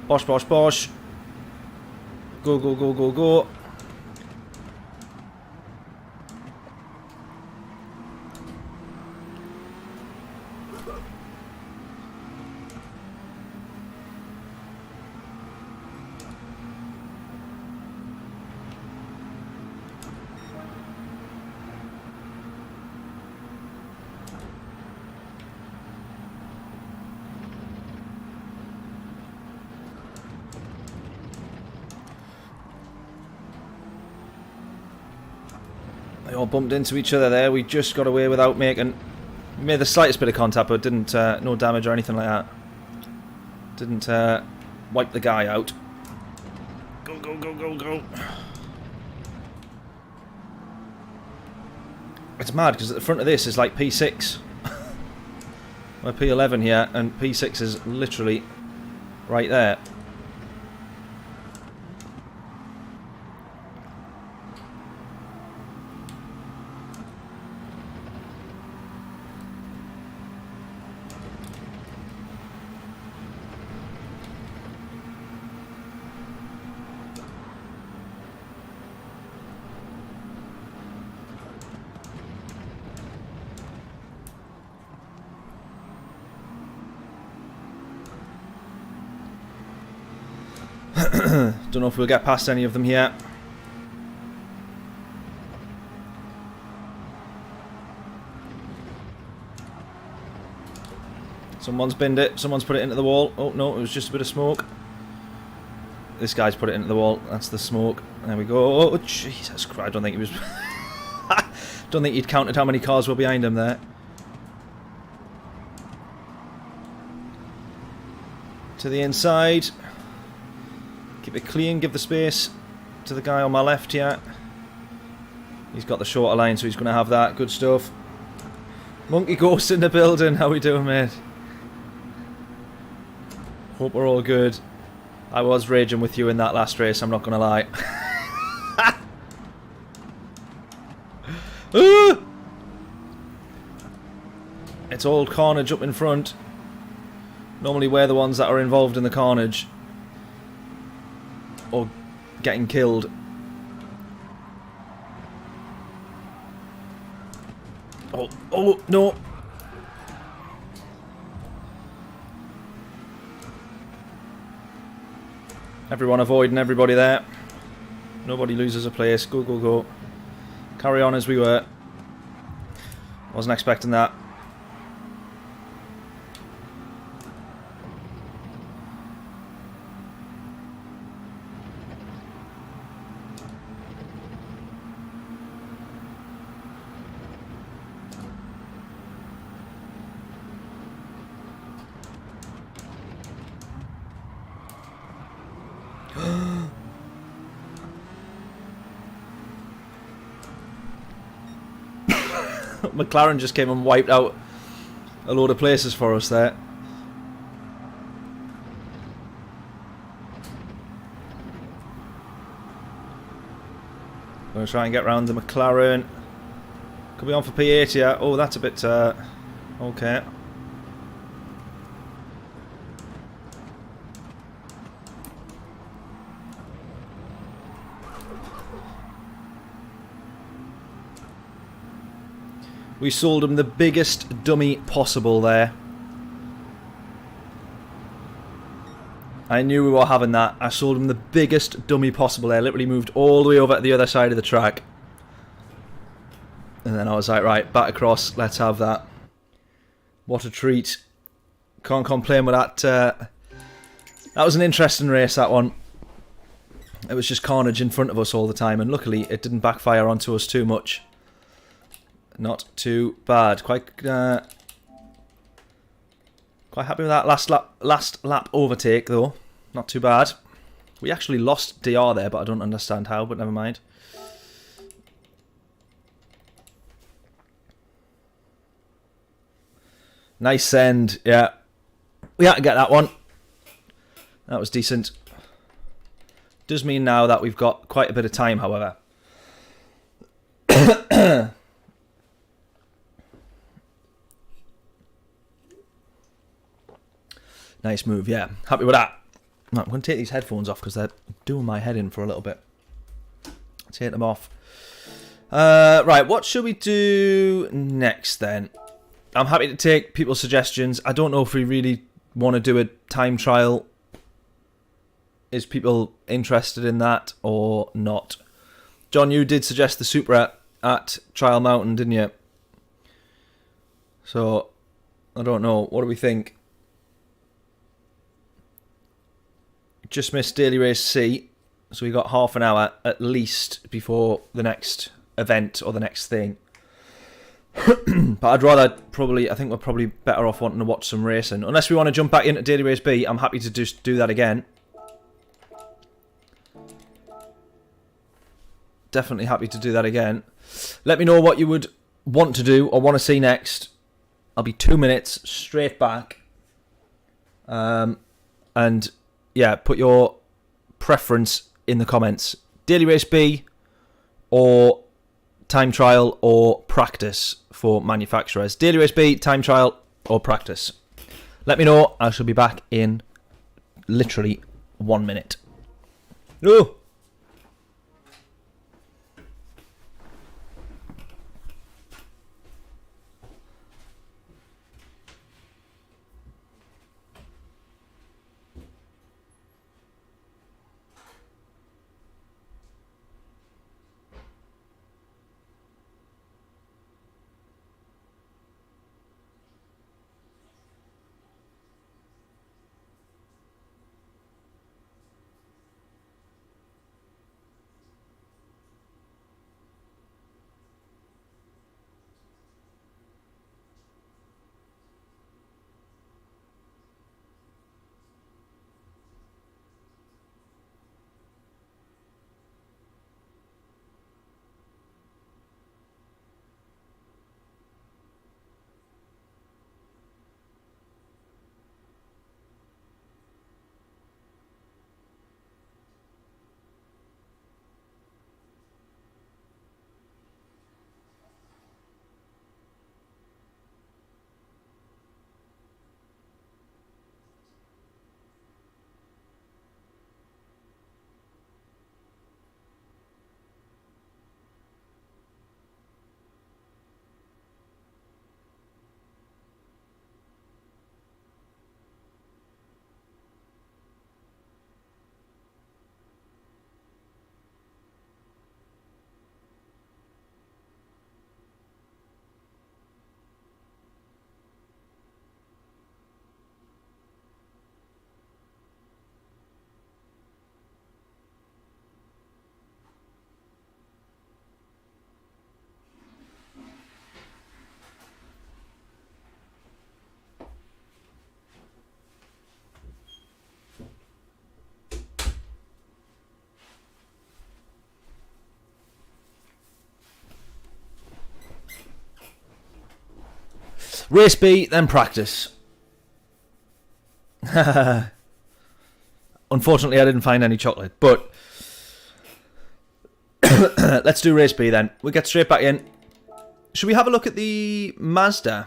Bosh, bosh, bosh. Go, go, go, go, go. They all bumped into each other there. We just got away without making... We made the slightest bit of contact, but didn't... no damage or anything like that. Didn't wipe the guy out. Go, go, go, go, go. It's mad, because at the front of this is like P6. We're P11 here, and P6 is literally right there. Don't know if we'll get past any of them here. Someone's binned it. Someone's put it into the wall. Oh no, it was just a bit of smoke. This guy's put it into the wall. That's the smoke. There we go. Oh Jesus Christ! I don't think he was. Don't think he'd counted how many cars were behind him there. To the inside. Keep it clean, give the space to the guy on my left here. He's got the shorter line, so he's going to have that. Good stuff. Monkey Ghost in the building. How we doing, mate? Hope we're all good. I was raging with you in that last race, I'm not going to lie. It's all carnage up in front. Normally we're the ones that are involved in the carnage. Or getting killed. Oh, oh, no. Everyone avoiding everybody there. Nobody loses a place. Go, go, go. Carry on as we were. Wasn't expecting that. McLaren just came and wiped out a load of places for us there. Going to try and get round the McLaren. Could be on for P8 here. Oh, that's a bit okay. We sold him the biggest dummy possible there. I knew we were having that. I sold him the biggest dummy possible there. Literally moved all the way over to the other side of the track. And then I was like, right, back across. Let's have that. What a treat. Can't complain with that. That was an interesting race, that one. It was just carnage in front of us all the time. And luckily, it didn't backfire onto us too much. Not too bad. Quite happy with that last lap overtake though. Not too bad. We actually lost DR there, but I don't understand how. But never mind. Nice send. Yeah. We had to get that one. That was decent. Does mean now that we've got quite a bit of time, however. Nice move, yeah. Happy with that. Right, I'm going to take these headphones off because they're doing my head in for a little bit. Take them off. Right, what should we do next then? I'm happy to take people's suggestions. I don't know if we really want to do a time trial. Is people interested in that or not? John, you did suggest the Supra at Trial Mountain, didn't you? So, I don't know. What do we think? Just missed Daily Race C. So we got half an hour at least before the next event or the next thing. But I'd rather probably, I think we're probably better off wanting to watch some racing. Unless we want to jump back into Daily Race B, I'm happy to just do that again. Definitely happy to do that again. Let me know what you would want to do or want to see next. I'll be 2 minutes straight back. And yeah, put your preference in the comments. Daily Race B or time trial or practice for manufacturers. Daily Race B, time trial or practice. Let me know. I shall be back in literally 1 minute. No. Race B, then practice. Unfortunately, I didn't find any chocolate, but let's do race B then. We'll get straight back in. Should we have a look at the Mazda?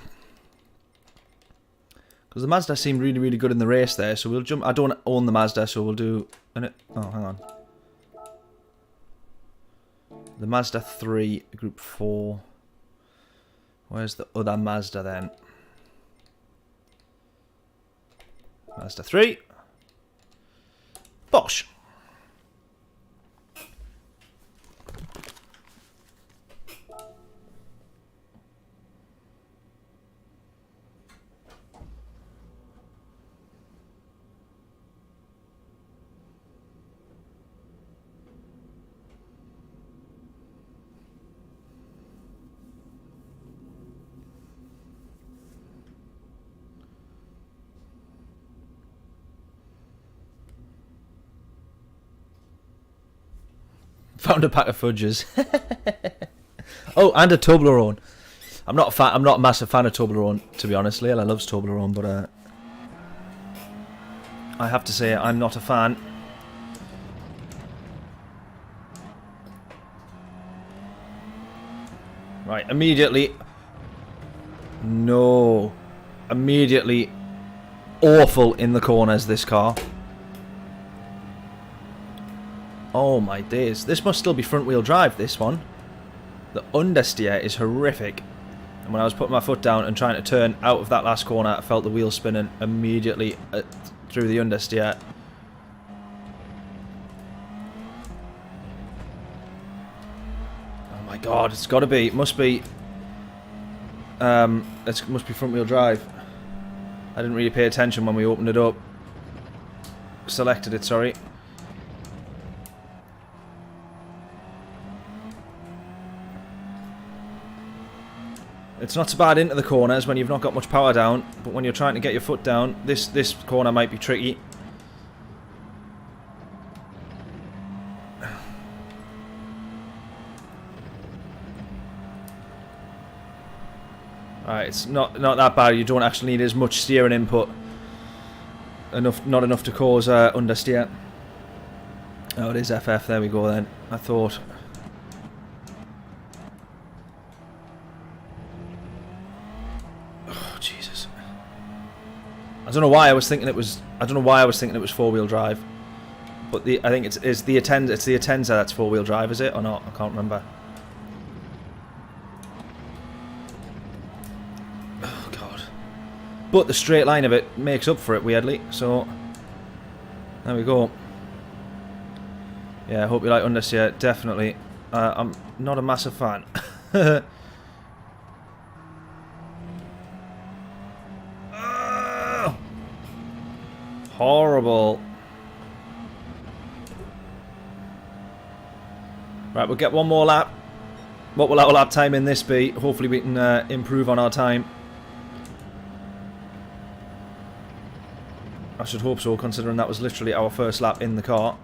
Because the Mazda seemed really, really good in the race there, so we'll jump. I don't own the Mazda, so we'll do... Oh, hang on. The Mazda 3, Group 4... Where's the other Mazda then? Mazda 3. Bosch. Found a pack of fudges. Oh, and a Toblerone. I'm not a massive fan of Toblerone, to be honest. Layla loves Toblerone, but I have to say I'm not a fan. Right, immediately. No. Immediately awful in the corners, this car. Oh my days. This must still be front wheel drive, this one. The understeer is horrific. And when I was putting my foot down and trying to turn out of that last corner, I felt the wheel spinning immediately through the understeer. Oh my god, it's got to be. It must be. It must be front wheel drive. I didn't really pay attention when we opened it up. Selected it, sorry. It's not so bad into the corners when you've not got much power down, but when you're trying to get your foot down, this corner might be tricky. Alright, it's not that bad. You don't actually need as much steering input. Not enough to cause understeer. Oh, it is FF. There we go then. I thought. Oh Jesus! I don't know why I was thinking it was. I don't know why I was thinking it was four-wheel drive. But I think it's the Atenza. It's the Atenza that's four-wheel drive, is it or not? I can't remember. But the straight line of it makes up for it, weirdly. So, there we go. Yeah, I hope you like understeer. Definitely. I'm not a massive fan. Horrible. Right, we'll get one more lap. What will our lap time in this be? Hopefully we can improve on our time. I should hope so, considering that was literally our first lap in the car.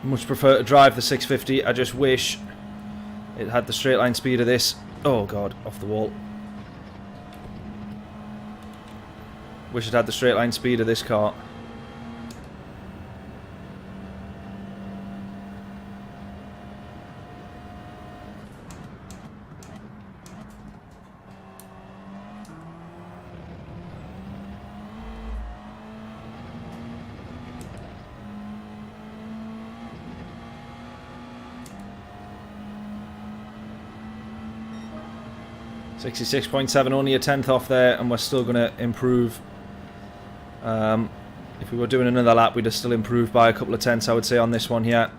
Much prefer to drive the 650. I just wish it had the straight line speed of this. Oh god, off the wall. Wish it had the straight line speed of this car. .7, only a tenth off there, and we're still going to improve. If we were doing another lap, we'd have still improved by a couple of tenths, I would say, on this one here.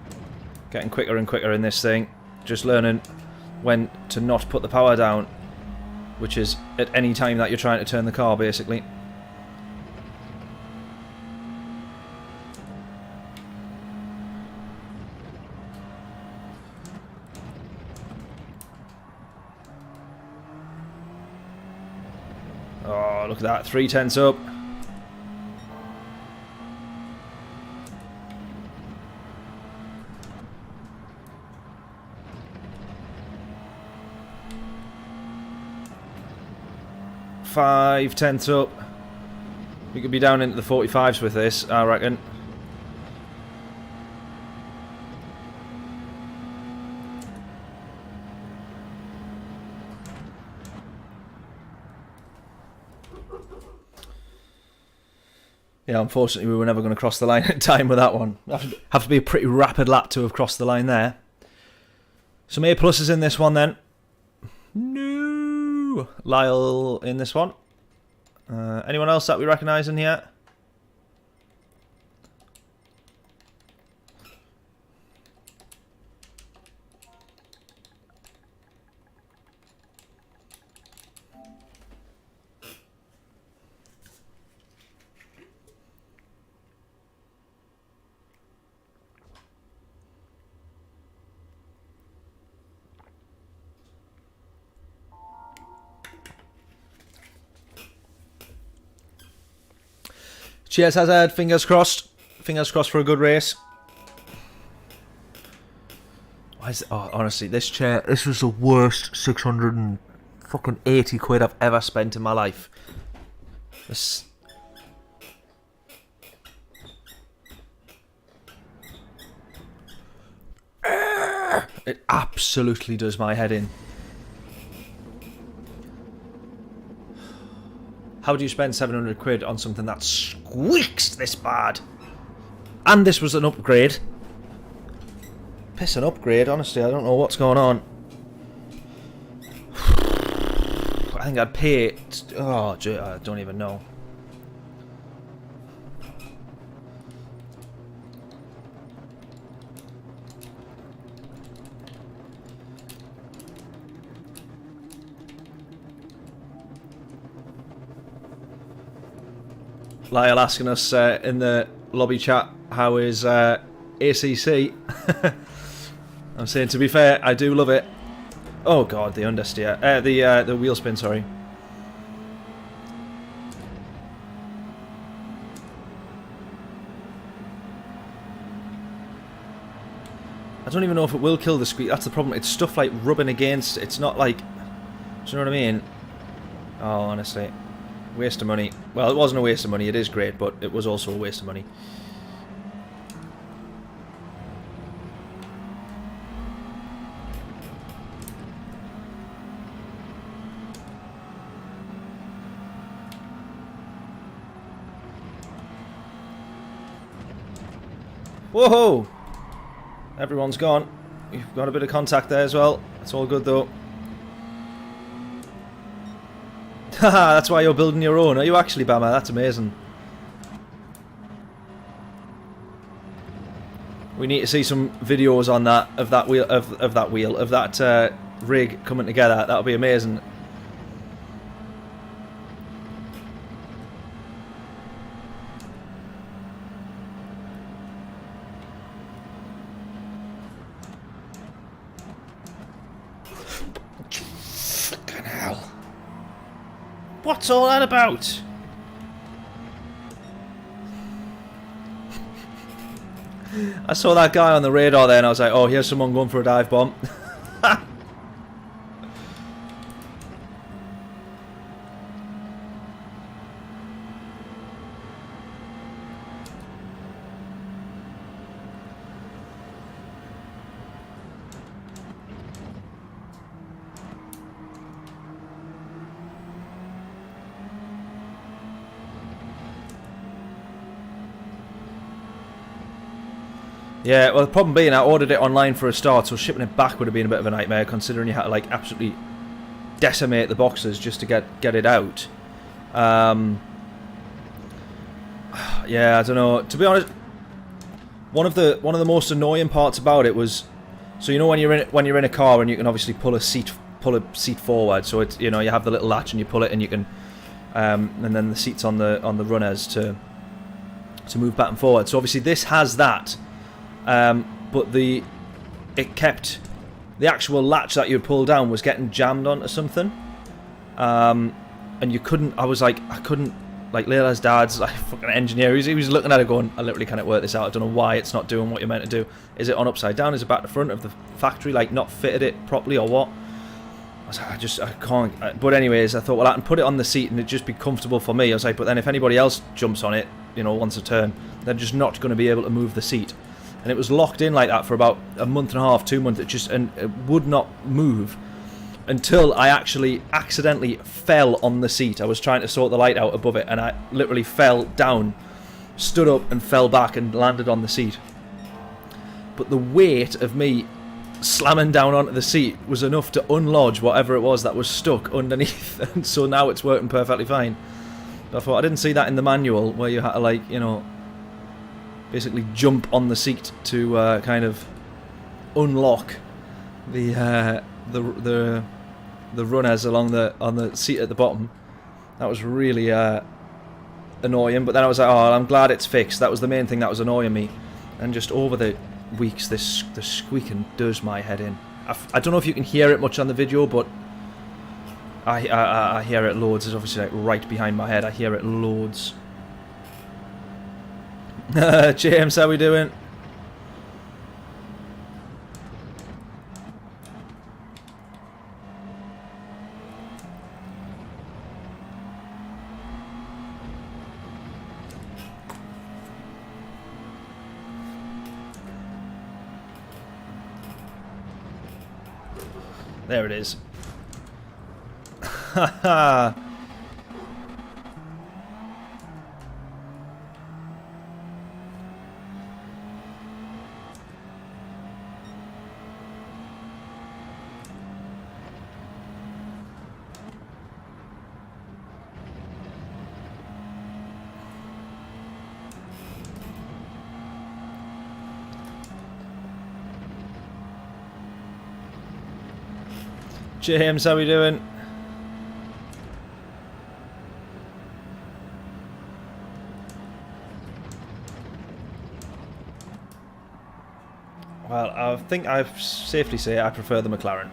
Getting quicker and quicker in this thing. Just learning when to not put the power down, which is at any time that you're trying to turn the car, basically. Oh, look at that, 3 tenths up. Five tenths up. We could be down into the 45s with this, I reckon. yeah, unfortunately we were never going to cross the line in time with that one. Have to be a pretty rapid lap to have crossed the line there. Some A pluses in this one then. No, Lyle in this one. Anyone else that we recognise in here? Cheers, Hazard. Fingers crossed. Fingers crossed for a good race. Why is it? Oh, honestly, this chair. This was the worst 680 quid I've ever spent in my life. This. It absolutely does my head in. How would you spend 700 quid on something that squeaks this bad? And this was an upgrade. Piss an upgrade, honestly. I don't know what's going on. I think I'd pay... Oh, I don't even know. Lyle asking us in the lobby chat, how is ACC? I'm saying, to be fair, I do love it. Oh god, the understeer. The wheel spin, sorry. I don't even know if it will kill the squeak. That's the problem. It's stuff like rubbing against. It's not like... Do you know what I mean? Oh, honestly. Waste of money. Well, it wasn't a waste of money. It is great, but it was also a waste of money. Whoa! Everyone's gone. You've got a bit of contact there as well. It's all good though. Haha, that's why you're building your own. Are you actually, Bama? That's amazing. We need to see some videos on that of that rig coming together. That would be amazing. Fucking hell. What's all that about? I saw that guy on the radar there and I was like, oh, here's someone going for a dive bomb. Yeah, well, the problem being I ordered it online for a start, so shipping it back would have been a bit of a nightmare, considering you had to like absolutely decimate the boxes just to get it out. Yeah, I don't know. To be honest, one of the most annoying parts about it was, so you know when you're in a car and you can obviously pull a seat forward, so it's, you know, you have the little latch and you pull it and you can, and then the seat's on the runners to move back and forward. So obviously this has that. But it kept the actual latch that you'd pull down was getting jammed onto something, and you couldn't. I couldn't. Like Layla's dad's like fucking engineer. He was looking at it going, I literally can't work this out. I don't know why it's not doing what you're meant to do. Is it on upside down? Is it back to front of the factory? Like not fitted it properly or what? I was like, I can't. But anyways, I thought, well, I can put it on the seat and it'd just be comfortable for me. I was like, but then if anybody else jumps on it, you know, once a turn, they're just not going to be able to move the seat. And it was locked in like that for about a month and a half, 2 months. It would not move until I actually accidentally fell on the seat. I was trying to sort the light out above it, and I literally fell down stood up and fell back and landed on the seat. But the weight of me slamming down onto the seat was enough to unlodge whatever it was that was stuck underneath, and so now it's working perfectly fine. But I thought, I didn't see that in the manual where you had to, like, you know, basically jump on the seat to kind of unlock the runners on the seat at the bottom. That was really annoying. But then I was like, oh, I'm glad it's fixed. That was the main thing that was annoying me. And just over the weeks, the squeaking does my head in. I don't know if you can hear it much on the video, but I hear it loads. It's obviously like right behind my head. I hear it loads. James, how we doing? There it is. Haha. James, how we doing? Well, I think I safely say I prefer the McLaren.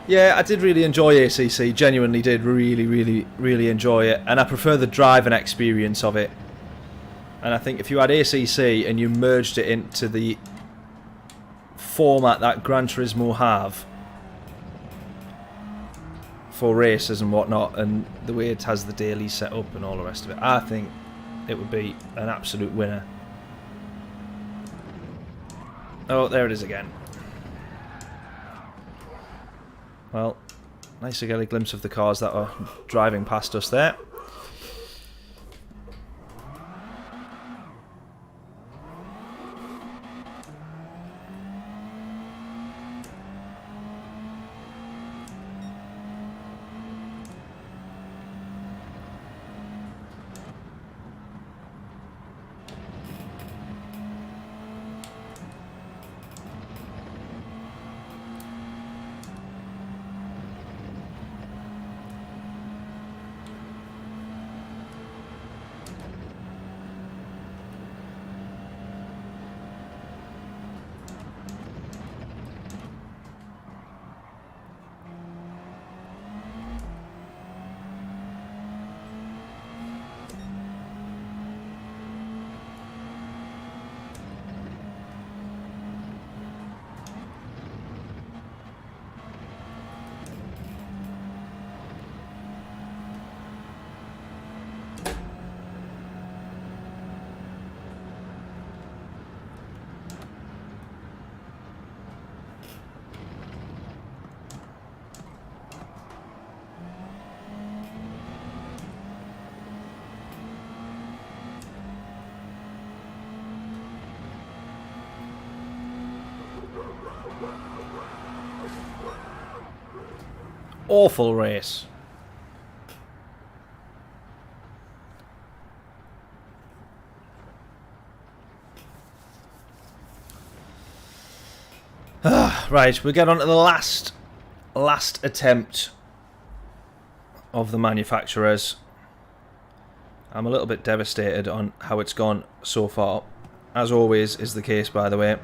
Yeah, I did really enjoy ACC, genuinely did really enjoy it, and I prefer the driving experience of it. And I think if you had ACC and you merged it into the format that Gran Turismo have for races and whatnot, and the way it has the daily set up and all the rest of it, I think it would be an absolute winner. Oh, there it is again. Well, nice to get a glimpse of the cars that are driving past us there. Awful race. Right, we get on to the last attempt of the manufacturers. I'm a little bit devastated on how it's gone so far, as always is the case, by the way.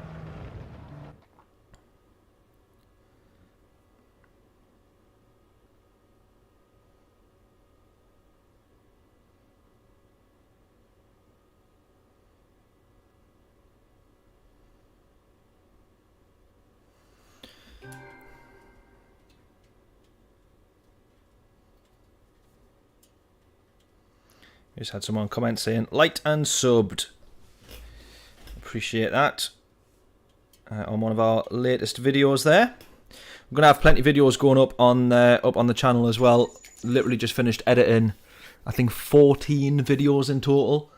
Just had someone comment saying, liked and subbed. Appreciate that. On one of our latest videos there. We're going to have plenty of videos going up on the channel as well. Literally just finished editing, I think 14 videos in total.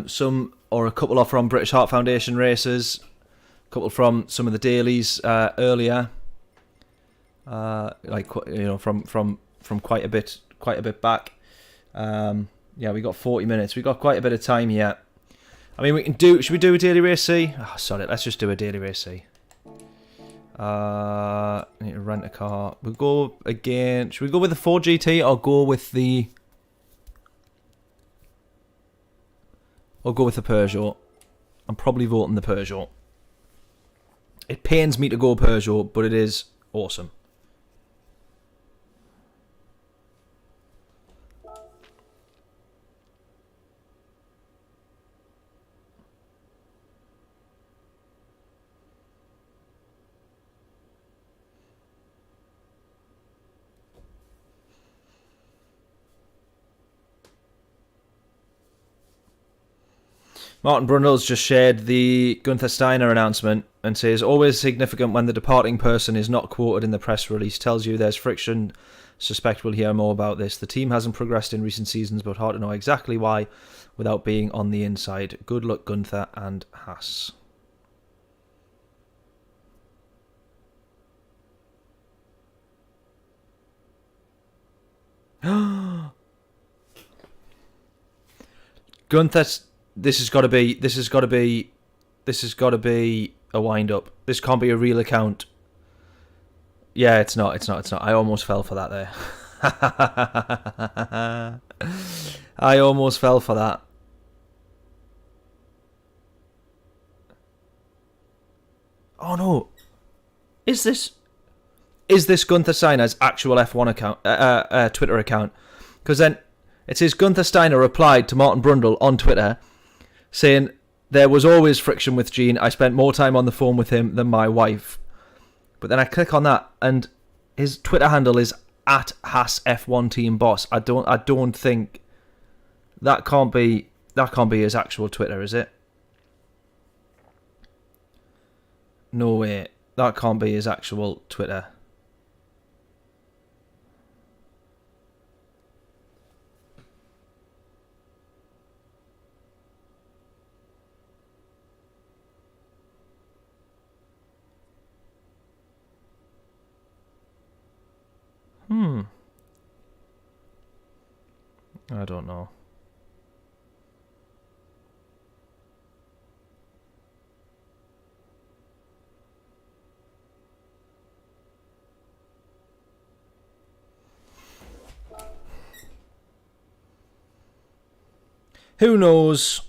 Some, or a couple are from British Heart Foundation races. A couple from some of the dailies earlier. Like, you know, from quite a bit back. Yeah, we got 40 minutes. We got quite a bit of time here. I mean, we can do. Should we do a daily race C? Oh, sorry, let's just do a daily race C. I need to rent a car. We'll go again. Should we go with the 4GT or go with the? Or go with the Peugeot? I'm probably voting the Peugeot. It pains me to go Peugeot, but it is awesome. Martin Brundle's just shared the Gunther Steiner announcement and says, always significant when the departing person is not quoted in the press release. Tells you there's friction. Suspect we'll hear more about this. The team hasn't progressed in recent seasons, but hard to know exactly why without being on the inside. Good luck, Gunther and Haas. Gunther... This has got to be a wind up. This can't be a real account. Yeah, it's not. I almost fell for that there. I almost fell for that. Oh no. Is this Gunther Steiner's actual F1 account, Twitter account? Because then it says Gunther Steiner replied to Martin Brundle on Twitter saying, there was always friction with Gene. I spent more time on the phone with him than my wife. But then I click on that, and his Twitter handle is at Haas F1 Team Boss. I don't think that can't be his actual Twitter, is it? No way. That can't be his actual Twitter. I don't know. Who knows?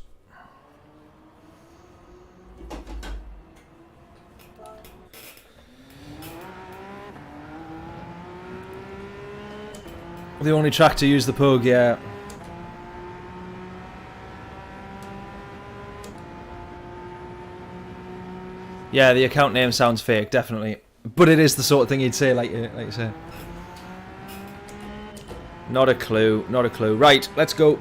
The only track to use the Pug, yeah. Yeah, the account name sounds fake, definitely. But it is the sort of thing you'd say, like you said. Not a clue, not a clue. Right, let's go.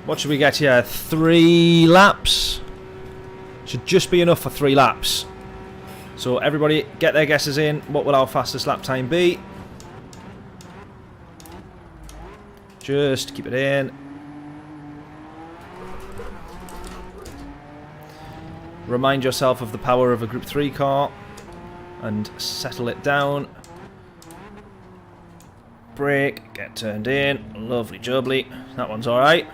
What should we get here? 3 laps? Should just be enough for 3 laps. So everybody get their guesses in. What will our fastest lap time be? Just keep it in. Remind yourself of the power of a Group 3 car and settle it down. Brake, get turned in. Lovely jubbly. That one's alright.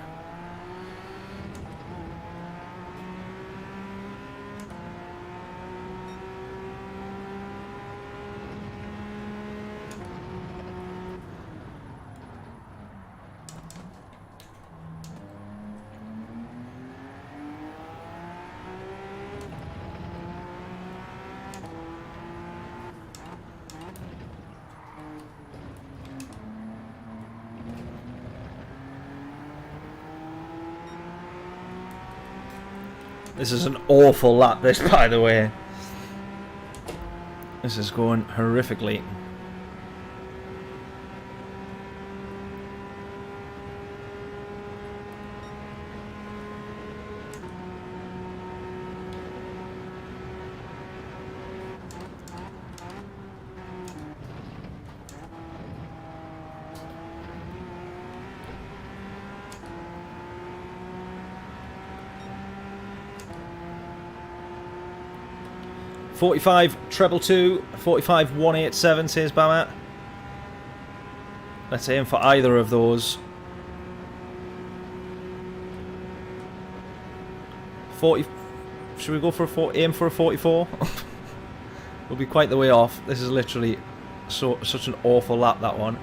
This is an awful lap, this, by the way. This is going horrifically. .45 treble 2, 45 187 says Bamat. Let's aim for either of those. 40. Should we go for a aim for a 44? We'll be quite the way off. This is literally such an awful lap, that one.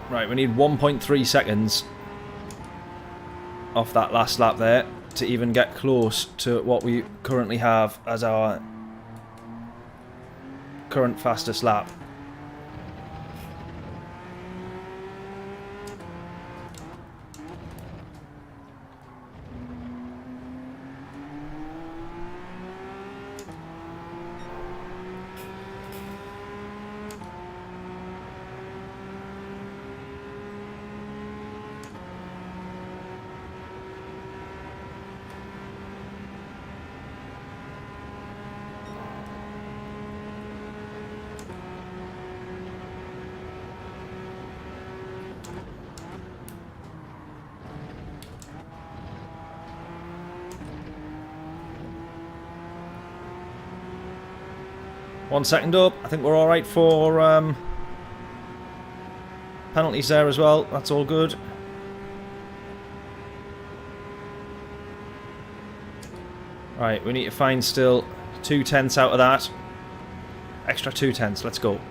Right, we need 1.3 seconds off that last lap there to even get close to what we currently have as our current fastest lap. One second up. I think we're alright for penalties there as well. That's all good. Right, we need to find still 2 tenths out of that. Extra 2 tenths. Let's go.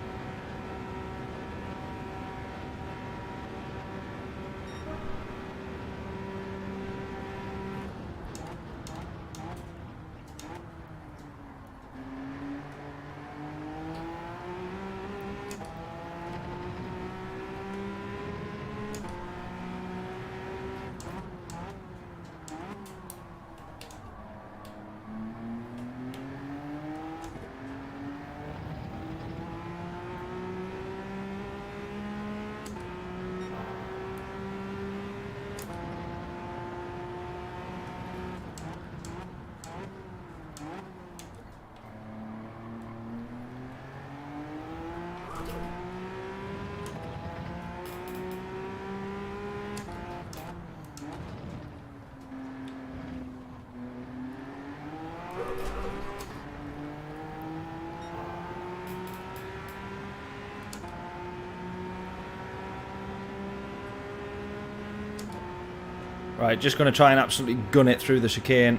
Right, just going to try and absolutely gun it through the chicane.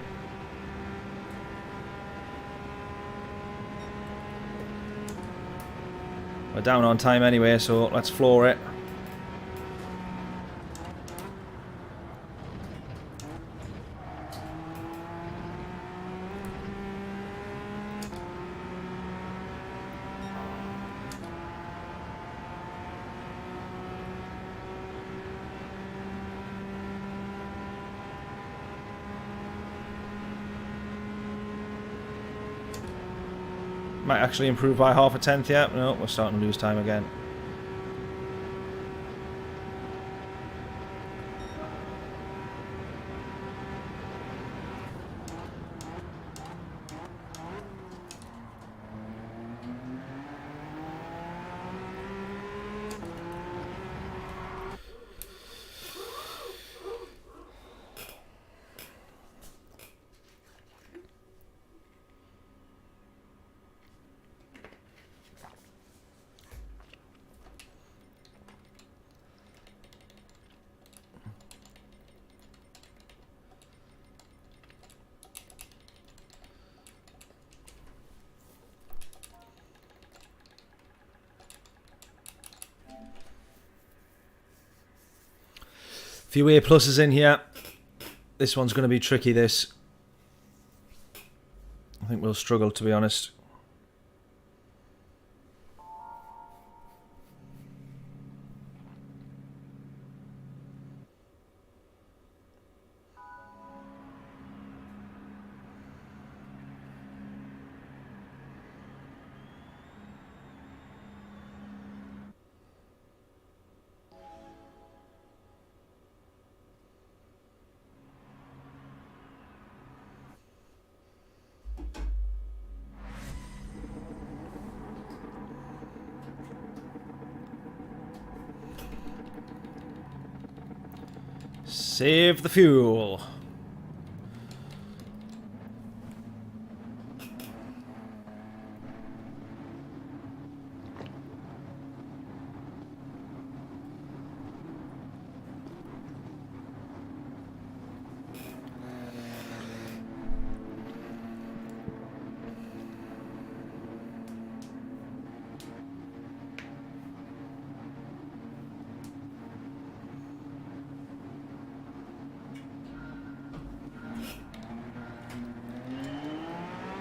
We're down on time anyway, so let's floor it. Might actually improve by half a tenth yet. No, we're starting to lose time again. Few A pluses in here. This one's going to be tricky, this. I think we'll struggle, to be honest. Save the fuel.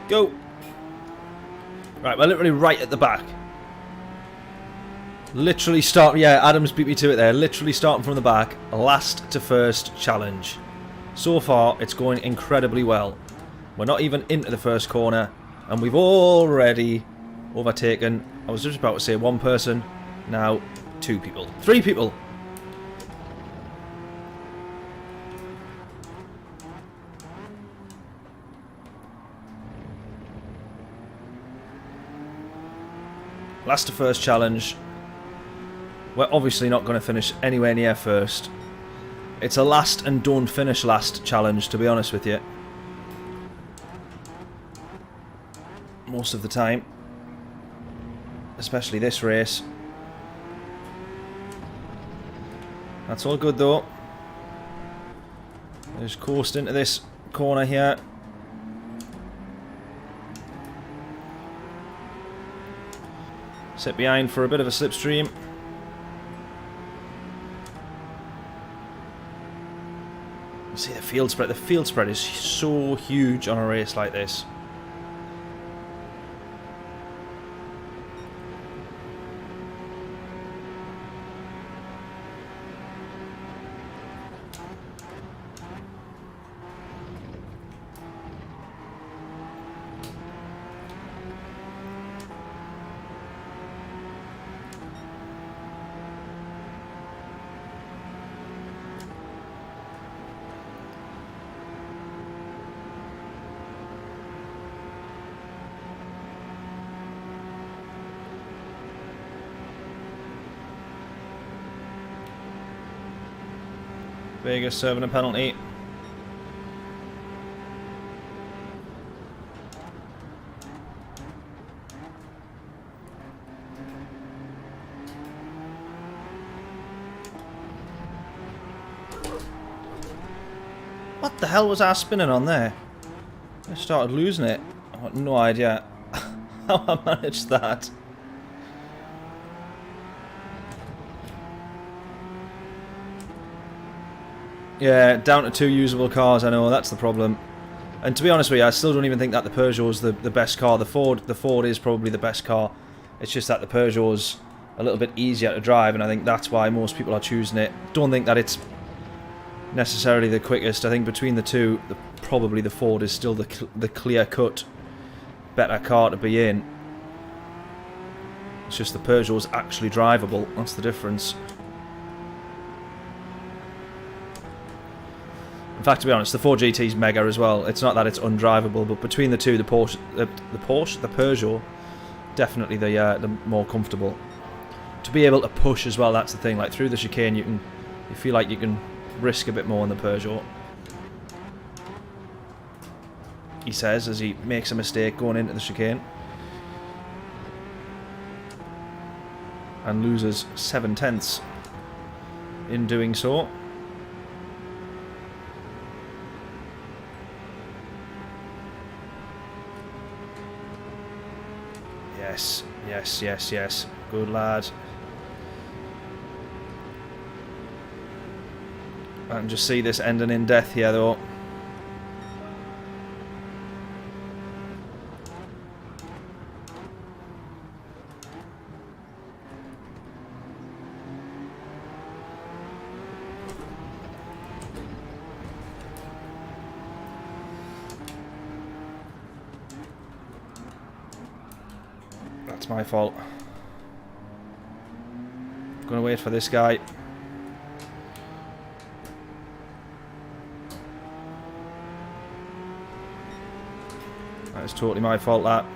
Go. Right, we're literally right at the back. Literally start. Yeah, Adams beat me to it there. Literally starting from the back. Last to first challenge. So far, it's going incredibly well. We're not even into the first corner, and we've already overtaken. I was just about to say one person. Now, 2 people. 3 people. Last to first challenge. We're obviously not going to finish anywhere near first. It's a last and don't finish last challenge, to be honest with you. Most of the time. Especially this race. That's all good though. Just coast into this corner here. Sit behind for a bit of a slipstream. See the field spread. The field spread is so huge on a race like this. Vegas serving a penalty. What the hell was I spinning on there? I started losing it. I have no idea how I managed that. Yeah, down to 2 usable cars, I know, that's the problem. And to be honest with you, I still don't even think that the Peugeot's the best car. The Ford is probably the best car. It's just that the Peugeot's a little bit easier to drive, and I think that's why most people are choosing it. Don't think that it's necessarily the quickest. I think between the two, probably the Ford is still the clear-cut better car to be in. It's just the Peugeot's actually drivable. That's the difference. In fact, to be honest, the 4GT's mega as well. It's not that it's undrivable, but between the two, the Peugeot, definitely the more comfortable. To be able to push as well, that's the thing. Like through the chicane, you feel like you can risk a bit more in the Peugeot. He says as he makes a mistake going into the chicane. And loses 7/10 in doing so. Yes, yes, yes, yes. Good lad. I can just see this ending in death here, though. That's my fault. I'm gonna wait for this guy. That is totally my fault, that.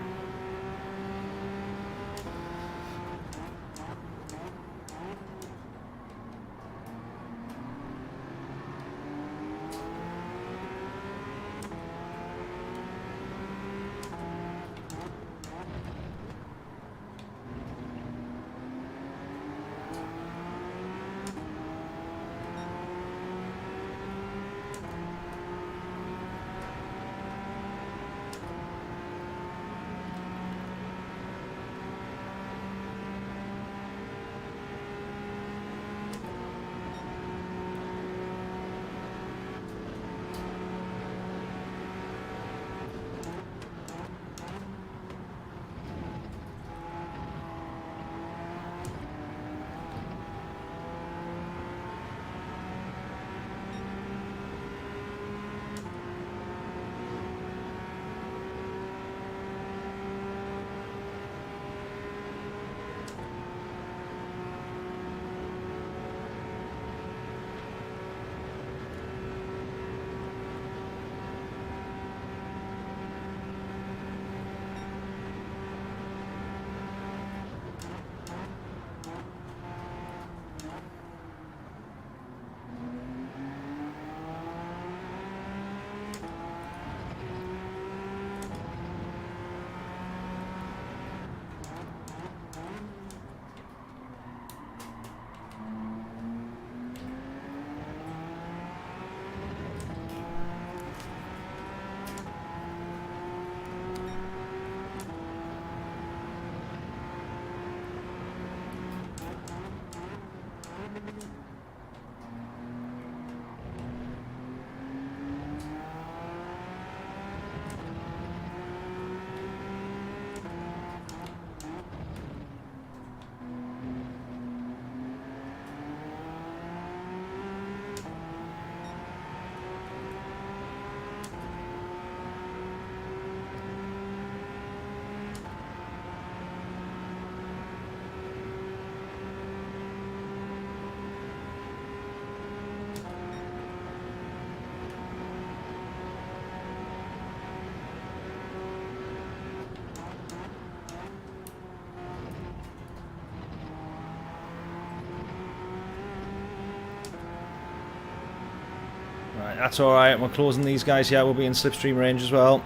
Right, that's alright. We're closing these guys here. We'll be in slipstream range as well.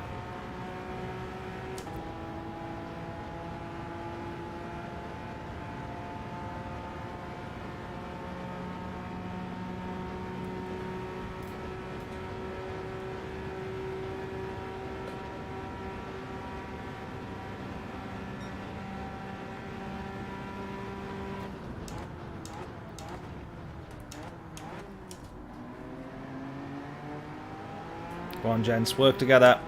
Come on, gents, work together.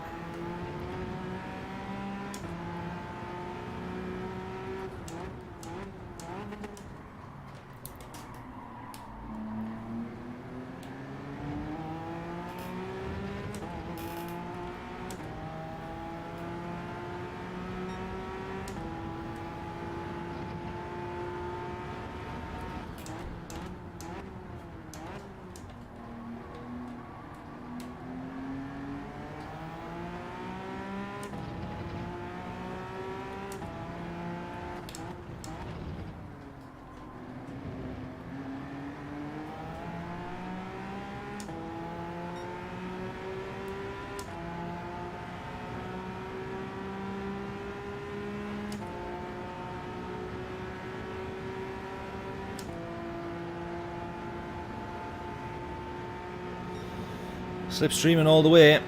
Slipstreaming all the way.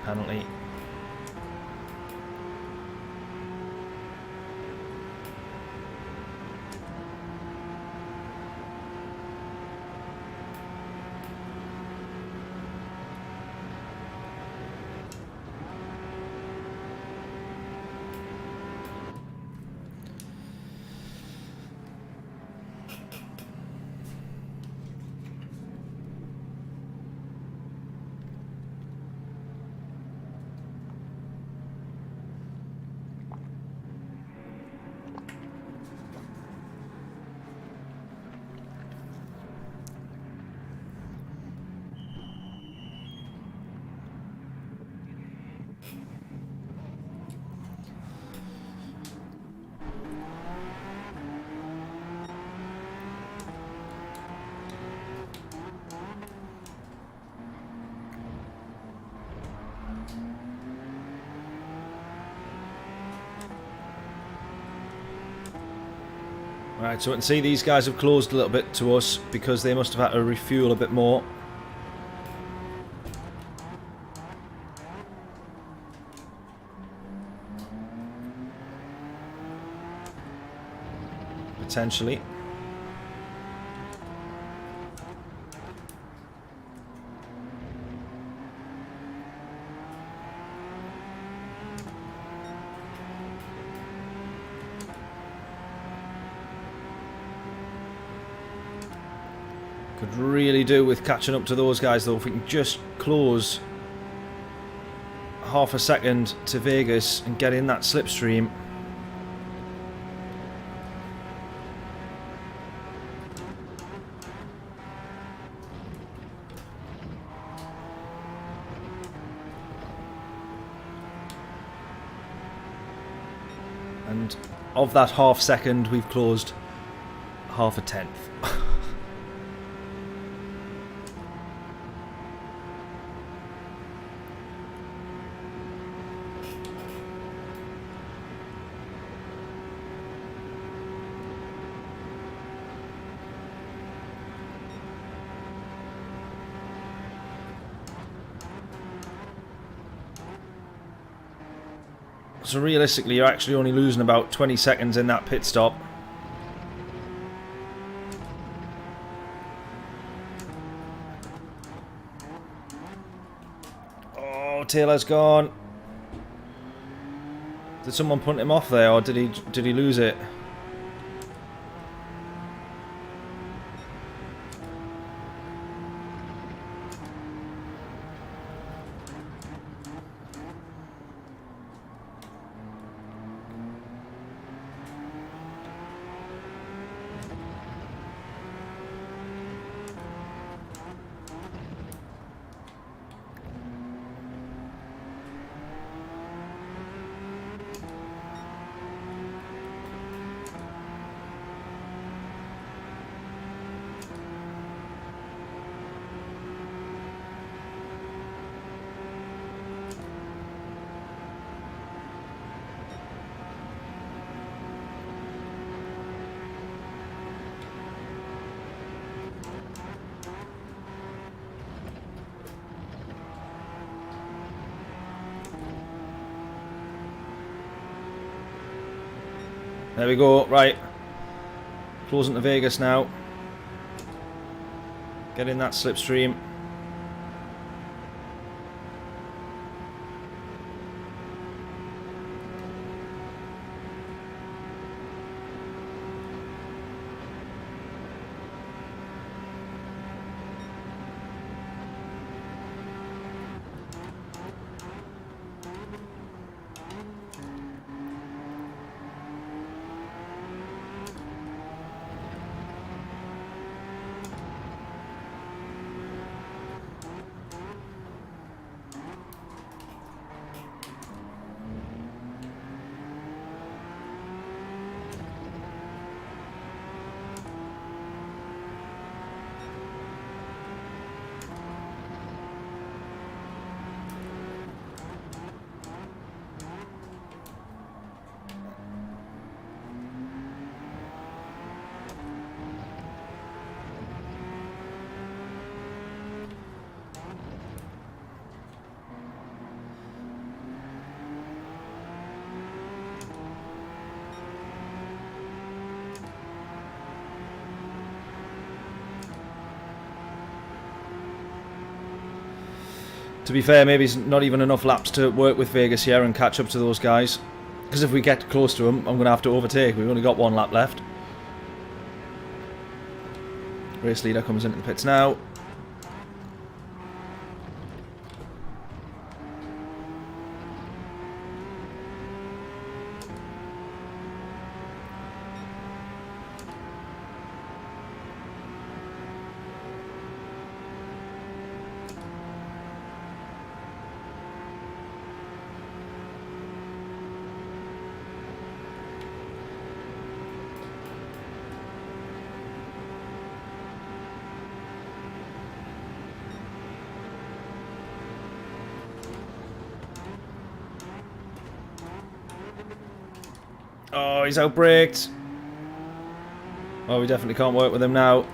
penalty. Right, so we can see these guys have closed a little bit to us because they must have had to refuel a bit more. Potentially. Could really do with catching up to those guys though. If we can just close half a second to Vegas and get in that slipstream. And of that half second, we've closed half a tenth. So realistically, you're actually only losing about 20 seconds in that pit stop. Oh, Taylor's gone. Did someone punt him off there, or did he lose it? There we go, right. Closing to Vegas now. Get in that slipstream. To be fair, maybe it's not even enough laps to work with Vegas here and catch up to those guys. Because if we get close to them, I'm going to have to overtake. We've only got 1 lap left. Race leader comes into the pits now. Oh, he's outbraked. Oh, we definitely can't work with him now.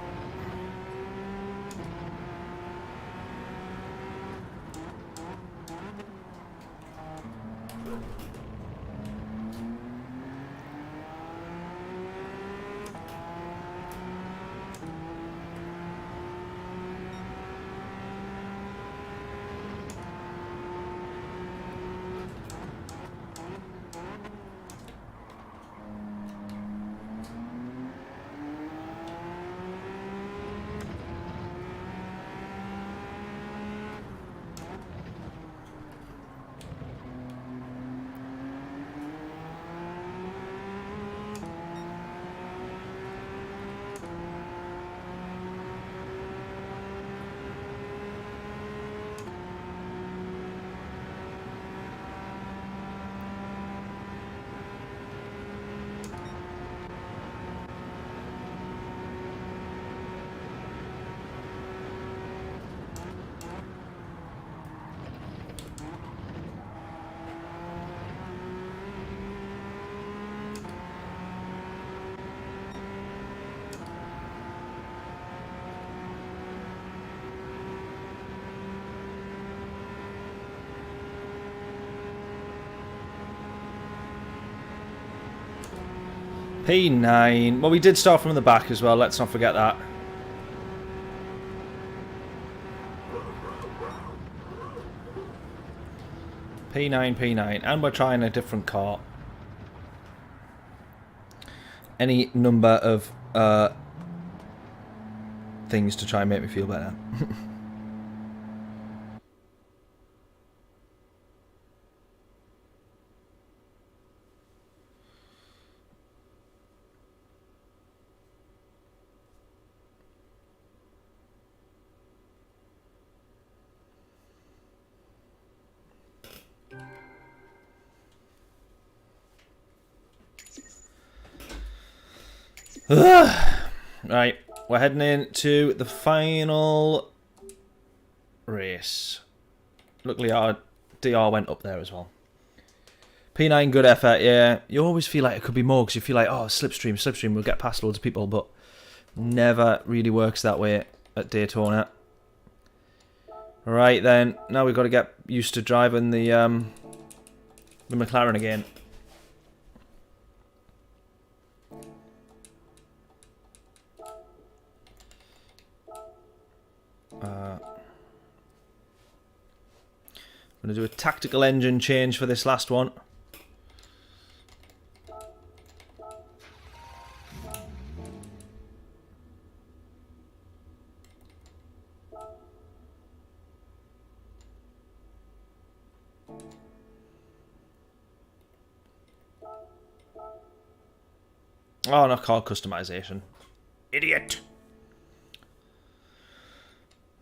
P9. Well, we did start from the back as well. Let's not forget that. P9, P9. And we're trying a different car. Any number of things to try and make me feel better. Right, we're heading into the final race. Luckily our DR went up there as well. P9, good effort, yeah. You always feel like it could be more because you feel like, oh, slipstream, we'll get past loads of people, but never really works that way at Daytona. Right then, now we've got to get used to driving the McLaren again. I'm going to do a tactical engine change for this last one. Oh, not called customization. Idiot.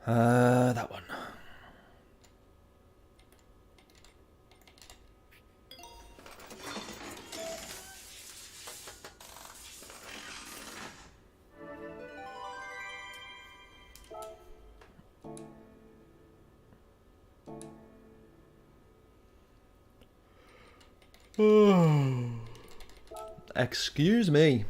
That one. Excuse me.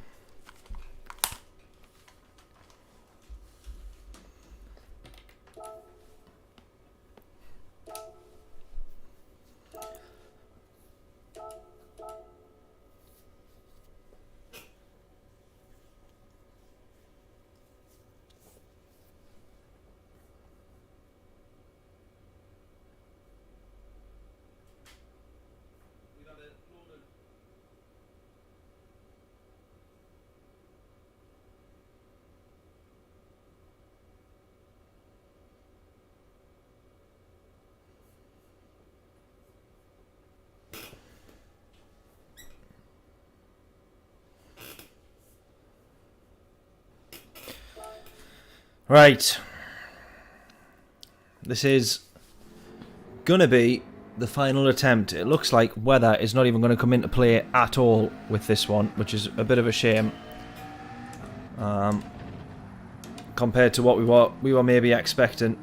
Right. This is gonna be the final attempt. It looks like weather is not even going to come into play at all with this one, which is a bit of a shame. Compared to what we were maybe expecting.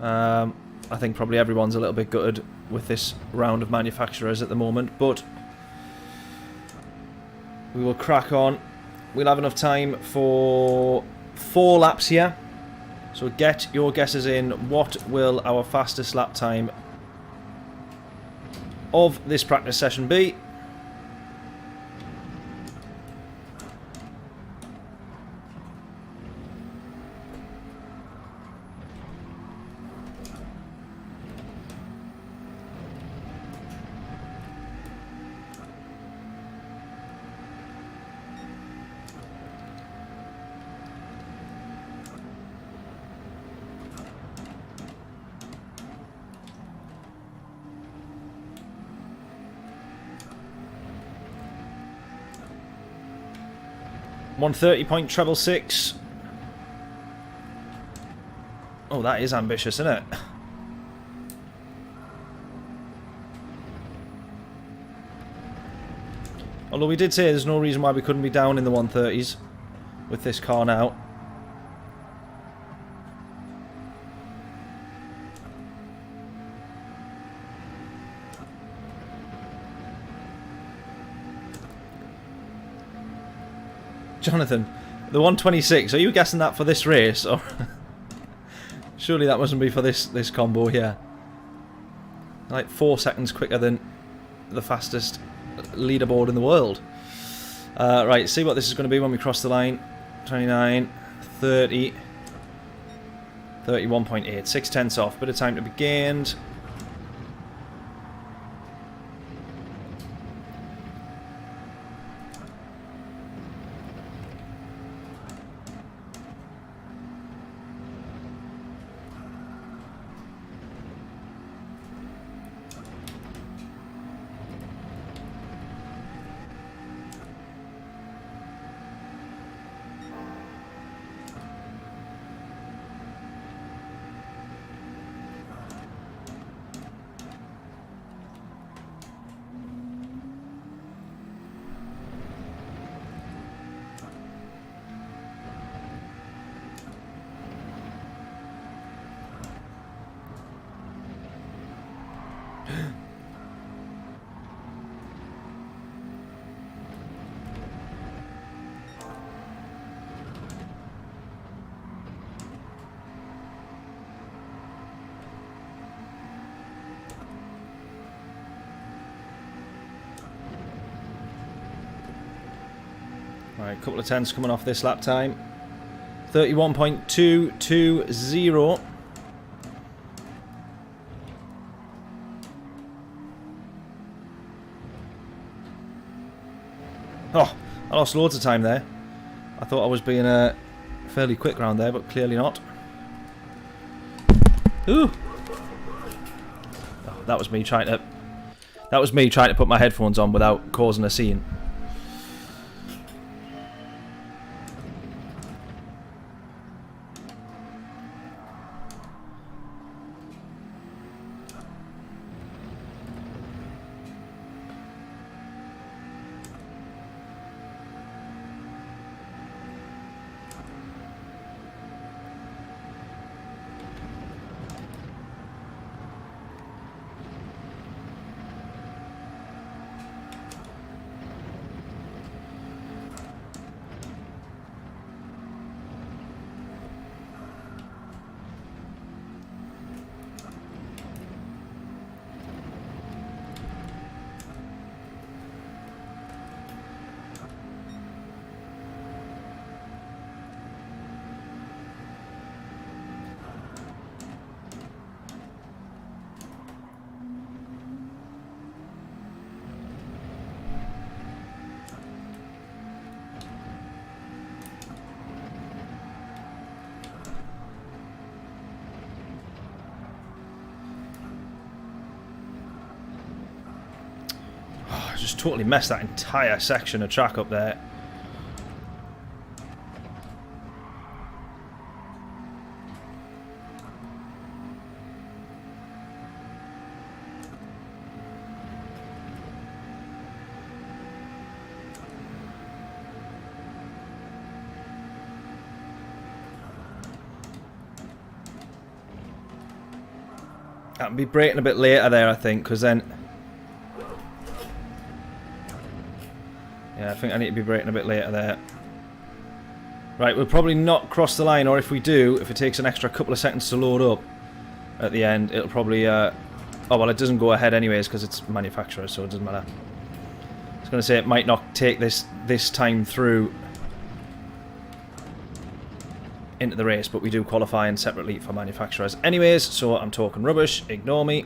I think probably everyone's a little bit gutted with this round of manufacturers at the moment, but we will crack on. We'll have enough time for 4 laps here. So get your guesses in. What will our fastest lap time of this practice session be? $130.666. Oh, that is ambitious, isn't it? Although we did say there's no reason why we couldn't be down in the 130s with this car now. Jonathan, the 126, are you guessing that for this race? Or surely that mustn't be for this combo here. Like 4 seconds quicker than the fastest leaderboard in the world. Right, see what this is going to be when we cross the line. 29, 30, 31.8, 6/10 off. Bit of time to be gained. Alright, a couple of 10s coming off this lap time. 31.220. Oh, I lost loads of time there. I thought I was being fairly quick round there, but clearly not. Ooh! Oh, that was me trying to put my headphones on without causing a scene. Just totally messed that entire section of track up there. I'll be braking a bit later there, I think, because then... Yeah, I think I need to be braking a bit later there. Right, we'll probably not cross the line, or if we do, if it takes an extra couple of seconds to load up at the end, it'll probably... Oh, well, it doesn't go ahead anyways, because it's manufacturer, so it doesn't matter. I was going to say it might not take this time through into the race, but we do qualify in separately for manufacturers anyways, so I'm talking rubbish, ignore me.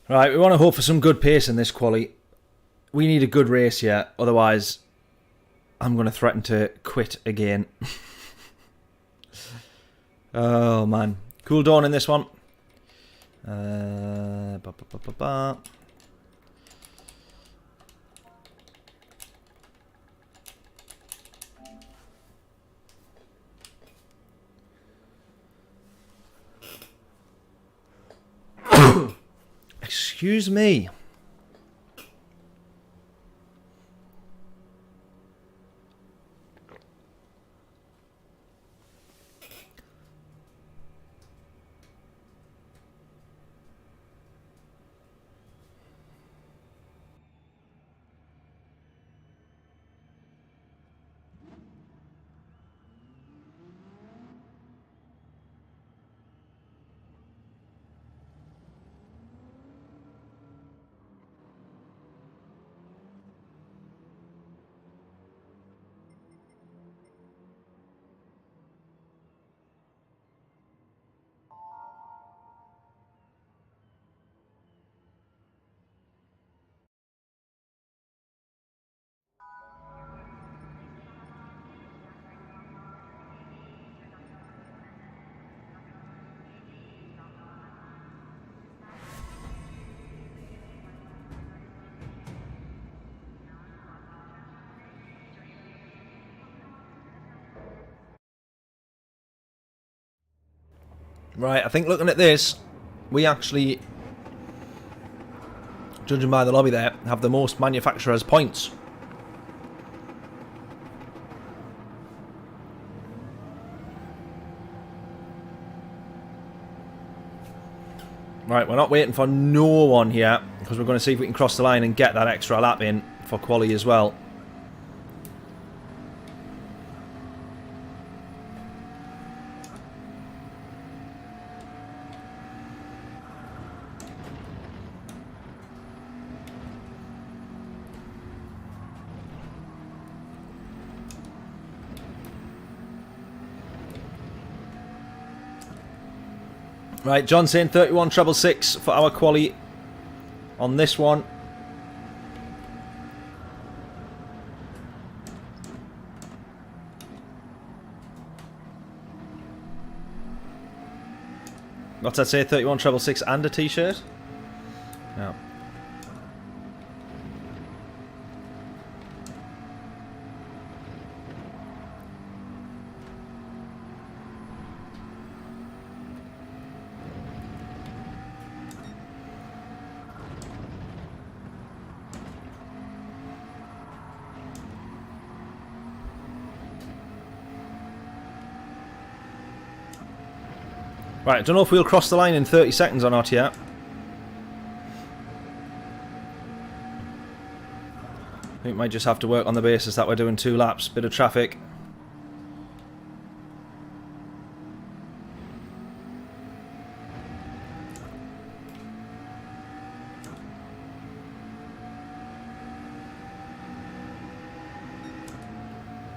Right, we want to hope for some good pace in this quali. We need a good race here, otherwise I'm going to threaten to quit again. Oh man. Cool dawn in this one. Excuse me. Right, I think looking at this, we actually, judging by the lobby there, have the most manufacturers' points. Right, we're not waiting for no one here, because we're going to see if we can cross the line and get that extra lap in for quali as well. Right, John saying 31,666 for our quali on this one. What's that say? 31,666 and a t-shirt? No. Right, I don't know if we'll cross the line in 30 seconds or not yet. think we might just have to work on the basis that we're doing 2 laps. Bit of traffic.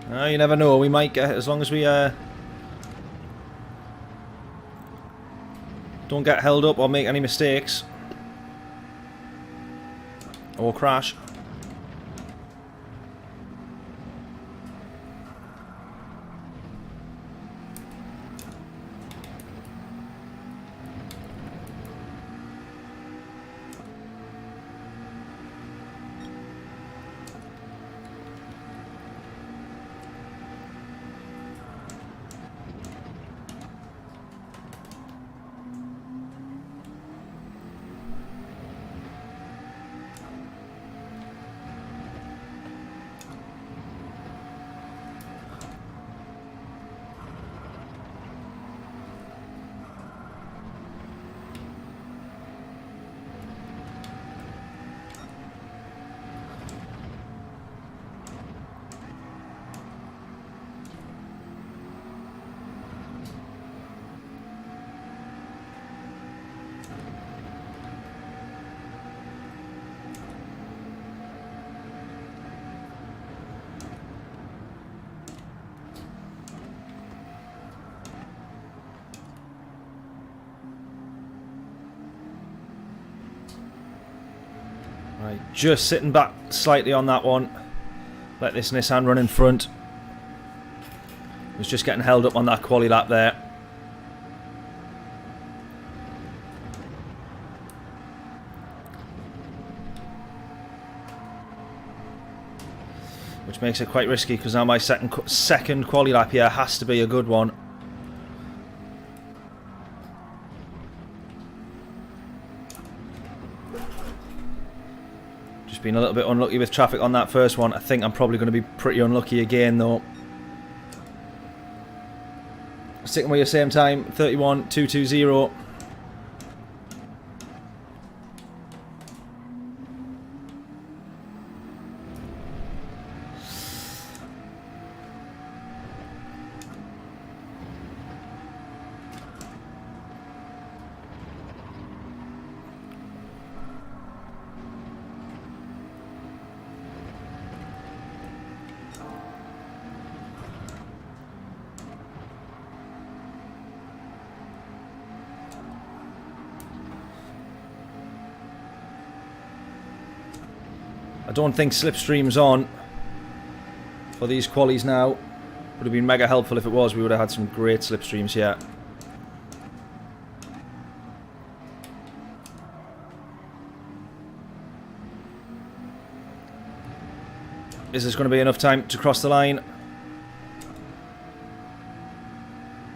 You never know, we might get, as long as we don't get held up or make any mistakes or crash. Right, just sitting back slightly on that one. Let this Nissan run in front. Was just getting held up on that quali lap there. Which makes it quite risky because now my second quali lap here has to be a good one. Just been a little bit unlucky with traffic on that first one. I think I'm probably going to be pretty unlucky again though. Sticking with your same time, 31.220. I don't think Slipstream's on for these qualies now. Would have been mega helpful if it was. We would have had some great Slipstreams here. Is this going to be enough time to cross the line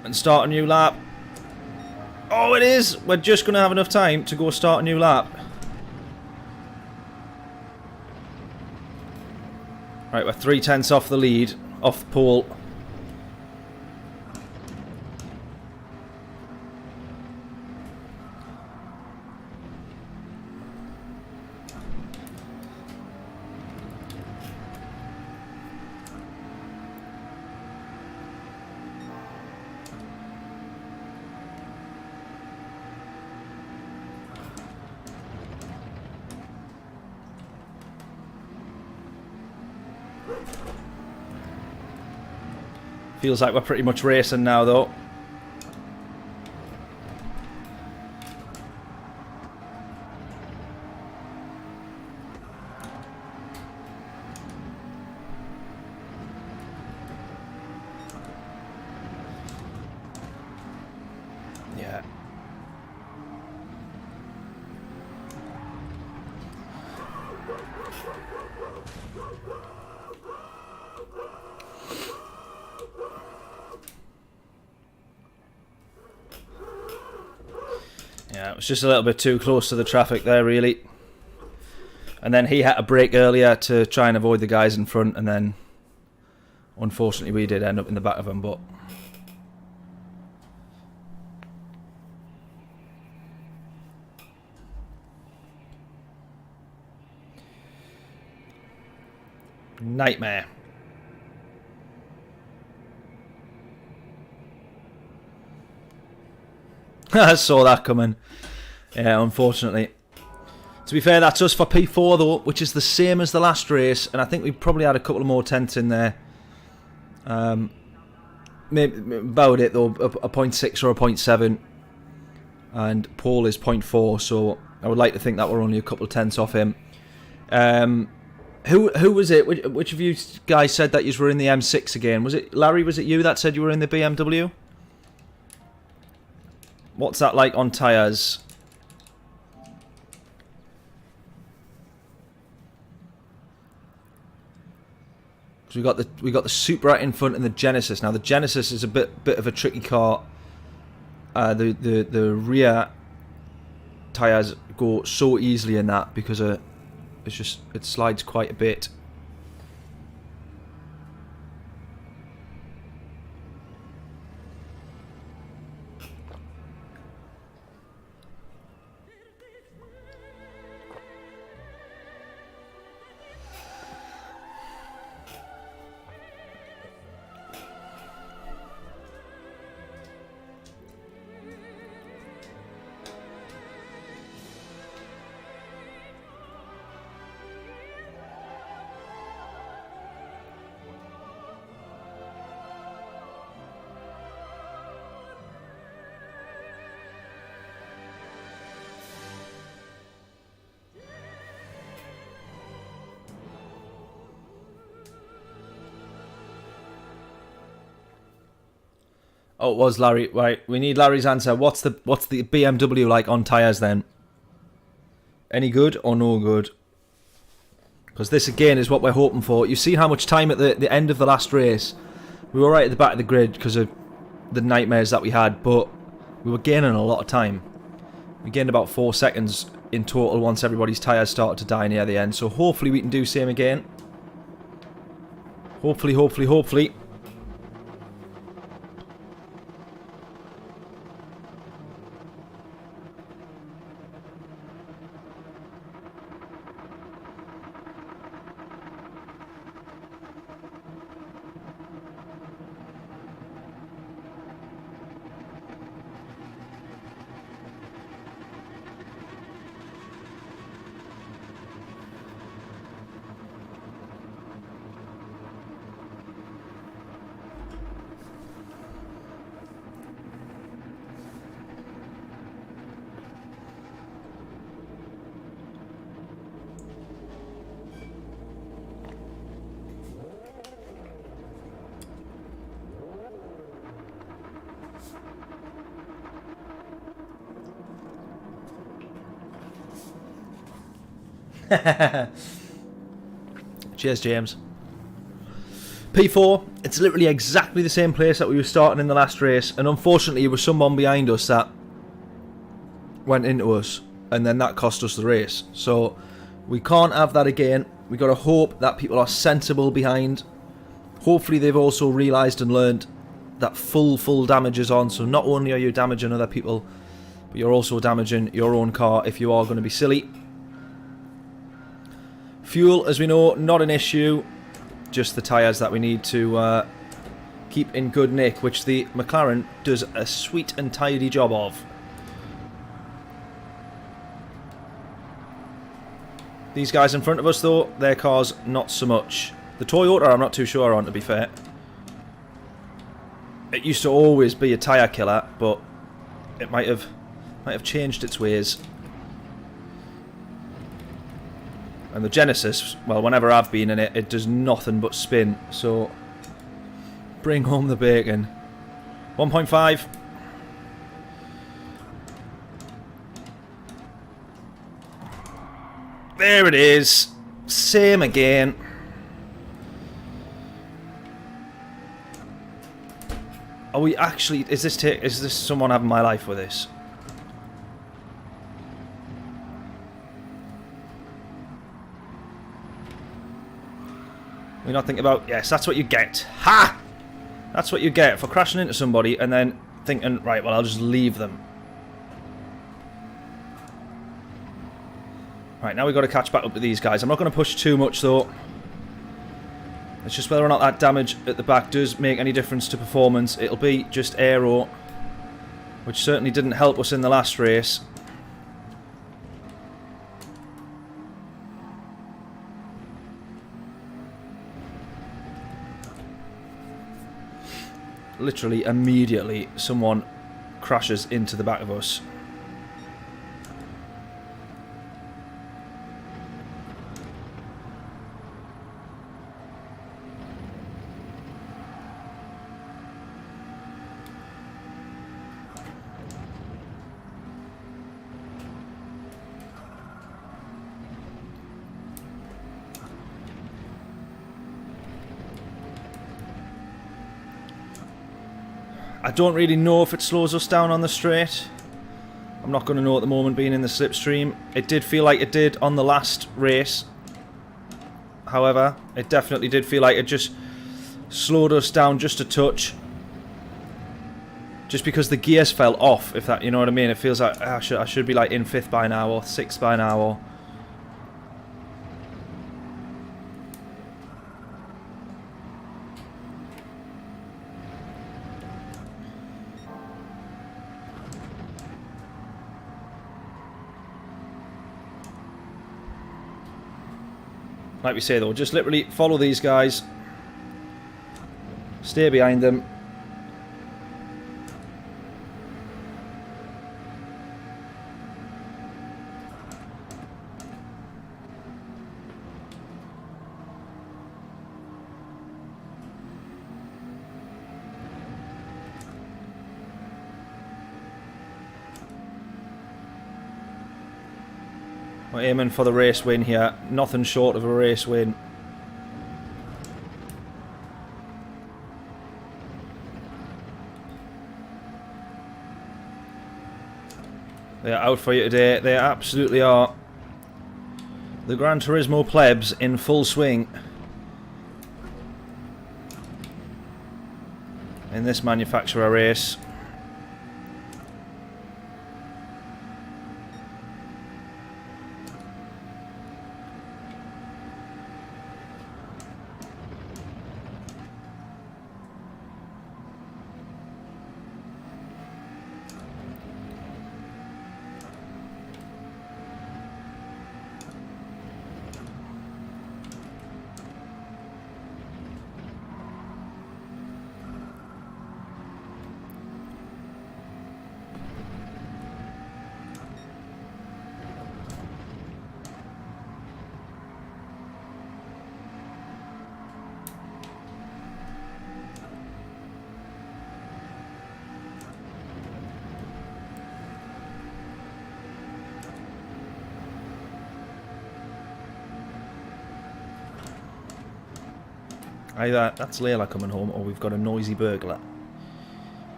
and start a new lap? Oh, it is! We're just going to have enough time to go start a new lap. Right, we're 3/10 off the lead, off the pole. Feels like we're pretty much racing now, though. Yeah. Yeah, it was just a little bit too close to the traffic there, really. And then he had to brake earlier to try and avoid the guys in front, and then unfortunately we did end up in the back of him, but Nightmare. I saw that coming. Yeah, unfortunately. To be fair, that's us for P4 though, which is the same as the last race, and I think we probably had a couple of more tenths in there. Maybe about it though, a 0.6 or a 0.7, and Paul is 0.4, so I would like to think that we're only a couple of tenths off him. Who was it? Which of you guys said that you were in the M6 again? Was it Larry? Was it you that said you were in the BMW? What's that like on tyres? Because we got the Supra in front and the Genesis. Now the Genesis is a bit of a tricky car. The rear tyres go so easily in that because it slides quite a bit. Oh, it was Larry. Right, we need Larry's answer. What's the BMW like on tyres then? Any good or no good? Because this again is what we're hoping for. You've seen how much time at the end of the last race. We were right at the back of the grid because of the nightmares that we had, but we were gaining a lot of time. We gained about 4 seconds in total once everybody's tyres started to die near the end. So hopefully we can do same again. Hopefully, hopefully, hopefully. Cheers, James. P4, it's literally exactly the same place that we were starting in the last race, and unfortunately there was someone behind us that went into us, and then that cost us the race. So we can't have that again. We got to hope that people are sensible behind. Hopefully they've also realised and learned that full damage is on, so not only are you damaging other people, but you're also damaging your own car if you are going to be silly. Fuel, as we know, not an issue. Just the tyres that we need to keep in good nick, which the McLaren does a sweet and tidy job of. These guys in front of us, though, their cars, not so much. The Toyota, I'm not too sure on, to be fair. It used to always be a tyre killer, but it might have changed its ways. And the Genesis, well, whenever I've been in it, it does nothing but spin. So, bring home the bacon. 1.5. There it is. Same again. Are we actually... Is this someone having my life with this? We're not thinking about... Yes, that's what you get. Ha! That's what you get for crashing into somebody and then thinking, right, well, I'll just leave them. Right, now we've got to catch back up with these guys. I'm not going to push too much, though. It's just whether or not that damage at the back does make any difference to performance. It'll be just aero, which certainly didn't help us in the last race. Literally immediately someone crashes into the back of us. I don't really know if it slows us down on the straight. I'm not going to know at the moment being in the slipstream. It did feel like it did on the last race. However, it definitely did feel like it just slowed us down just a touch. Just because the gears fell off, if that, you know what I mean? It feels like I should be like in 5th by now or 6th by now or... Like we say though, just literally follow these guys. Stay behind them. We're aiming for the race win here. Nothing short of a race win. They are out for you today. They absolutely are. The Gran Turismo plebs in full swing. In this manufacturer race. Either that's Layla coming home or we've got a noisy burglar.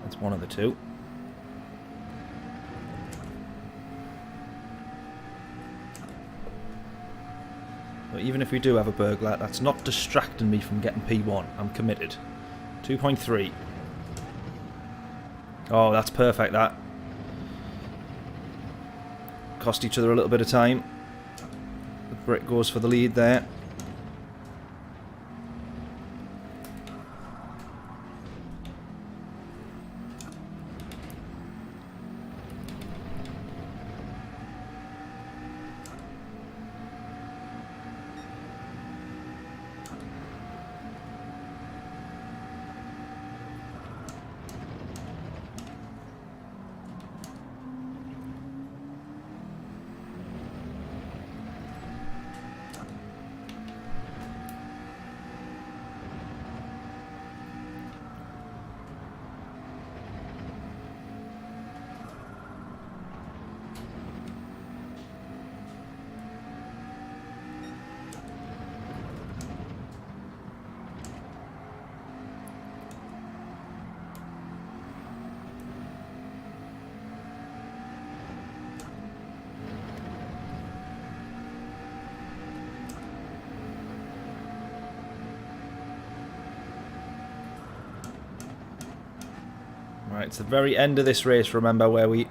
That's one of the two. But even if we do have a burglar, that's not distracting me from getting P1. I'm committed. 2.3. Oh, that's perfect, that. Cost each other a little bit of time. The Brit goes for the lead there. Right, it's the very end of this race, remember, where we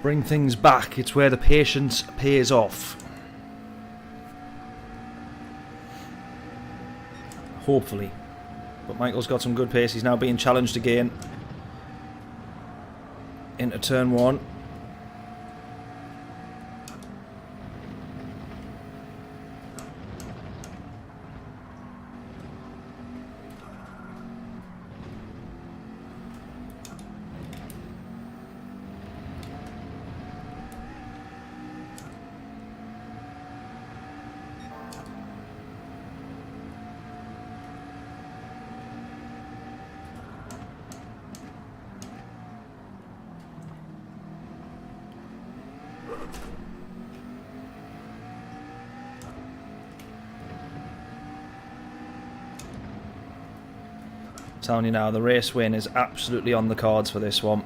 bring things back. It's where the patience pays off. Hopefully. But Michael's got some good pace. He's now being challenged again into turn 1. Telling you now, the race win is absolutely on the cards for this one.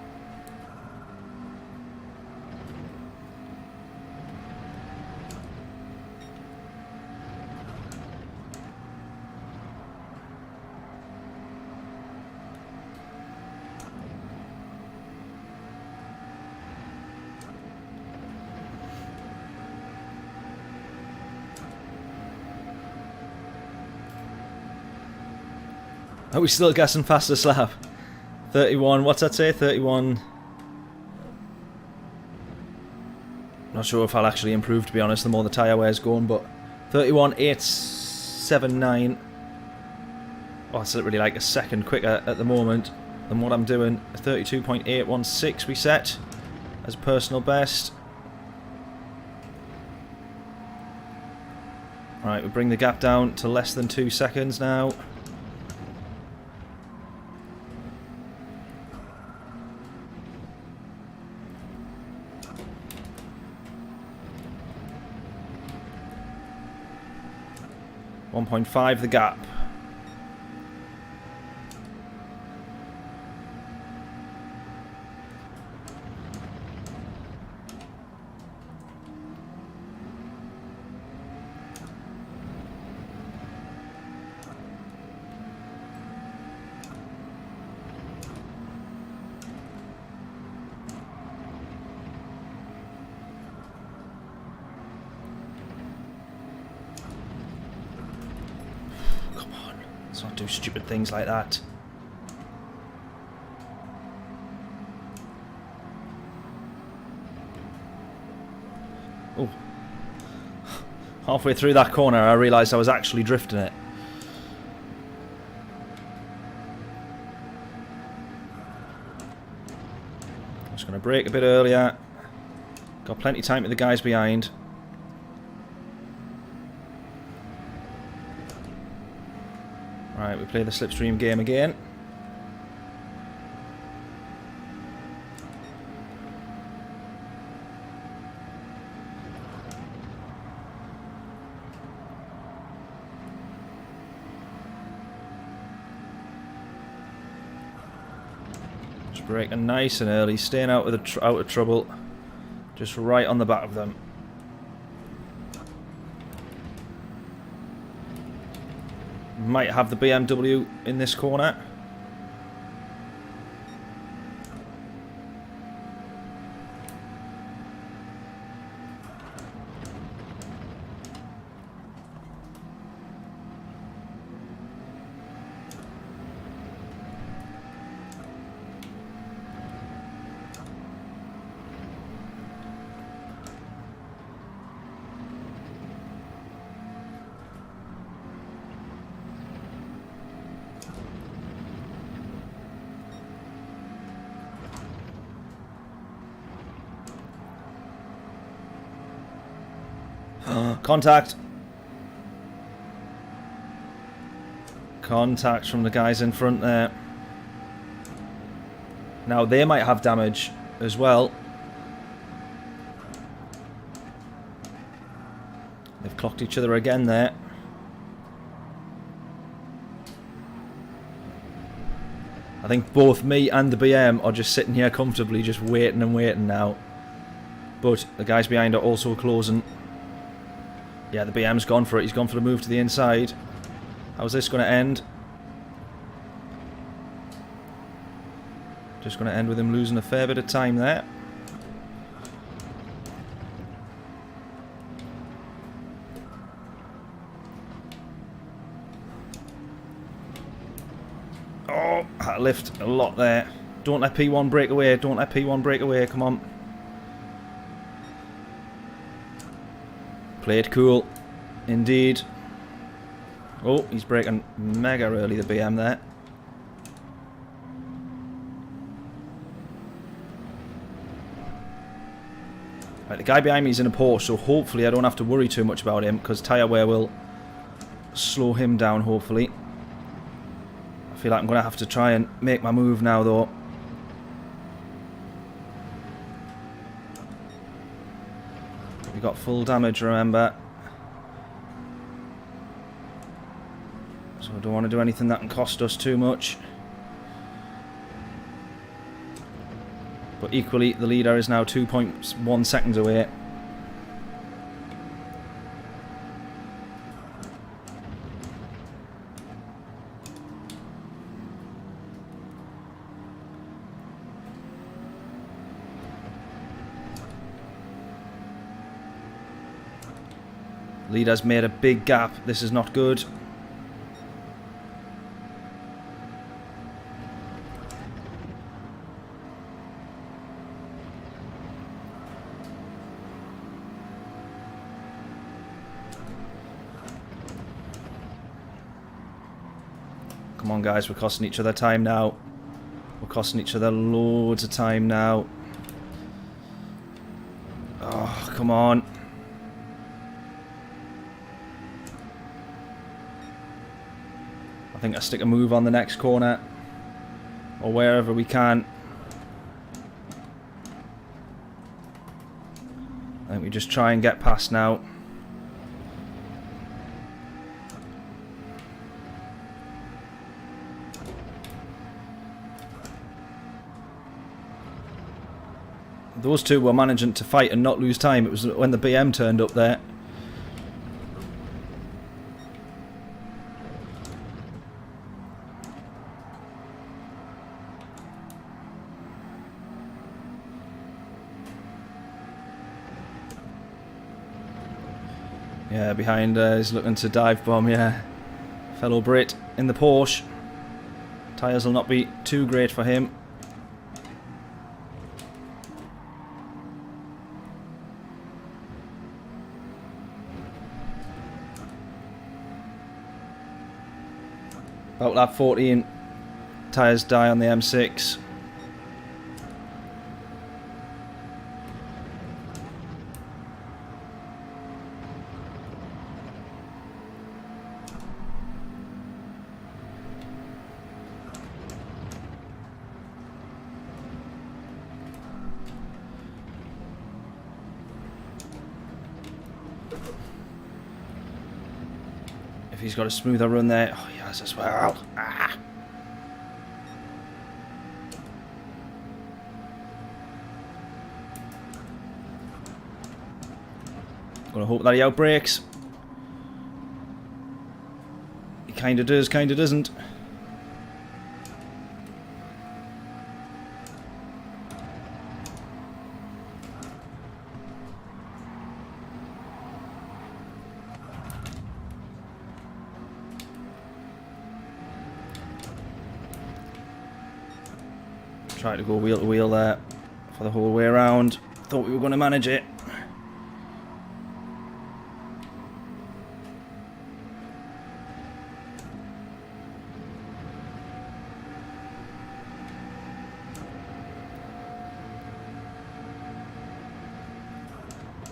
Are we still guessing faster slab? 31, what's that say? 31. Not sure if I'll actually improve, to be honest, the more the tyre wear's going, but 31.879. Oh, it's literally like a second quicker at the moment than what I'm doing. 32.816 we set as personal best. Right, we bring the gap down to less than 2 seconds now. .5 the gap. Let's not do stupid things like that. Oh. Halfway through that corner I realised I was actually drifting it. I'm just going to brake a bit earlier. Got plenty of time with the guys behind. Right, we play the slipstream game again. Just braking nice and early, staying out of trouble, just right on the back of them. Might have the BMW in this corner. Contact. Contact from the guys in front there. Now they might have damage as well. They've clocked each other again there. I think both me and the BM are just sitting here comfortably, just waiting and waiting now. But the guys behind are also closing. Yeah, the BM's gone for it. He's gone for the move to the inside. How's this going to end? Just going to end with him losing a fair bit of time there. Oh, that lift a lot there. Don't let P1 break away. Don't let P1 break away. Come on. Play it cool. Indeed. Oh, he's breaking mega early, the BM there. Right, the guy behind me is in a Porsche, so hopefully I don't have to worry too much about him, because tyre wear will slow him down, hopefully. I feel like I'm going to have to try and make my move now, though. We got full damage, remember. So I don't want to do anything that can cost us too much. But equally, the leader is now 2.1 seconds away. Leader's made a big gap. This is not good. Come on, guys, we're costing each other time now. We're costing each other loads of time now. Oh, come on. I think I stick a move on the next corner. Or wherever we can. I think we just try and get past now. Those two were managing to fight and not lose time. It was when the BM turned up there. Yeah, behind is looking to dive bomb, yeah. Fellow Brit in the Porsche. Tyres will not be too great for him. About lap 14, tyres die on the M6. If he's got a smoother run there, oh yes as well. Ah. Gonna hope that he outbrakes. He kinda does, kinda doesn't. Tried to go wheel to wheel there for the whole way around. Thought we were going to manage it.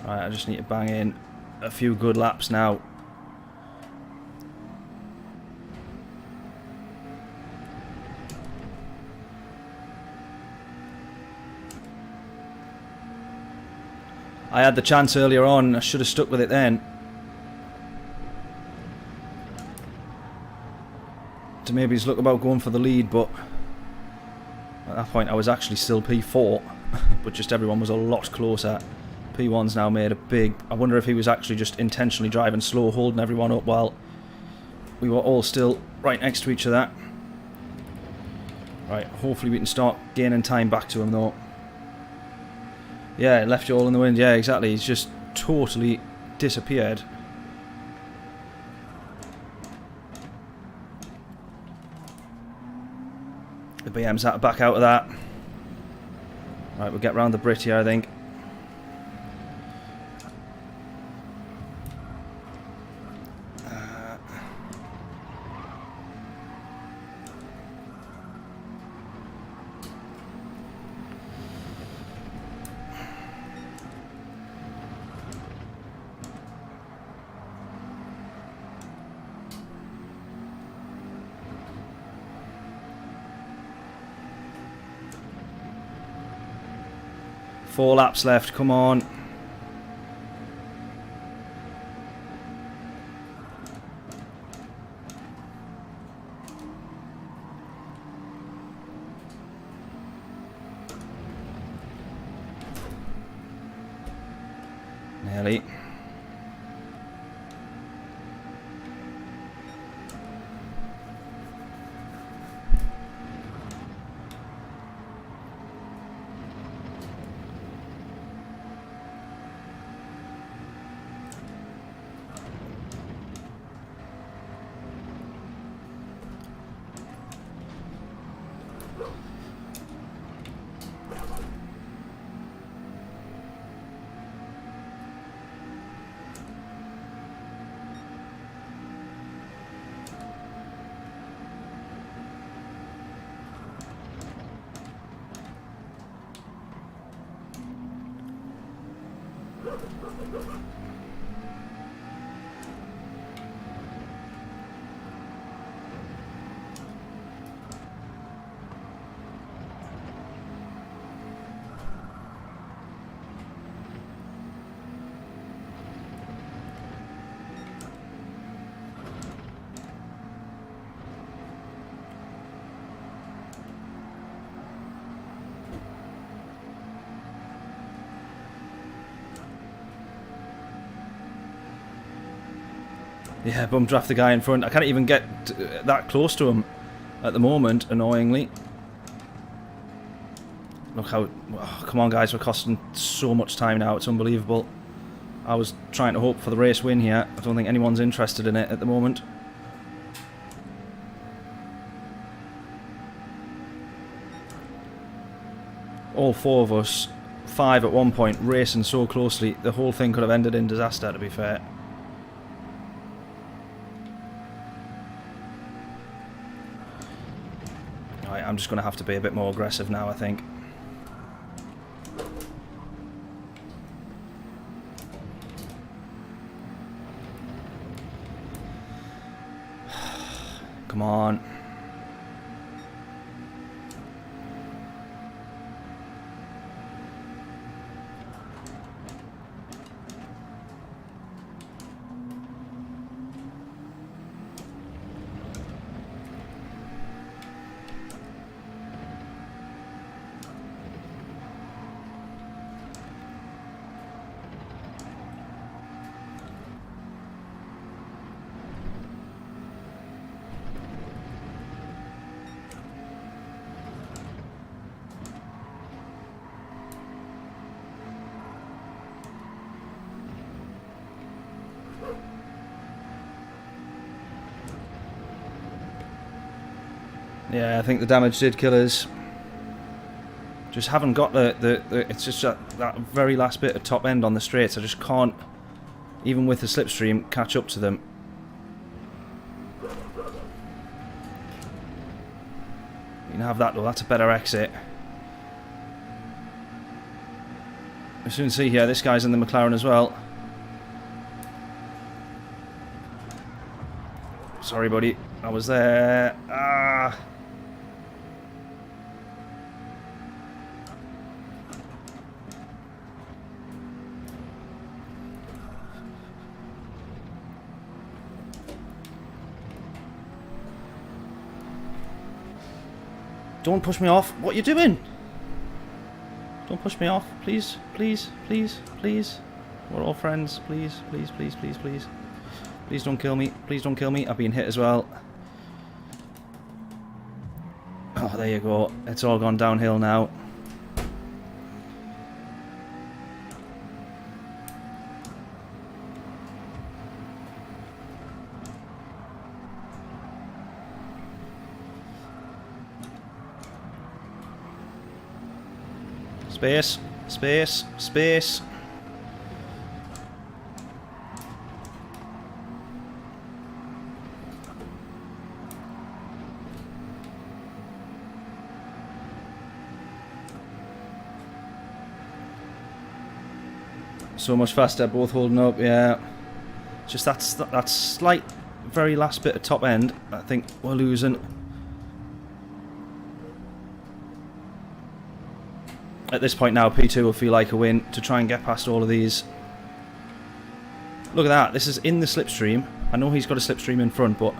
Right, I just need to bang in a few good laps now. I had the chance earlier on, I should have stuck with it then. To maybe look about going for the lead, but at that point I was actually still P4, but just everyone was a lot closer. P1's now made a big... I wonder if he was actually just intentionally driving slow, holding everyone up while we were all still right next to each other. Right, hopefully we can start gaining time back to him though. Yeah, it left you all in the wind. Yeah, exactly. He's just totally disappeared. BM's had to back out of that. Right, we'll get round the Brit here, I think. Four laps left, come on. Nearly. Yeah, bum draft the guy in front. I can't even get that close to him at the moment, annoyingly. Look how... Oh, come on, guys, we're costing so much time now. It's unbelievable. I was trying to hope for the race win here. I don't think anyone's interested in it at the moment. All four of us, 5 at one point, racing so closely. The whole thing could have ended in disaster, to be fair. I'm just going to have to be a bit more aggressive now, I think. Come on. Yeah, I think the damage did kill us. Just haven't got the it's just that very last bit of top end on the straights. I just can't, even with the slipstream, catch up to them. You can have that though, that's a better exit. As you can see here, this guy's in the McLaren as well. Sorry buddy, I was there. Ah. Don't push me off. What are you doing? Don't push me off. Please, please, please, please. We're all friends. Please, please, please, please, please. Please don't kill me. Please don't kill me. I've been hit as well. Oh, there you go. It's all gone downhill now. Space. Space. Space. So much faster, both holding up, yeah. Just that slight, very last bit of top end, I think we're losing. At this point now, P2 will feel like a win to try and get past all of these. Look at that, this is in the slipstream. I know he's got a slipstream in front, but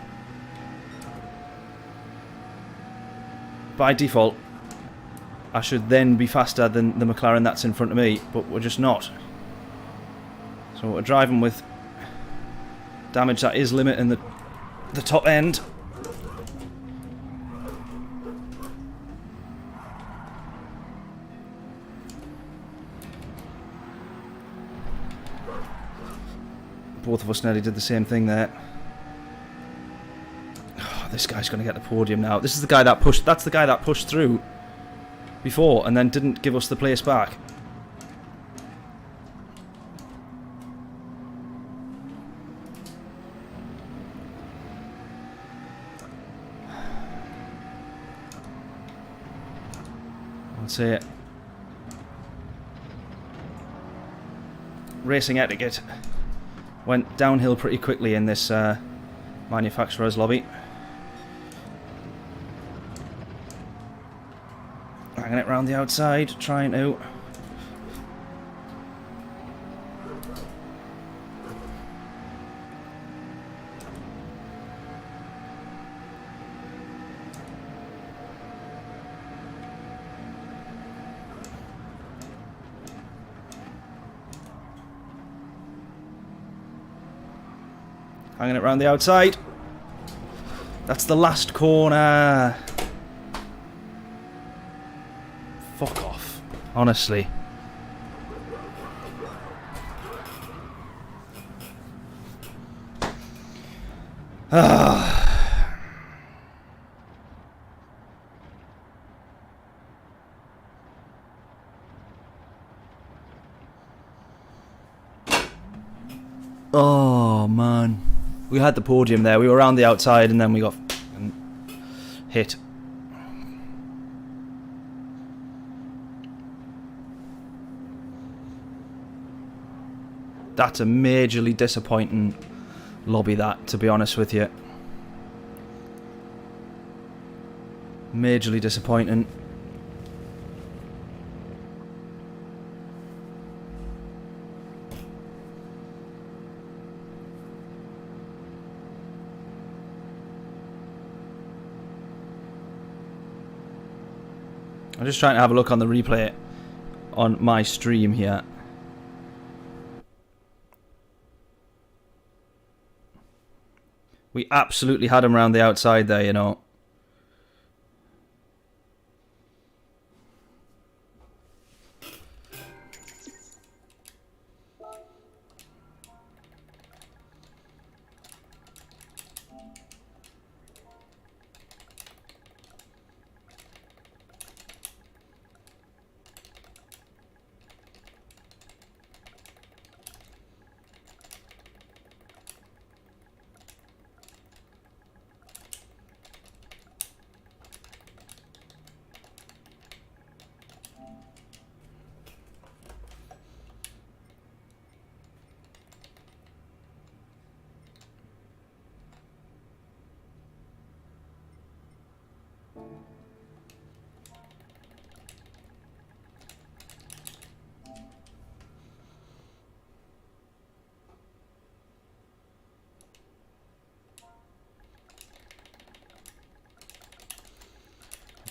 by default, I should then be faster than the McLaren that's in front of me, but we're just not. So we're driving with damage that is limiting the top end. Both of us nearly did the same thing there. Oh, this guy's going to get the podium now. This is the guy that pushed. That's the guy that pushed through before and then didn't give us the place back. That's it. Racing etiquette went downhill pretty quickly in this manufacturer's lobby. Hanging it around the outside, trying to. Hanging it around the outside. That's the last corner. Fuck off. Honestly. Oh, man. We had the podium there. We were around the outside and then we got hit. That's a majorly disappointing lobby, that, to be honest with you. Majorly disappointing. I'm just trying to have a look on the replay on my stream here. We absolutely had him around the outside there, you know.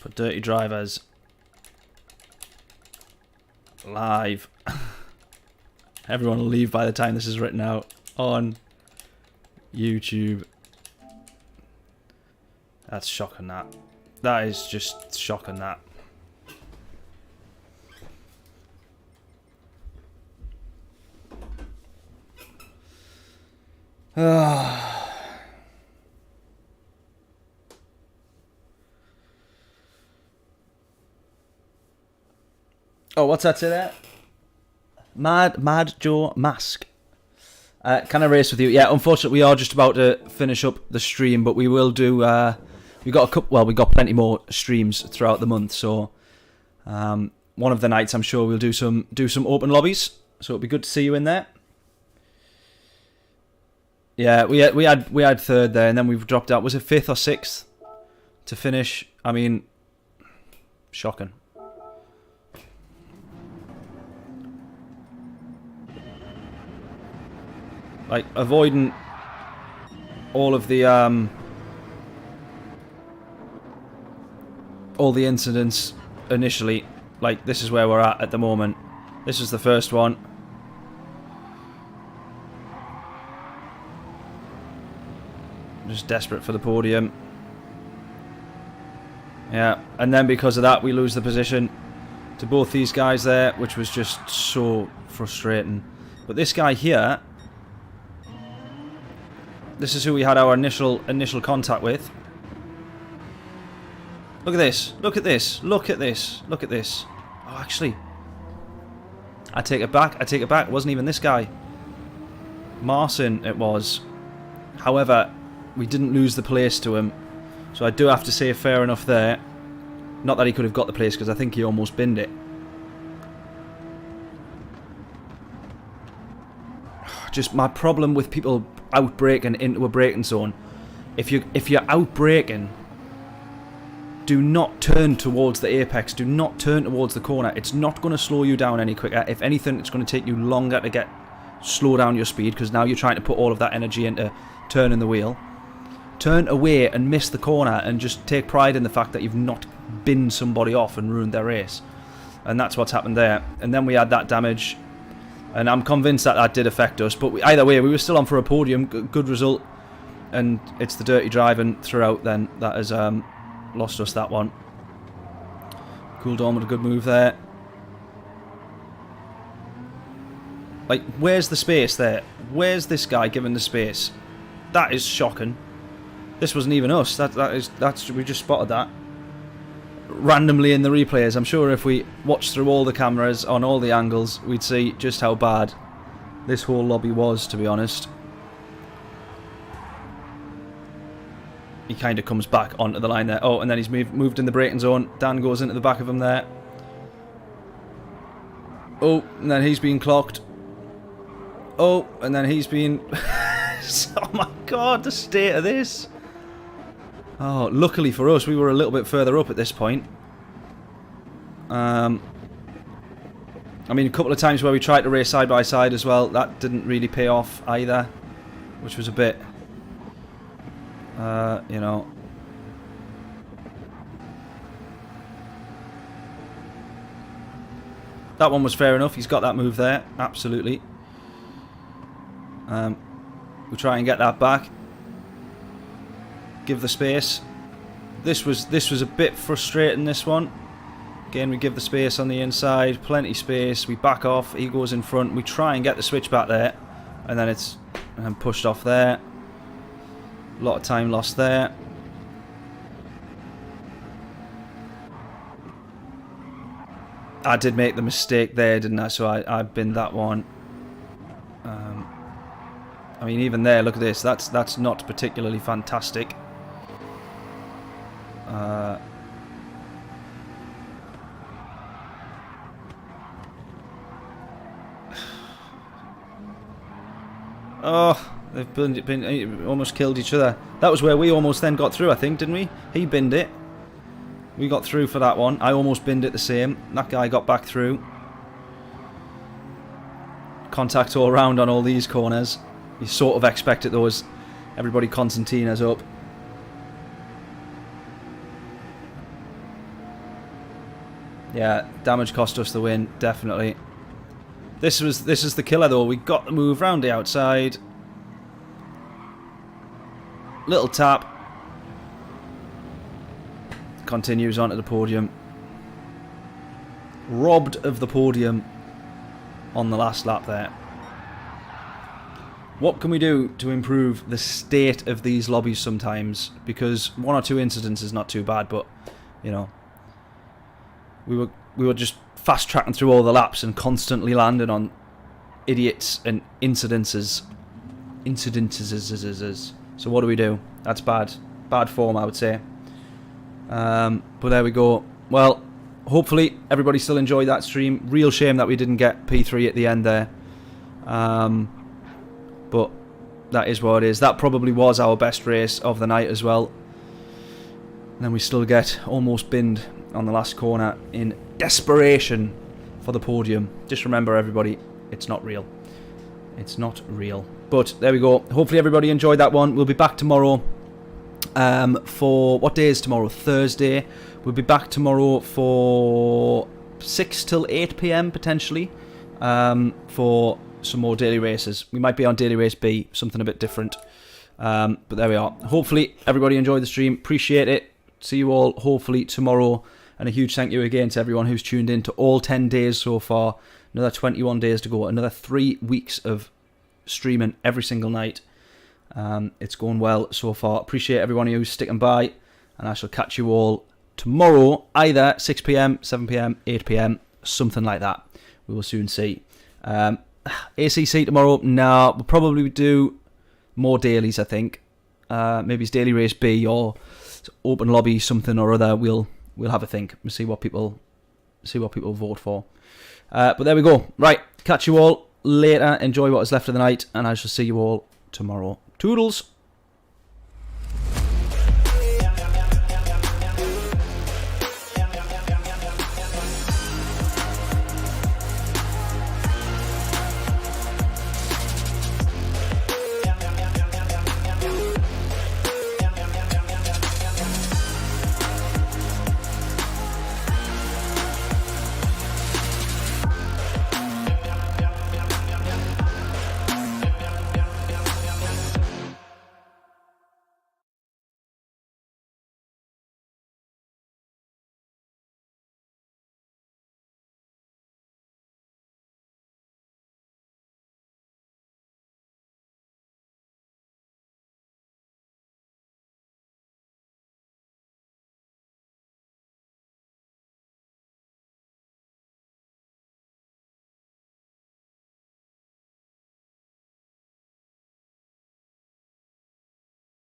Put Dirty Drivers live. Everyone will leave by the time this is written out on YouTube. That's shocking, that. That is just shocking, that. Oh, what's that say there? Mad Joe Mask. Can I race with you? Yeah, unfortunately, we are just about to finish up the stream, but we will do. We got a couple. Well, we got plenty more streams throughout the month, so one of the nights I'm sure we'll do some open lobbies. So it'll be good to see you in there. Yeah, we had third there, and then we've dropped out. Was it fifth or sixth to finish? I mean, shocking. Like avoiding all of the incidents initially. Like this is where we're at the moment. This is the first one. I'm just desperate for the podium. Yeah, and then because of that we lose the position to both these guys there, which was just so frustrating. But this guy here, this is who we had our initial contact with. Look at this. Look at this. Look at this. Look at this. Oh, actually, I take it back. I take it back. It wasn't even this guy. Marcin it was. However, we didn't lose the place to him. So I do have to say fair enough there. Not that he could have got the place, because I think he almost binned it. Just my problem with people outbraking into a braking zone. If you're outbraking, do not turn towards the apex. Do not turn towards the corner. It's not going to slow you down any quicker. If anything, it's going to take you longer to slow down your speed, because now you're trying to put all of that energy into turning the wheel. Turn away and miss the corner, and just take pride in the fact that you've not binned somebody off and ruined their race. And that's what's happened there. And then we had that damage. And I'm convinced that did affect us. But either way, we were still on for a podium. Good result. And it's the dirty driving throughout then that has lost us that one. Cool Dawn with a good move there. Like, where's the space there? Where's this guy given the space? That is shocking. This wasn't even us. That's we just spotted that randomly in the replays. I'm sure if we watched through all the cameras on all the angles, we'd see just how bad this whole lobby was, to be honest. He kind of comes back onto the line there. Oh, and then he's moved in the braking zone. Dan goes into the back of him there. Oh, and then he's being clocked. Oh, and then he's being... Oh my god, the state of this. Oh, luckily for us, we were a little bit further up at this point. I mean, a couple of times where we tried to race side by side as well, that didn't really pay off either, which was a bit, you know. That one was fair enough. He's got that move there, absolutely. We try and get that back. Give the space. This was a bit frustrating, this one. Again, we give the space on the inside, plenty space. We back off. He goes in front. We try and get the switch back there, and then it's pushed off there. A lot of time lost there. I did make the mistake there, didn't I? So I binned that one. I mean, even there, look at this. That's not particularly fantastic. Oh, they've been almost killed each other. That was where we almost then got through, I think, didn't we? He binned it. We got through for that one. I almost binned it the same. That guy got back through. Contact all around on all these corners. You sort of expect it, though, as everybody Constantina's up. Yeah, damage cost us the win, definitely. This is the killer, though. We got the move round the outside. Little tap. Continues onto the podium. Robbed of the podium on the last lap there. What can we do to improve the state of these lobbies sometimes? Because one or two incidents is not too bad, but, you know, we were we were just fast tracking through all the laps and constantly landing on idiots and incidences. So what do? That's bad form, I would say. But there we go. Well, hopefully everybody still enjoyed that stream. Real shame that we didn't get P3 at the end there. But that is what it is. That probably was our best race of the night as well. And then we still get almost binned on the last corner in desperation for the podium. Just remember, everybody, it's not real. It's not real. But there we go. Hopefully everybody enjoyed that one. We'll be back tomorrow for... What day is tomorrow? Thursday. We'll be back tomorrow for 6 till 8 PM potentially for some more daily races. We might be on daily race B, something a bit different. But there we are. Hopefully everybody enjoyed the stream. Appreciate it. See you all hopefully tomorrow. And a huge thank you again to everyone who's tuned in to all 10 days so far. Another 21 days to go. Another 3 weeks of streaming every single night. It's going well so far. Appreciate everyone who's sticking by. And I shall catch you all tomorrow. Either 6 PM, 7 PM, 8 PM. Something like that. We will soon see. ACC tomorrow. No, we'll probably do more dailies, I think. Maybe it's daily race B or open lobby, something or other. We'll have a think. We'll see what people vote for. But there we go. Right, catch you all later. Enjoy what is left of the night, and I shall see you all tomorrow. Toodles.